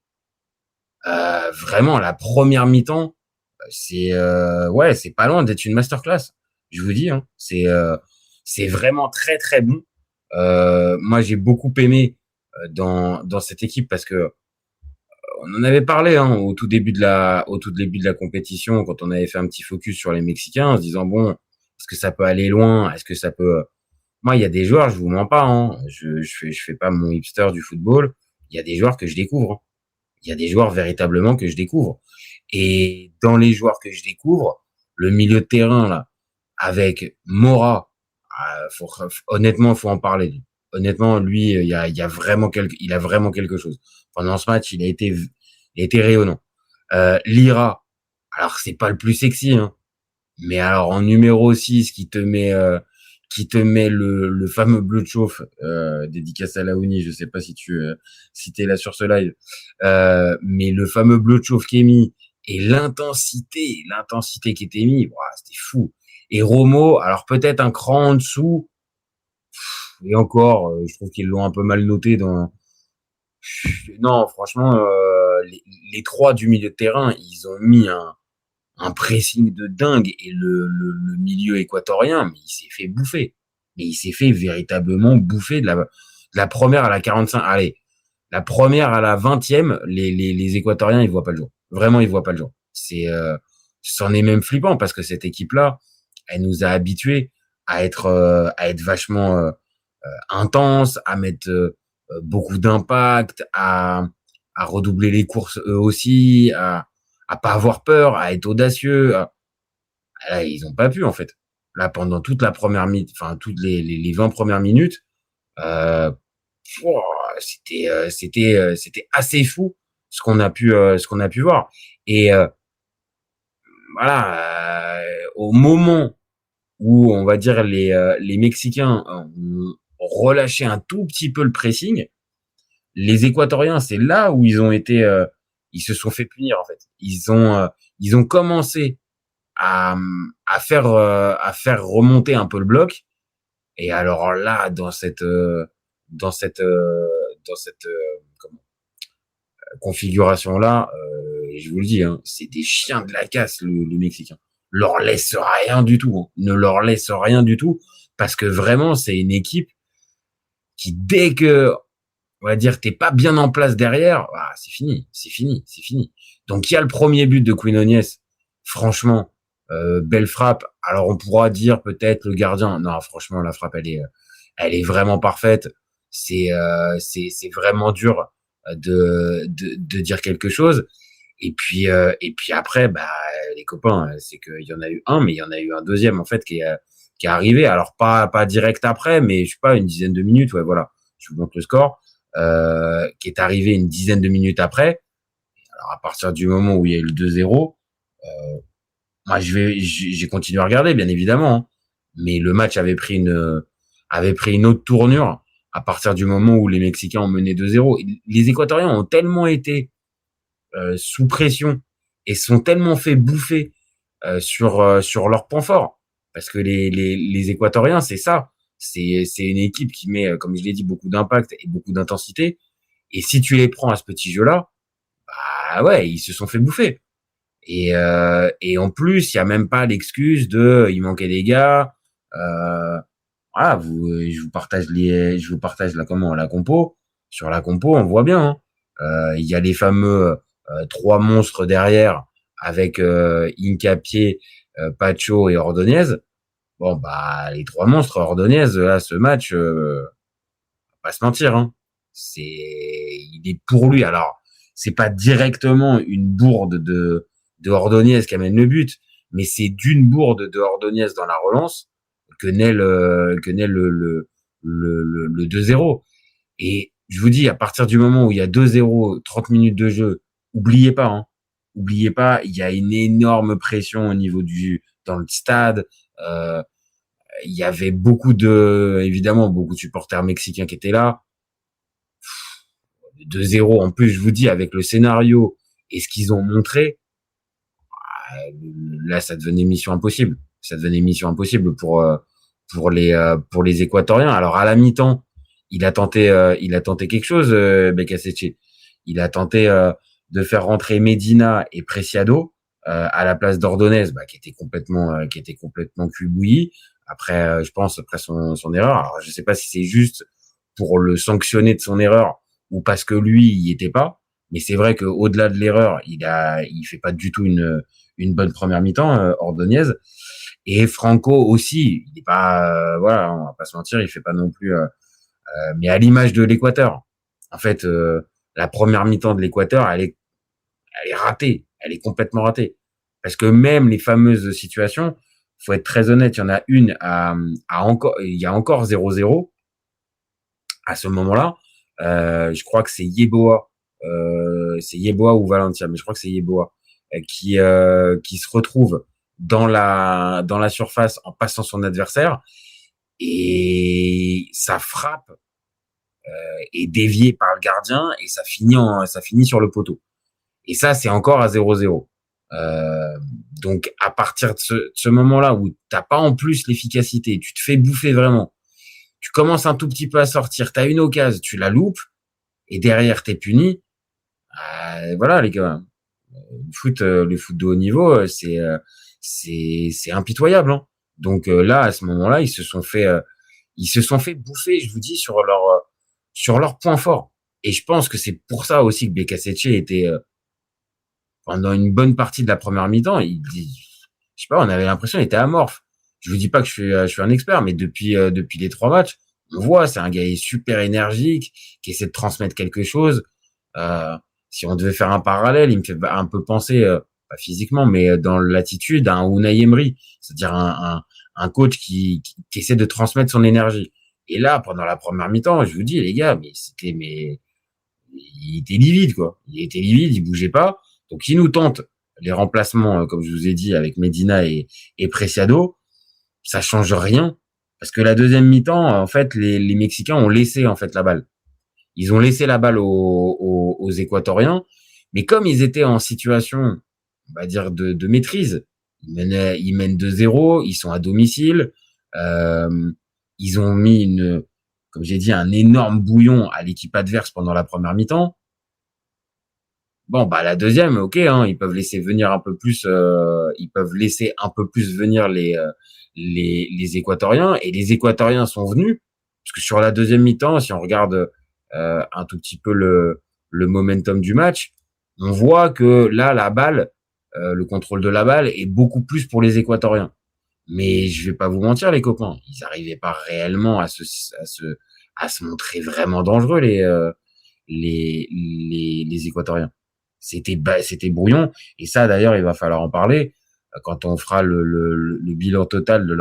vraiment la première mi-temps, c'est pas loin d'être une masterclass. Je vous dis, hein, c'est vraiment très très bon. Moi, j'ai beaucoup aimé dans cette équipe parce que on en avait parlé au tout début de la compétition quand on avait fait un petit focus sur les Mexicains en se disant bon, est-ce que ça peut aller loin, est-ce que ça peut. Moi, il y a des joueurs, je vous mens pas, je fais pas mon hipster du football. Il y a des joueurs que je découvre. Il y a des joueurs véritablement que je découvre. Et dans les joueurs que je découvre, le milieu de terrain là, avec Mora. Honnêtement, il faut en parler. Honnêtement, lui, il a vraiment quelque chose. Pendant ce match, il a été rayonnant. Lira, alors c'est pas le plus sexy, hein, Mais alors en numéro 6 qui te met le fameux bleu de chauffe, dédicace à Laouni, je sais pas si t'es là sur ce live, mais le fameux bleu de chauffe qui est mis et l'intensité qui était mise, c'était fou. Et Romo, alors peut-être un cran en dessous, et encore, je trouve qu'ils l'ont un peu mal noté dans. Non, franchement, les trois du milieu de terrain, ils ont mis un pressing de dingue et le milieu équatorien, mais il s'est fait bouffer. Mais il s'est fait véritablement bouffer de la première à la 45. Allez, la première à la 20e, les Équatoriens, ils voient pas le jour. Vraiment, ils voient pas le jour. C'en est même flippant parce que cette équipe-là, elle nous a habitués à être vachement intense, à mettre beaucoup d'impact, à redoubler les courses eux aussi, à pas avoir peur, à être audacieux. Là, ils ont pas pu en fait. Là, pendant toute la première toutes les 20 premières minutes, c'était assez fou ce qu'on a pu voir. Et voilà, au moment où on va dire les Mexicains ont relâché un tout petit peu le pressing, les Équatoriens, c'est là où ils ont été, ils se sont fait punir en fait. Ils ont commencé à faire remonter un peu le bloc. Et alors là, dans cette configuration là, je vous le dis, hein, c'est des chiens de la casse le Mexicain. Leur laisse rien du tout, hein. Ne leur laisse rien du tout parce que vraiment c'est une équipe qui dès que on va dire t'es pas bien en place derrière, c'est fini. Donc il y a le premier but de Quinones, franchement, belle frappe. Alors on pourra dire peut-être le gardien, non franchement la frappe elle est vraiment parfaite. C'est vraiment dur de dire quelque chose. Et puis après les copains, c'est qu'il y en a eu un, mais il y en a eu un deuxième en fait qui est arrivé. Alors pas direct après, mais je sais pas, une dizaine de minutes, ouais voilà. Je vous montre le score, qui est arrivé une dizaine de minutes après. Alors à partir du moment où il y a eu le 2-0, moi j'ai continué à regarder bien évidemment, hein, mais le match avait pris une autre tournure à partir du moment où les Mexicains ont mené 2-0. Les Équatoriens ont tellement été sous pression et sont tellement fait bouffer sur leur point fort, parce que les Équatoriens, c'est ça, c'est une équipe qui met, comme je l'ai dit, beaucoup d'impact et beaucoup d'intensité, et si tu les prends à ce petit jeu-là, bah ouais, ils se sont fait bouffer. Et en plus, il y a même pas l'excuse de il manquait des gars. Voilà, je vous partage la compo. Sur la compo, on voit bien, hein. Il y a les fameux trois monstres derrière avec Hincapié, Pacho et Ordonez. Bon bah les trois monstres Ordonez là, ce match, on va pas se mentir, hein. Il est pour lui. Alors c'est pas directement une bourde de Ordonez qui amène le but, mais c'est d'une bourde de Ordonez dans la relance que naît le 2-0. Et je vous dis, à partir du moment où il y a 2-0, 30 minutes de jeu, oubliez pas, il y a une énorme pression au niveau dans le stade. Il y avait évidemment beaucoup de supporters mexicains qui étaient là. 2-0, en plus, je vous dis, avec le scénario et ce qu'ils ont montré, là, ça devenait mission impossible. Ça devenait mission impossible pour les Équatoriens. Alors, à la mi-temps, il a tenté quelque chose, Becasecce. Il a tenté de faire rentrer Medina et Preciado à la place d'Ordonez, qui était complètement cul bouilli. Après, je pense après son erreur. Alors, je sais pas si c'est juste pour le sanctionner de son erreur ou parce que lui, il y était pas. Mais c'est vrai qu'au-delà de l'erreur, il fait pas du tout une bonne première mi-temps, Ordonez. Et Franco aussi, il est pas, voilà, on va pas se mentir, il fait pas non plus, mais à l'image de l'Équateur. En fait, la première mi-temps de l'Équateur, elle est ratée, elle est complètement ratée. Parce que même les fameuses situations, faut être très honnête, il y en a une il y a encore 0-0 à ce moment-là. Je crois que c'est Yeboah ou Valencia, mais je crois que c'est Yeboah qui se retrouve dans la surface en passant son adversaire et ça frappe est dévié par le gardien et ça finit sur le poteau. Et ça, c'est encore à 0-0. Donc, à partir de ce moment-là où t'as pas en plus l'efficacité, tu te fais bouffer vraiment, tu commences un tout petit peu à sortir, t'as une occasion, tu la loupes et derrière t'es puni. Voilà, les gars. Le foot de haut niveau, c'est impitoyable, hein. Donc là, à ce moment-là, ils se sont fait bouffer, je vous dis, sur leur point fort. Et je pense que c'est pour ça aussi que BKC était pendant une bonne partie de la première mi-temps, je sais pas, on avait l'impression qu'il était amorphe. Je vous dis pas que je suis un expert, mais depuis les 3 matchs, on voit, c'est un gars super énergique, qui essaie de transmettre quelque chose. Si on devait faire un parallèle, il me fait un peu penser, pas physiquement, mais dans l'attitude, à un Unai Emery, c'est-à-dire un coach qui essaie de transmettre son énergie. Et là, pendant la première mi-temps, je vous dis, les gars, il était livide, quoi. Il était livide, il bougeait pas. Donc, il nous tente les remplacements, comme je vous ai dit, avec Medina et Preciado. Ça change rien. Parce que la deuxième mi-temps, en fait, les Mexicains ont laissé, en fait, la balle. Ils ont laissé la balle aux Équatoriens. Mais comme ils étaient en situation, on va dire, de maîtrise, ils mènent 2-0, ils sont à domicile, ils ont mis comme j'ai dit, un énorme bouillon à l'équipe adverse pendant la première mi-temps. Bon, bah, la deuxième, ok, hein, ils peuvent laisser un peu plus venir les Équatoriens, et les Équatoriens sont venus, parce que sur la deuxième mi-temps, si on regarde un tout petit peu le momentum du match, on voit que là, la balle, le contrôle de la balle est beaucoup plus pour les Équatoriens. Mais je vais pas vous mentir, les copains, ils arrivaient pas réellement à se montrer vraiment dangereux, les Équatoriens. C'était brouillon. Et ça, d'ailleurs, il va falloir en parler quand on fera le bilan total de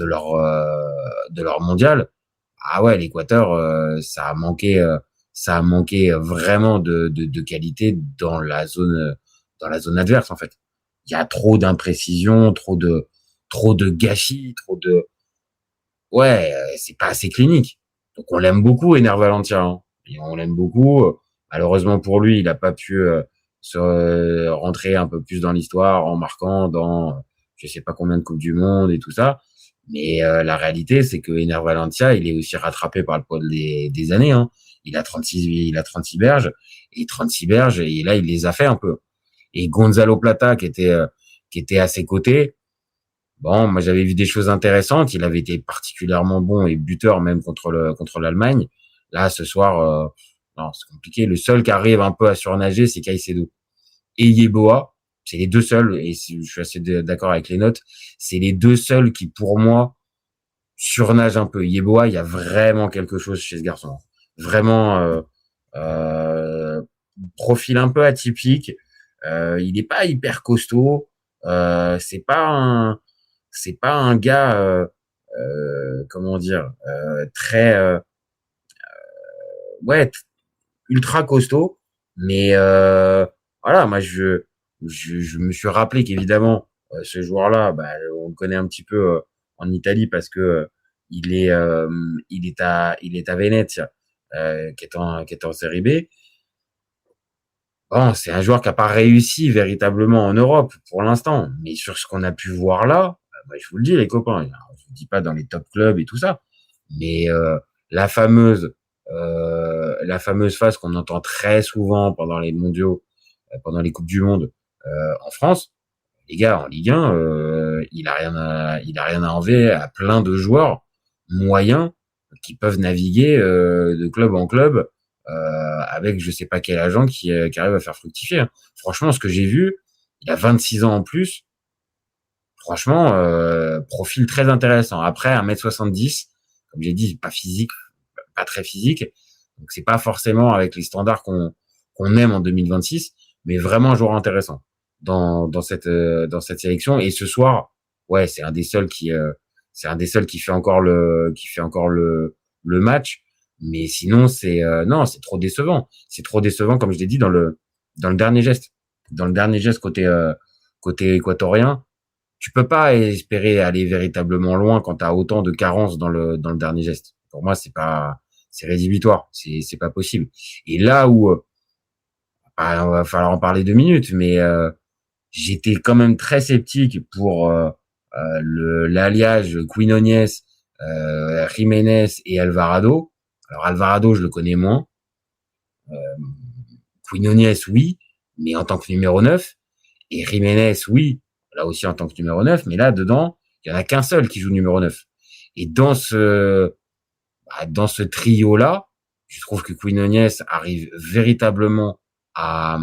leur mondial. Ah ouais, l'Équateur, ça a manqué vraiment de qualité dans la zone adverse, en fait. Il y a trop d'imprécisions, trop de gâchis, c'est pas assez clinique. Donc on l'aime beaucoup, Ener Valencia, hein. Et on l'aime beaucoup. Malheureusement pour lui, il a pas pu se rentrer un peu plus dans l'histoire en marquant dans je sais pas combien de Coupes du Monde et tout ça. Mais la réalité, c'est que Ener Valencia, il est aussi rattrapé par le poids des années, hein. Il a 36 berges, et là, il les a fait un peu. Et Gonzalo Plata, qui était à ses côtés, bon, moi, j'avais vu des choses intéressantes. Il avait été particulièrement bon et buteur même contre l'Allemagne. Là, ce soir, non, c'est compliqué. Le seul qui arrive un peu à surnager, c'est Caicedo. Et Yeboah, c'est les deux seuls, et je suis assez d'accord avec les notes, c'est les deux seuls qui, pour moi, surnagent un peu. Yeboah, il y a vraiment quelque chose chez ce garçon. Vraiment, profil un peu atypique. Il n'est pas hyper costaud. C'est pas un gars, comment dire, très, ultra costaud. Mais voilà, moi je me suis rappelé qu'évidemment ce joueur-là, bah, on le connaît un petit peu en Italie parce que il est à Venezia, qui est en Série B. Bon, c'est un joueur qui n'a pas réussi véritablement en Europe pour l'instant, mais sur ce qu'on a pu voir là, bah, je vous le dis les copains, je vous dis pas dans les top clubs et tout ça, mais la fameuse phase qu'on entend très souvent pendant les mondiaux, pendant les Coupes du Monde en France, les gars, en Ligue 1, il a rien à envier à plein de joueurs moyens qui peuvent naviguer de club en club avec je sais pas quel agent qui arrive à faire fructifier. Franchement, ce que j'ai vu, il a 26 ans en plus. Franchement, profil très intéressant. Après, 1m70, comme j'ai dit, pas physique, pas très physique. Donc, c'est pas forcément avec les standards qu'on aime en 2026, mais vraiment un joueur intéressant dans cette sélection. Et ce soir, ouais, c'est un des seuls qui fait encore le match. Mais sinon, non, c'est trop décevant. C'est trop décevant, comme je l'ai dit, dans le dernier geste. Dans le dernier geste côté équatorien, tu peux pas espérer aller véritablement loin quand tu as autant de carences dans le dernier geste. Pour moi, c'est rédhibitoire, c'est pas possible. Et là où on va falloir en parler 2 minutes, mais j'étais quand même très sceptique pour l'alliage Quinones, Jiménez et Alvarado. Alors Alvarado, je le connais moins. Quinones, oui, mais en tant que numéro 9. Et Jiménez, oui, là aussi en tant que numéro 9. Mais là, dedans, il y en a qu'un seul qui joue numéro 9. Et dans ce trio-là, je trouve que Quinones arrive véritablement à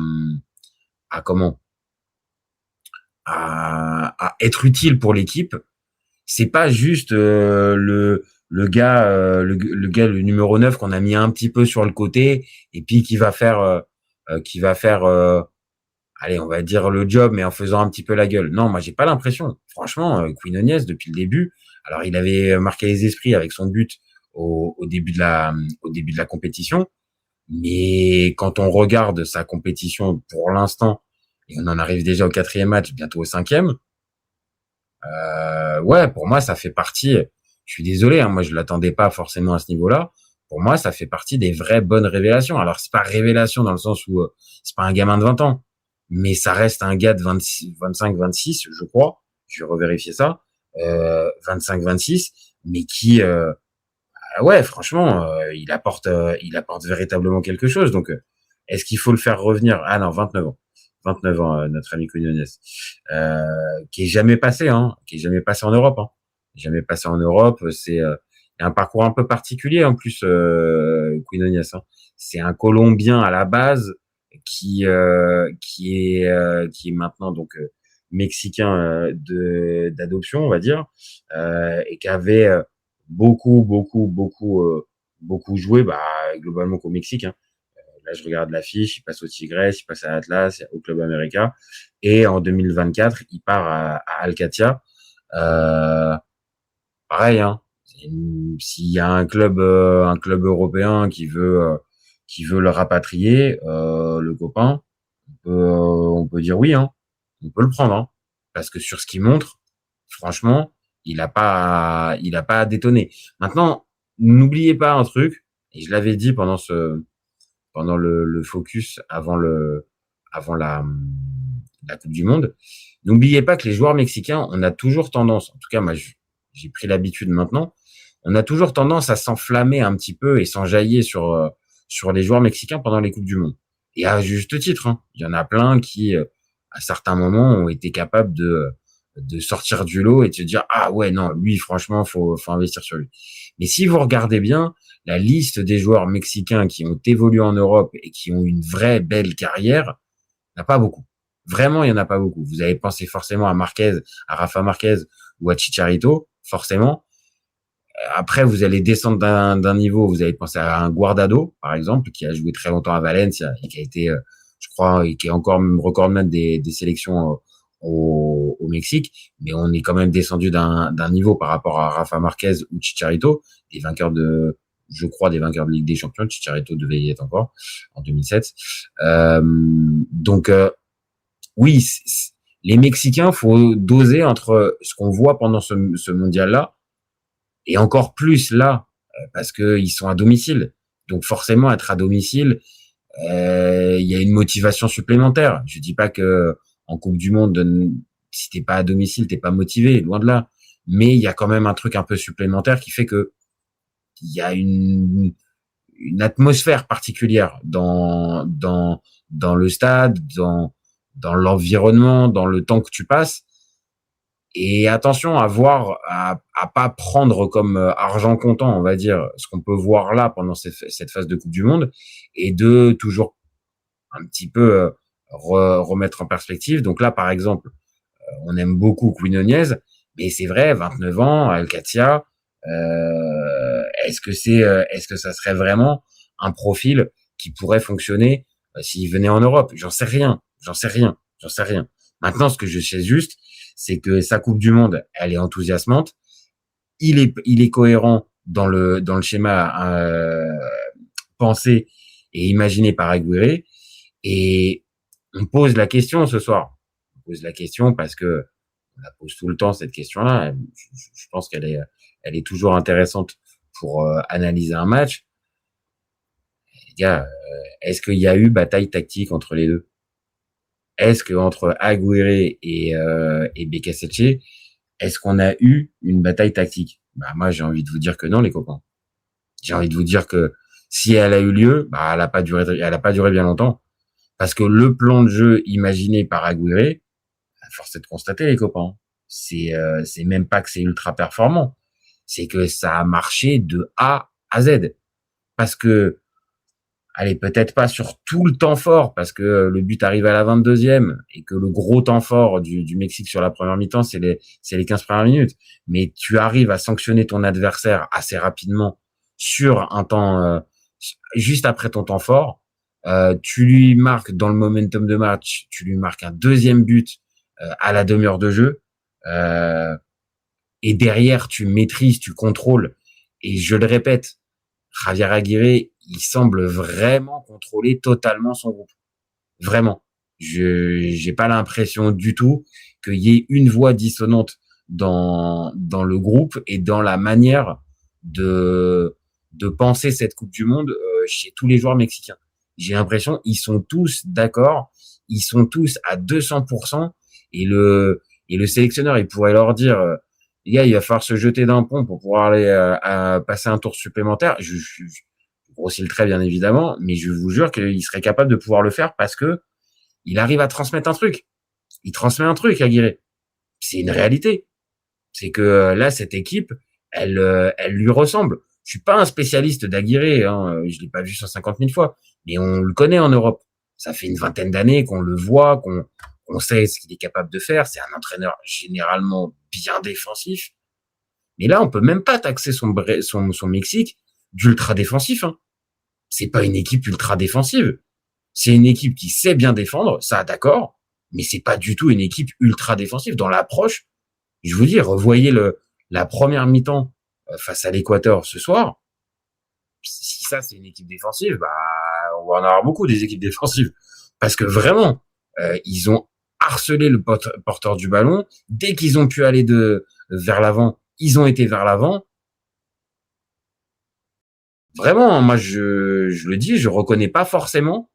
être utile pour l'équipe. C'est pas juste le gars le numéro 9 qu'on a mis un petit peu sur le côté et puis qui va faire allez, on va dire le job, mais en faisant un petit peu la gueule. Non, moi j'ai pas l'impression. Franchement, Quinones depuis le début, alors il avait marqué les esprits avec son but au début de la compétition, mais quand on regarde sa compétition pour l'instant, et on en arrive déjà au 4e match, bientôt au 5e, ouais, pour moi ça fait partie. Je suis désolé, hein, moi je l'attendais pas forcément à ce niveau-là. Pour moi, ça fait partie des vraies bonnes révélations. Alors c'est pas révélation dans le sens où c'est pas un gamin de 20 ans. Mais ça reste un gars de 25-26, je crois. Je vais revérifier ça. 25-26, mais qui, ouais, franchement, il apporte véritablement quelque chose. Donc, est-ce qu'il faut le faire revenir? Ah non, 29 ans. 29 ans, notre ami Quinones, qui est jamais passé en Europe. Hein. Jamais passé en Europe. C'est un parcours un peu particulier en plus, Quinones. Hein. C'est un Colombien à la base qui est maintenant donc mexicain d'adoption, on va dire, et qui avait beaucoup joué globalement qu'au Mexique. Hein. Là, je regarde l'affiche, il passe au Tigres, il passe à Atlas, au Club América, et en 2024, il part à Alcatia. Pareil, hein. S'il y a un club européen qui veut le rapatrier, le copain, on peut dire oui, hein. On peut le prendre, hein. Parce que sur ce qu'il montre, franchement, il a pas à détonner. Maintenant, n'oubliez pas un truc, et je l'avais dit pendant le focus avant la Coupe du Monde. N'oubliez pas que les joueurs mexicains, on a toujours tendance, en tout cas, moi, j'ai pris l'habitude maintenant, on a toujours tendance à s'enflammer un petit peu et s'enjailler sur les joueurs mexicains pendant les Coupes du Monde. Et à juste titre, hein. Il y en a plein qui, à certains moments, ont été capables de sortir du lot et de se dire, ah ouais, non, lui, franchement, faut investir sur lui. Mais si vous regardez bien, la liste des joueurs mexicains qui ont évolué en Europe et qui ont une vraie belle carrière, il n'y en a pas beaucoup. Vraiment, il n'y en a pas beaucoup. Vous avez pensé forcément à Marquez, à Rafa Marquez ou à Chicharito, forcément. Après, vous allez descendre d'un niveau. Vous allez penser à un Guardado, par exemple, qui a joué très longtemps à Valencia et qui a été, je crois, et qui est encore recordman des sélections au Mexique. Mais on est quand même descendu d'un niveau par rapport à Rafa Marquez ou Chicharito, des vainqueurs de Ligue des Champions. Chicharito devait y être encore en 2007. Donc, oui, les Mexicains, faut doser entre ce qu'on voit pendant ce mondial-là et encore plus là, parce que ils sont à domicile. Donc forcément, être à domicile, il y a une motivation supplémentaire. Je dis pas que en Coupe du Monde, si t'es pas à domicile, t'es pas motivé, loin de là. Mais il y a quand même un truc un peu supplémentaire qui fait que il y a une atmosphère particulière dans le stade, dans l'environnement, dans le temps que tu passes. Et attention à pas prendre comme argent comptant, on va dire, ce qu'on peut voir là pendant cette phase de Coupe du Monde, et de toujours un petit peu remettre en perspective. Donc là, par exemple, on aime beaucoup Quinones, mais c'est vrai, 29 ans, Alcatia, est-ce que ça serait vraiment un profil qui pourrait fonctionner s'il venait en Europe? J'en sais rien. Maintenant, ce que je sais juste, c'est que sa Coupe du Monde, elle est enthousiasmante. Il est cohérent dans le schéma pensé et imaginé par Aguirre. Et on pose la question ce soir. On pose la question parce que On la pose tout le temps, cette question-là. Je pense qu'elle est toujours intéressante pour analyser un match. Les gars, est-ce qu'il y a eu bataille tactique entre les deux? Est-ce que entre Aguirre et Bekaseche, est-ce qu'on a eu une bataille tactique? Bah, moi, j'ai envie de vous dire que non, les copains. J'ai envie de vous dire que si elle a eu lieu, bah, elle a pas duré bien longtemps. Parce que le plan de jeu imaginé par Aguirre, force est de constater, les copains, c'est même pas que c'est ultra performant. C'est que ça a marché de A à Z. Parce que, allez, peut-être pas sur tout le temps fort, parce que le but arrive à la 22e, et que le gros temps fort du Mexique sur la première mi-temps, c'est les 15 premières minutes. Mais tu arrives à sanctionner ton adversaire assez rapidement sur un temps, juste après ton temps fort. Tu lui marques dans le momentum de match, tu lui marques un deuxième but à la demi-heure de jeu. Et derrière, tu maîtrises, tu contrôles. Et je le répète, Javier Aguirre, il semble vraiment contrôler totalement son groupe. Vraiment. J'ai pas l'impression du tout qu'il y ait une voix dissonante dans le groupe et dans la manière de penser cette Coupe du Monde chez tous les joueurs mexicains. J'ai l'impression ils sont tous d'accord, ils sont tous à 200%, et le sélectionneur, il pourrait leur dire les gars, il va falloir se jeter d'un pont pour pouvoir aller à passer un tour supplémentaire. Je grossis le trait, bien évidemment, mais je vous jure qu'il serait capable de pouvoir le faire parce que il arrive à transmettre un truc. Il transmet un truc, Aguirre. C'est une réalité. C'est que là, cette équipe, elle lui ressemble. Je suis pas un spécialiste d'Aguirre, hein, je l'ai pas vu 150 000 fois, mais on le connaît en Europe. Ça fait une vingtaine d'années qu'on le voit, qu'on sait ce qu'il est capable de faire. C'est un entraîneur généralement bien défensif. Mais là, on peut même pas taxer son Mexique d'ultra défensif. Hein. C'est pas une équipe ultra défensive. C'est une équipe qui sait bien défendre, ça d'accord, mais c'est pas du tout une équipe ultra défensive. Dans l'approche, je vous dis, revoyez la première mi-temps face à l'Équateur ce soir. Si ça, c'est une équipe défensive, bah, on va en avoir beaucoup des équipes défensives. Parce que vraiment, ils ont harcelé le porteur du ballon. Dès qu'ils ont pu aller vers l'avant, ils ont été vers l'avant. Vraiment, moi, je le dis, je reconnais pas forcément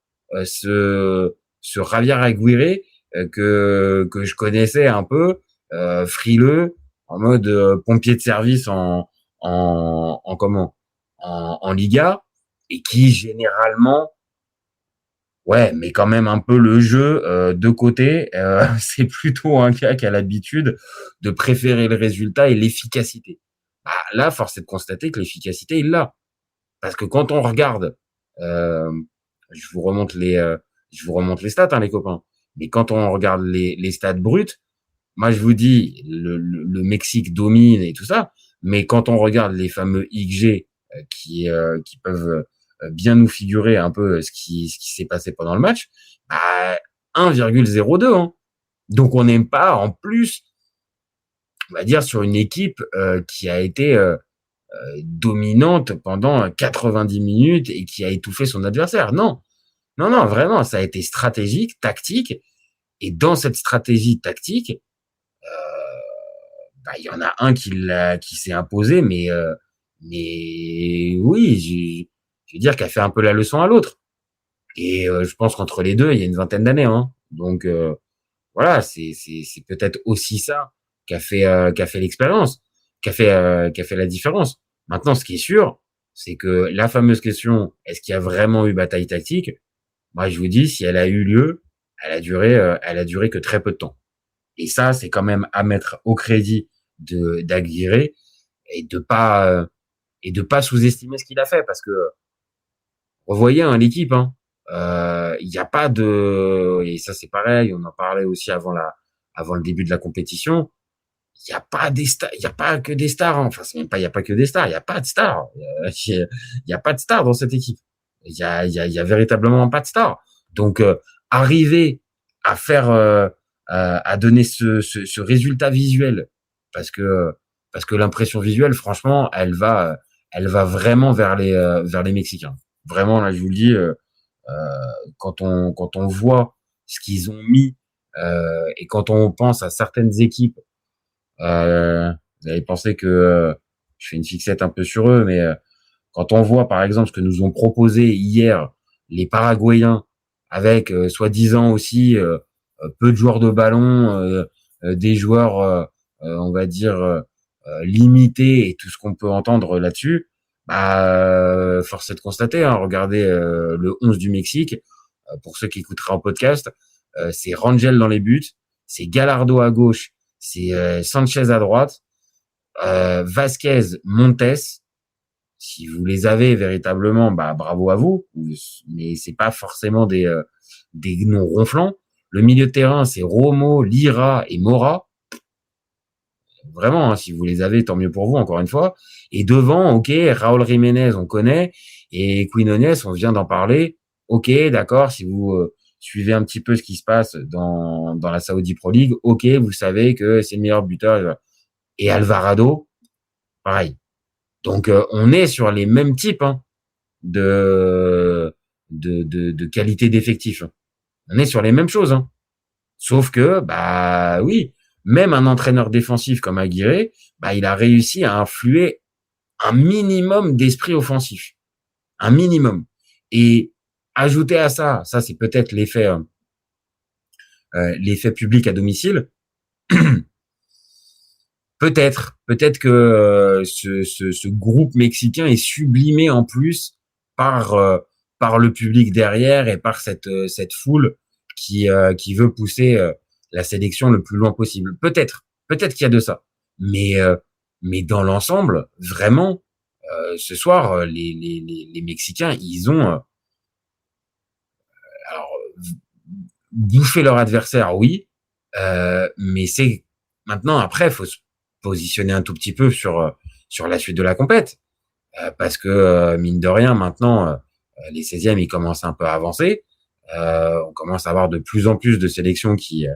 ce Javier Aguirre que je connaissais un peu, frileux, en mode pompier de service en Liga, et qui généralement, ouais, mais quand même un peu le jeu de côté. C'est plutôt un gars qui a l'habitude de préférer le résultat et l'efficacité. Bah, là, force est de constater que l'efficacité, il l'a. Parce que quand on regarde, je vous remonte les stats, hein, les copains. Mais quand on regarde les stats brutes, moi je vous dis, le Mexique domine et tout ça. Mais quand on regarde les fameux XG qui peuvent bien nous figurer un peu ce qui s'est passé pendant le match, bah, 1,02. Hein. Donc on n'aime pas en plus, on va dire, sur une équipe qui a été dominante pendant 90 minutes et qui a étouffé son adversaire. Non, vraiment, ça a été stratégique, tactique. Et dans cette stratégie tactique, bah, il y en a un qui s'est imposé, mais oui, je veux dire, qui a fait un peu la leçon à l'autre. Et je pense qu'entre les deux, il y a une vingtaine d'années. Hein. Donc voilà, c'est peut-être aussi ça qui a fait l'expérience, qui a fait la différence. Maintenant, ce qui est sûr, c'est que la fameuse question, est-ce qu'il y a vraiment eu bataille tactique? Moi, je vous dis, si elle a eu lieu, elle a duré que très peu de temps. Et ça, c'est quand même à mettre au crédit d'Aguirre et de pas sous-estimer ce qu'il a fait, parce que revoyez hein, l'équipe, hein. Il n'y a pas et ça c'est pareil, on en parlait aussi avant le début de la compétition. Il y a pas que des stars. Hein. Enfin, c'est même pas, il y a pas que des stars. Il y a pas de stars. Il y a pas de stars dans cette équipe. Il y a véritablement pas de stars. Donc, arriver à faire, à donner ce résultat visuel, parce que l'impression visuelle, franchement, elle va vraiment vers les Mexicains. Vraiment, là, je vous le dis, quand on voit ce qu'ils ont mis, et quand on pense à certaines équipes Vous allez penser que je fais une fixette un peu sur eux, mais quand on voit par exemple ce que nous ont proposé hier les Paraguayens avec soi-disant aussi peu de joueurs de ballon, des joueurs on va dire limités et tout ce qu'on peut entendre là-dessus, bah force est de constater, hein, regardez le 11 du Mexique, pour ceux qui écouteraient en podcast, c'est Rangel dans les buts, c'est Gallardo à gauche, c'est Sanchez à droite, Vasquez, Montes. Si vous les avez véritablement, bah bravo à vous, mais c'est pas forcément des noms ronflants. Le milieu de terrain, c'est Romo, Lira et Mora. Vraiment, hein, si vous les avez, tant mieux pour vous, encore une fois. Et devant, ok, Raúl Jiménez, on connaît, et Quinones, on vient d'en parler. Ok, d'accord, si vous suivez un petit peu ce qui se passe dans la Saudi Pro League, ok, vous savez que c'est le meilleur buteur. Et Alvarado, pareil. Donc, on est sur les mêmes types hein, de qualité d'effectif. On est sur les mêmes choses. Hein. Sauf que, bah oui, même un entraîneur défensif comme Aguirre, bah il a réussi à influer un minimum d'esprit offensif. Un minimum. Et ajouter à ça, c'est peut-être l'effet public à domicile. Peut-être que ce groupe mexicain est sublimé en plus par le public derrière et par cette foule qui veut pousser la sélection le plus loin possible. Peut-être qu'il y a de ça. Mais dans l'ensemble, vraiment, ce soir, les Mexicains, ils ont alors bouffé leur adversaire, oui, mais c'est maintenant après, faut se positionner un tout petit peu sur la suite de la compète, parce que mine de rien, maintenant, les 16e, ils commencent un peu à avancer. On commence à avoir de plus en plus de sélections qui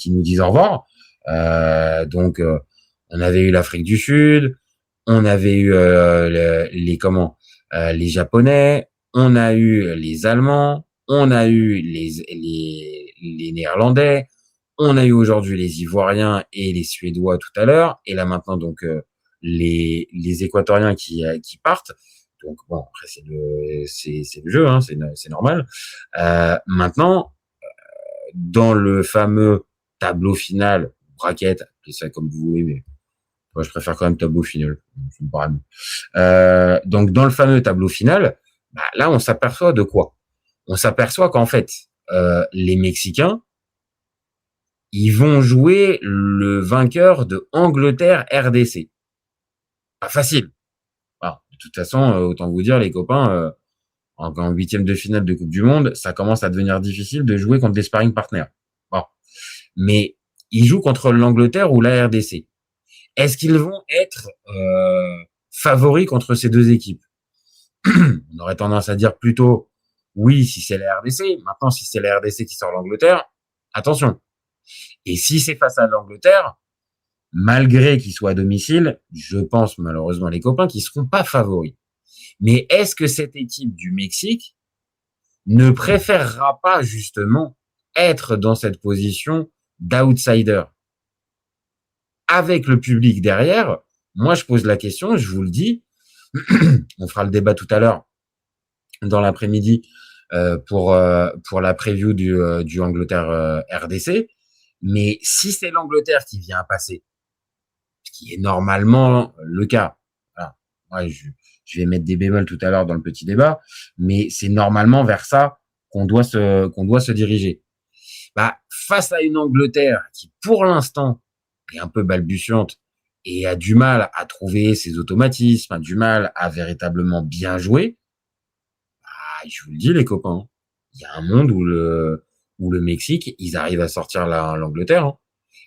nous disent au revoir. Donc, on avait eu l'Afrique du Sud, on avait eu les Japonais, on a eu les Allemands, on a eu les Néerlandais, on a eu aujourd'hui les Ivoiriens et les Suédois tout à l'heure, et là maintenant donc les Équatoriens qui partent. Donc bon, après c'est le jeu, hein, c'est normal. Maintenant, dans le fameux tableau final, bracket, appelez ça comme vous voulez, mais moi je préfère quand même tableau final. Donc dans le fameux tableau final, bah, là on s'aperçoit de quoi? On s'aperçoit qu'en fait les Mexicains, ils vont jouer le vainqueur de Angleterre-RDC. Pas facile. Alors, de toute façon, autant vous dire, les copains, en huitième de finale de Coupe du Monde, ça commence à devenir difficile de jouer contre des sparring partners. Bon. Mais ils jouent contre l'Angleterre ou la RDC. Est-ce qu'ils vont être favoris contre ces deux équipes? On aurait tendance à dire plutôt oui si c'est la RDC. Maintenant, si c'est la RDC qui sort l'Angleterre, attention. Et si c'est face à l'Angleterre, malgré qu'ils soient à domicile, je pense malheureusement les copains qui seront pas favoris. Mais est-ce que cette équipe du Mexique ne préférera pas justement être dans cette position d'outsider avec le public derrière? Moi, je pose la question, je vous le dis, on fera le débat tout à l'heure dans l'après-midi pour la preview du Angleterre RDC. Mais si c'est l'Angleterre qui vient à passer, ce qui est normalement le cas, voilà. Moi, je vais mettre des bémols tout à l'heure dans le petit débat, mais c'est normalement vers ça qu'on doit se diriger. Bah, face à une Angleterre qui, pour l'instant, est un peu balbutiante et a du mal à trouver ses automatismes, a du mal à véritablement bien jouer, bah, je vous le dis, les copains, il y a un monde où le Mexique, ils arrivent à sortir l'Angleterre. Hein.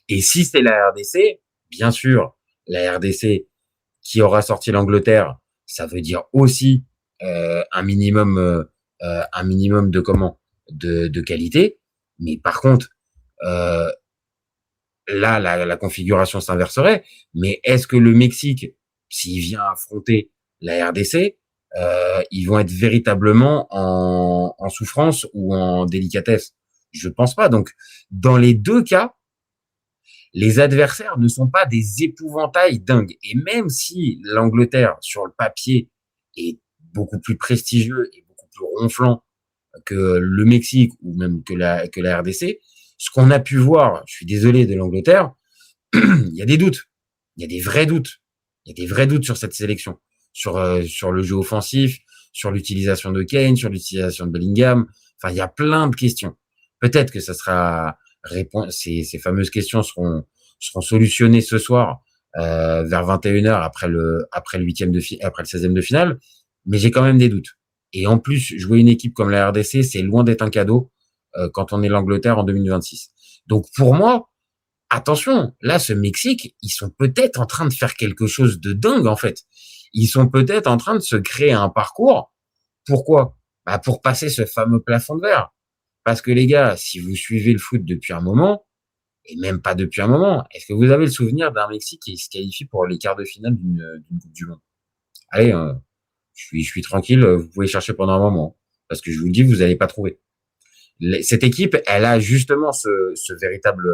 Et si c'est la RDC, bien sûr, la RDC qui aura sorti l'Angleterre, ça veut dire aussi un minimum de qualité. Mais par contre, là, la configuration s'inverserait. Mais est-ce que le Mexique, s'il vient affronter la RDC, ils vont être véritablement en souffrance ou en délicatesse? Je pense pas. Donc, dans les deux cas, les adversaires ne sont pas des épouvantails dingues. Et même si l'Angleterre, sur le papier, est beaucoup plus prestigieux et beaucoup plus ronflant que le Mexique ou même que la RDC, ce qu'on a pu voir, je suis désolé de l'Angleterre, il y a des doutes. Il y a des vrais doutes. Il y a des vrais doutes sur cette sélection, sur le jeu offensif, sur l'utilisation de Kane, sur l'utilisation de Bellingham. Enfin, il y a plein de questions. Peut-être que ça sera ces fameuses questions seront solutionnées ce soir vers 21h après le 16e de finale, mais j'ai quand même des doutes. Et en plus, jouer une équipe comme la RDC, c'est loin d'être un cadeau quand on est l'Angleterre en 2026. Donc pour moi, attention, là, ce Mexique, ils sont peut-être en train de faire quelque chose de dingue, en fait. Ils sont peut-être en train de se créer un parcours. Pourquoi? Bah, pour passer ce fameux plafond de verre. Parce que les gars, si vous suivez le foot depuis un moment, et même pas depuis un moment, est-ce que vous avez le souvenir d'un Mexique qui se qualifie pour les quarts de finale d'une Coupe du Monde? Allez, je suis tranquille, vous pouvez chercher pendant un moment. Parce que je vous le dis, vous n'allez pas trouver. Cette équipe, elle a justement ce véritable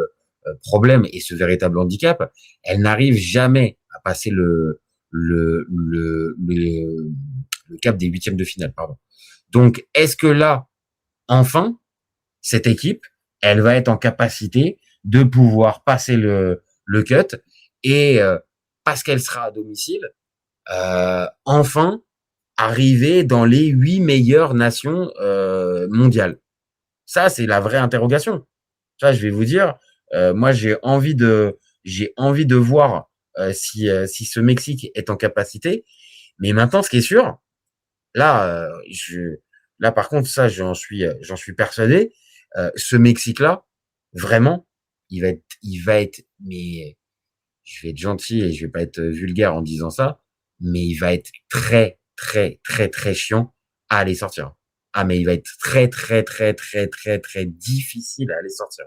problème et ce véritable handicap. Elle n'arrive jamais à passer le cap des huitièmes de finale, pardon. Donc, est-ce que là, enfin, cette équipe, elle va être en capacité de pouvoir passer le cut et parce qu'elle sera à domicile, enfin arriver dans les 8 meilleures nations mondiales. Ça, c'est la vraie interrogation. Ça, je vais vous dire, moi, j'ai envie de voir si ce Mexique est en capacité. Mais maintenant, ce qui est sûr, là, par contre, ça, j'en suis persuadé. Ce Mexique-là, vraiment, il va être, mais je vais être gentil et je vais pas être vulgaire en disant ça, mais il va être très, très, très, très chiant à aller sortir. Ah, mais il va être très, très, très, très, très, très difficile à aller sortir.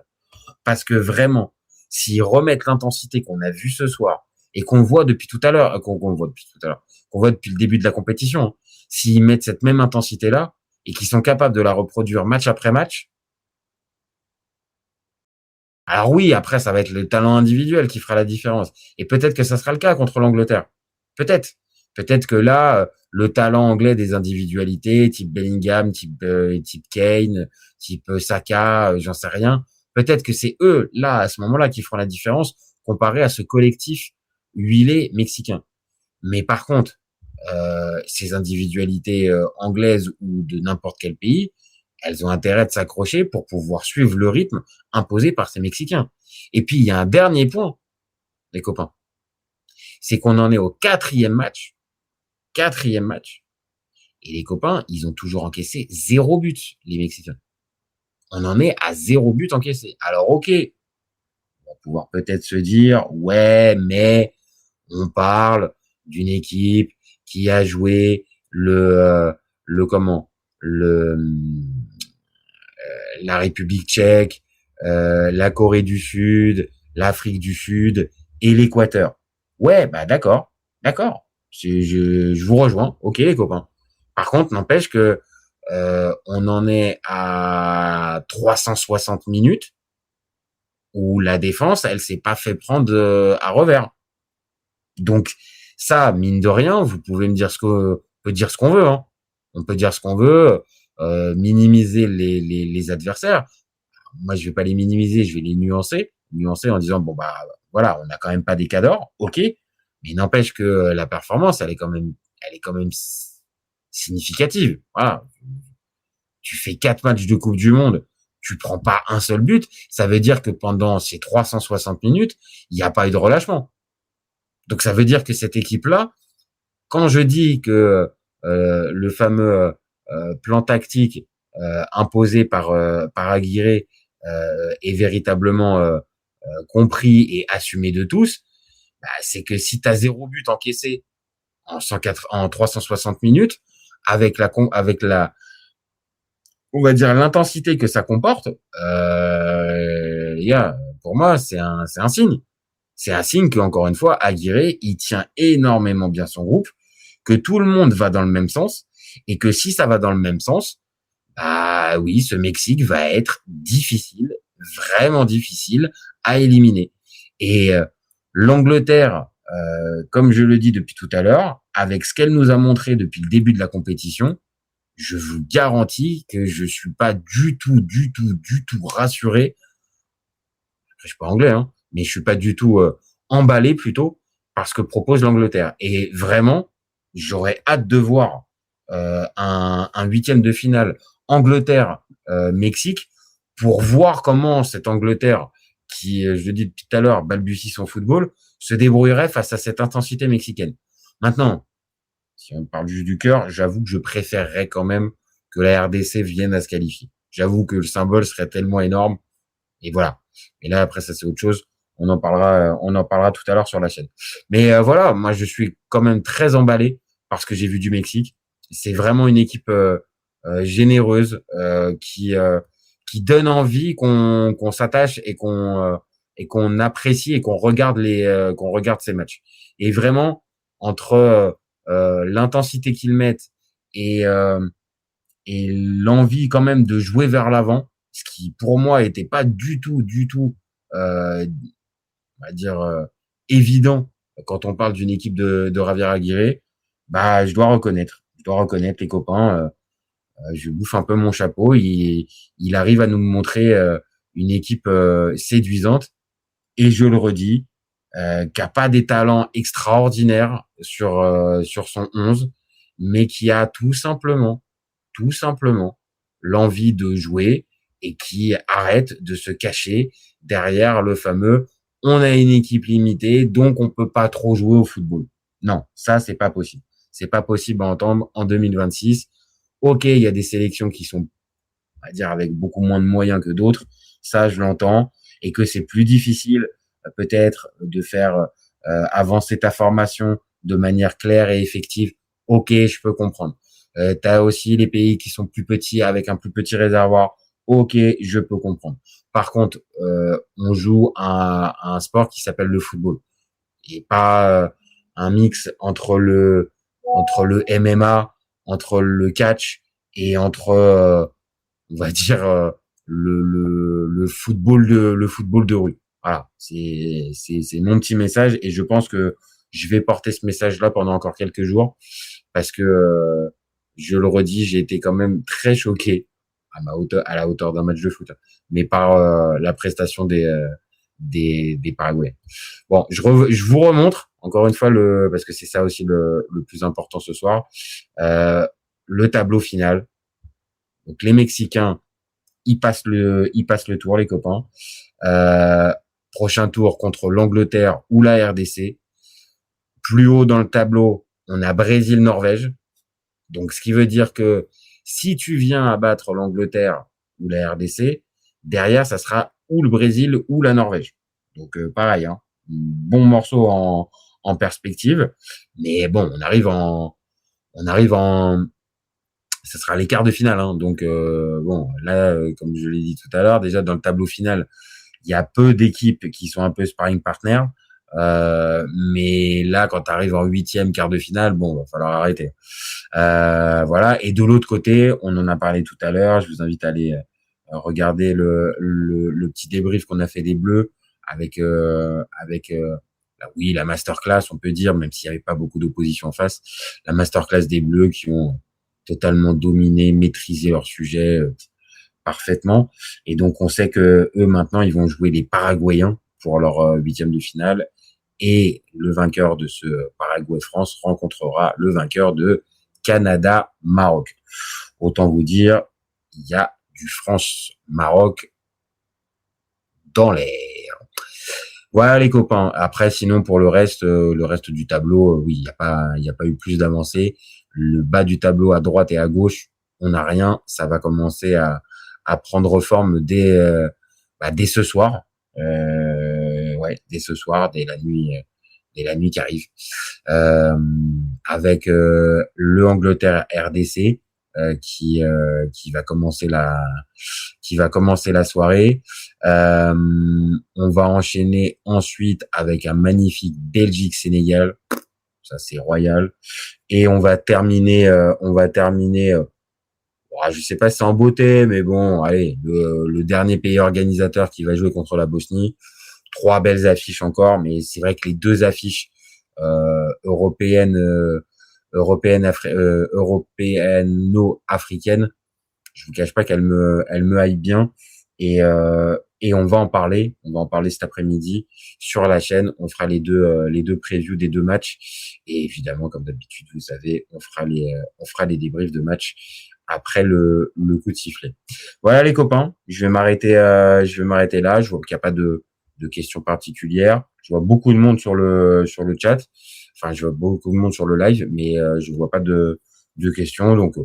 Parce que vraiment, s'ils remettent l'intensité qu'on a vue ce soir et qu'on voit depuis tout à l'heure, qu'on voit depuis le début de la compétition, hein, s'ils mettent cette même intensité-là et qu'ils sont capables de la reproduire match après match, alors oui, après, ça va être le talent individuel qui fera la différence. Et peut-être que ça sera le cas contre l'Angleterre. Peut-être. Peut-être que là, le talent anglais des individualités, type Bellingham, type Kane, type Saka, j'en sais rien. Peut-être que c'est eux, là, à ce moment-là, qui feront la différence comparé à ce collectif huilé mexicain. Mais par contre, ces individualités anglaises ou de n'importe quel pays, elles ont intérêt de s'accrocher pour pouvoir suivre le rythme imposé par ces Mexicains. Et puis, il y a un dernier point, les copains. C'est qu'on en est au quatrième match. Et les copains, ils ont toujours encaissé 0 but, les Mexicains. On en est à 0 but encaissé. Alors, ok. On va pouvoir peut-être se dire, ouais, mais on parle d'une équipe qui a joué la République tchèque, la Corée du Sud, l'Afrique du Sud et l'Équateur. Ouais, bah d'accord. Je vous rejoins. Ok, les copains. Par contre, n'empêche que on en est à 360 minutes où la défense, elle s'est pas fait prendre à revers. Donc ça, mine de rien, vous pouvez me dire on peut dire ce qu'on veut, hein. On peut dire ce qu'on veut, minimiser les adversaires. Moi, je vais pas les minimiser, je vais les nuancer en disant bon bah voilà, on n'a quand même pas des cadors, ok, mais n'empêche que la performance, elle est quand même significative. Voilà, tu fais 4 matchs de Coupe du Monde, tu prends pas un seul but, ça veut dire que pendant ces 360 minutes, il n'y a pas eu de relâchement. Donc ça veut dire que cette équipe-là, quand je dis que le fameux plan tactique imposé par Aguirre est véritablement compris et assumé de tous, bah, c'est que si tu as 0 but encaissé en 360 minutes, avec on va dire l'intensité que ça comporte, les gars, pour moi, c'est un signe. C'est un signe qu'encore une fois, Aguirre, il tient énormément bien son groupe, que tout le monde va dans le même sens, et que si ça va dans le même sens, bah oui, ce Mexique va être difficile, vraiment difficile à éliminer. Et l'Angleterre, comme je le dis depuis tout à l'heure, avec ce qu'elle nous a montré depuis le début de la compétition, je vous garantis que je suis pas du tout rassuré. Je suis pas anglais, hein, mais je suis pas du tout emballé plutôt par ce que propose l'Angleterre. Et vraiment, j'aurais hâte de voir un huitième de finale Angleterre-Mexique pour voir comment cette Angleterre, qui, je le dis depuis tout à l'heure, balbutie son football, se débrouillerait face à cette intensité mexicaine. Maintenant, si on parle juste du cœur, j'avoue que je préférerais quand même que la RDC vienne à se qualifier. J'avoue que le symbole serait tellement énorme. Et voilà. Et là, après, ça, c'est autre chose. On en parlera tout à l'heure sur la chaîne. Mais voilà, moi, je suis quand même très emballé par ce que j'ai vu du Mexique. C'est vraiment une équipe généreuse qui donne envie qu'on s'attache et qu'on apprécie et qu'on regarde ces matchs. Et vraiment, entre l'intensité qu'ils mettent et l'envie quand même de jouer vers l'avant, ce qui pour moi était pas du tout on va dire évident quand on parle d'une équipe de Javier Aguirre. Bah je dois reconnaître les copains, je bouffe un peu mon chapeau. Il arrive à nous montrer une équipe séduisante, et je le redis, qui a pas des talents extraordinaires sur son 11, mais qui a tout simplement l'envie de jouer et qui arrête de se cacher derrière le fameux « on a une équipe limitée, donc on peut pas trop jouer au football ». Non, ça, c'est pas possible. C'est pas possible à entendre en 2026. Ok, il y a des sélections qui sont, on va dire, avec beaucoup moins de moyens que d'autres. Ça, je l'entends. Et que c'est plus difficile, peut-être, de faire avancer ta formation de manière claire et effective. Ok, je peux comprendre. T'as aussi les pays qui sont plus petits avec un plus petit réservoir. Ok, je peux comprendre. Par contre, on joue à un sport qui s'appelle le football, et pas un mix entre le MMA, entre le catch et entre on va dire le football de rue. Voilà, c'est mon petit message, et je pense que je vais porter ce message-là pendant encore quelques jours, parce que je le redis, j'ai été quand même très choqué à la hauteur d'un match de foot, mais par la prestation des Paraguayens. Bon, je vous remontre encore une fois parce que c'est ça aussi le plus important ce soir, le tableau final. Donc les Mexicains, ils passent le tour, les copains. Prochain tour contre l'Angleterre ou la RDC. Plus haut dans le tableau, on a Brésil-Norvège. Donc ce qui veut dire que si tu viens abattre l'Angleterre ou la RDC, derrière ça sera ou le Brésil ou la Norvège. Donc pareil, hein, bon morceau en perspective, mais bon, on arrive en ça sera les quarts de finale, hein. Donc bon, là, comme je l'ai dit tout à l'heure, déjà dans le tableau final, il y a peu d'équipes qui sont un peu sparring partners, mais là, quand tu arrives en huitième, quart de finale, bon, va falloir arrêter. Voilà. Et de l'autre côté, on en a parlé tout à l'heure. Je vous invite à aller regarder le petit débrief qu'on a fait des Bleus avec la masterclass, on peut dire, même s'il n'y avait pas beaucoup d'opposition en face, la masterclass des Bleus qui ont totalement dominé, maîtrisé leur sujet parfaitement. Et donc, on sait que eux, maintenant, ils vont jouer les Paraguayens pour leur huitième de finale. Et le vainqueur de ce Paraguay-France rencontrera le vainqueur de Canada-Maroc. Autant vous dire, il y a du France-Maroc dans l'air. Voilà les copains. Après, sinon pour le reste du tableau, oui, il y a pas eu plus d'avancées. Le bas du tableau à droite et à gauche, on n'a rien. Ça va commencer à prendre forme dès ce soir. Dès ce soir, dès la nuit qui arrive, avec le Angleterre RDC qui va commencer la soirée. On va enchaîner ensuite avec un magnifique Belgique-Sénégal, ça c'est royal, et on va terminer je sais pas si c'est en beauté, mais bon, allez, le dernier pays organisateur qui va jouer contre la Bosnie, 3 belles affiches encore, mais c'est vrai que les 2 affiches européano-africaines, je vous cache pas qu'elles me hype bien. Et on va en parler cet après-midi sur la chaîne. On fera les deux previews des 2 matchs. Et évidemment, comme d'habitude, vous savez, on fera les débriefs de match après le coup de sifflet. Voilà les copains, je vais m'arrêter là. Je vois qu'il n'y a pas de questions particulières. Je vois beaucoup de monde sur le chat. Enfin, je vois beaucoup de monde sur le live, mais je vois pas de questions. Donc,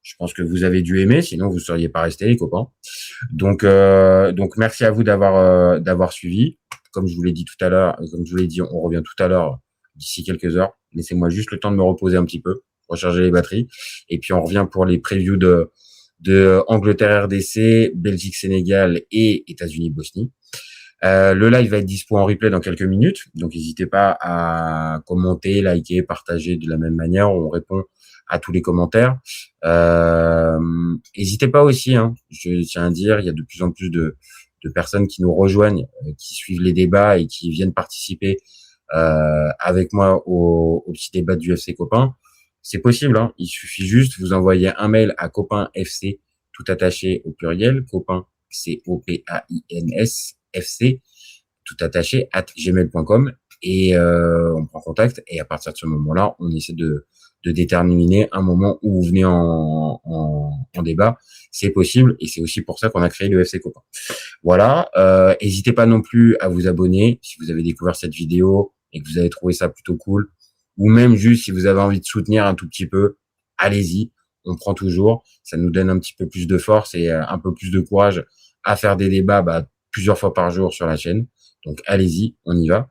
je pense que vous avez dû aimer, sinon vous seriez pas restés les copains. Donc merci à vous d'avoir suivi. Comme je vous l'ai dit tout à l'heure, on revient tout à l'heure d'ici quelques heures. Laissez-moi juste le temps de me reposer un petit peu, recharger les batteries, et puis on revient pour les previews de Angleterre RDC, Belgique Sénégal et États-Unis Bosnie. Le live va être dispo en replay dans quelques minutes, donc n'hésitez pas à commenter, liker, partager de la même manière. On répond à tous les commentaires. N'hésitez pas aussi, je tiens à dire, il y a de plus en plus de personnes qui nous rejoignent, qui suivent les débats et qui viennent participer avec moi au petit débat du FC Copain. C'est possible, il suffit juste vous envoyer un mail à copainfc, tout attaché au pluriel, copain, COPAINS, FC, tout attaché, @gmail.com, et on prend contact, et à partir de ce moment-là, on essaie de déterminer un moment où vous venez en débat. C'est possible, et c'est aussi pour ça qu'on a créé le FC Copain. Voilà, n'hésitez pas non plus à vous abonner si vous avez découvert cette vidéo et que vous avez trouvé ça plutôt cool, ou même juste si vous avez envie de soutenir un tout petit peu, allez-y, on prend toujours, ça nous donne un petit peu plus de force et un peu plus de courage à faire des débats plusieurs fois par jour sur la chaîne. Donc allez-y, on y va.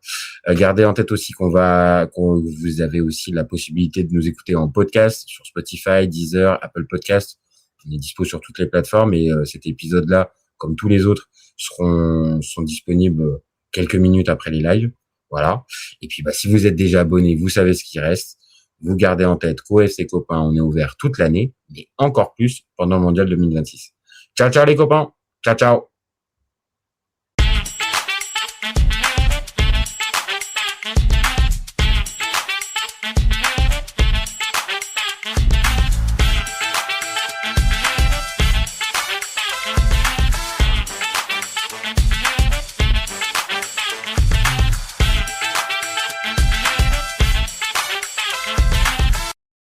Gardez en tête aussi vous avez aussi la possibilité de nous écouter en podcast sur Spotify, Deezer, Apple Podcast. On est dispo sur toutes les plateformes, et cet épisode-là, comme tous les autres, sont disponibles quelques minutes après les lives. Voilà. Et puis si vous êtes déjà abonné, vous savez ce qui reste. Vous gardez en tête qu'au FC Copain, on est ouvert toute l'année, mais encore plus pendant le Mondial 2026. Ciao, ciao les copains. Ciao, ciao.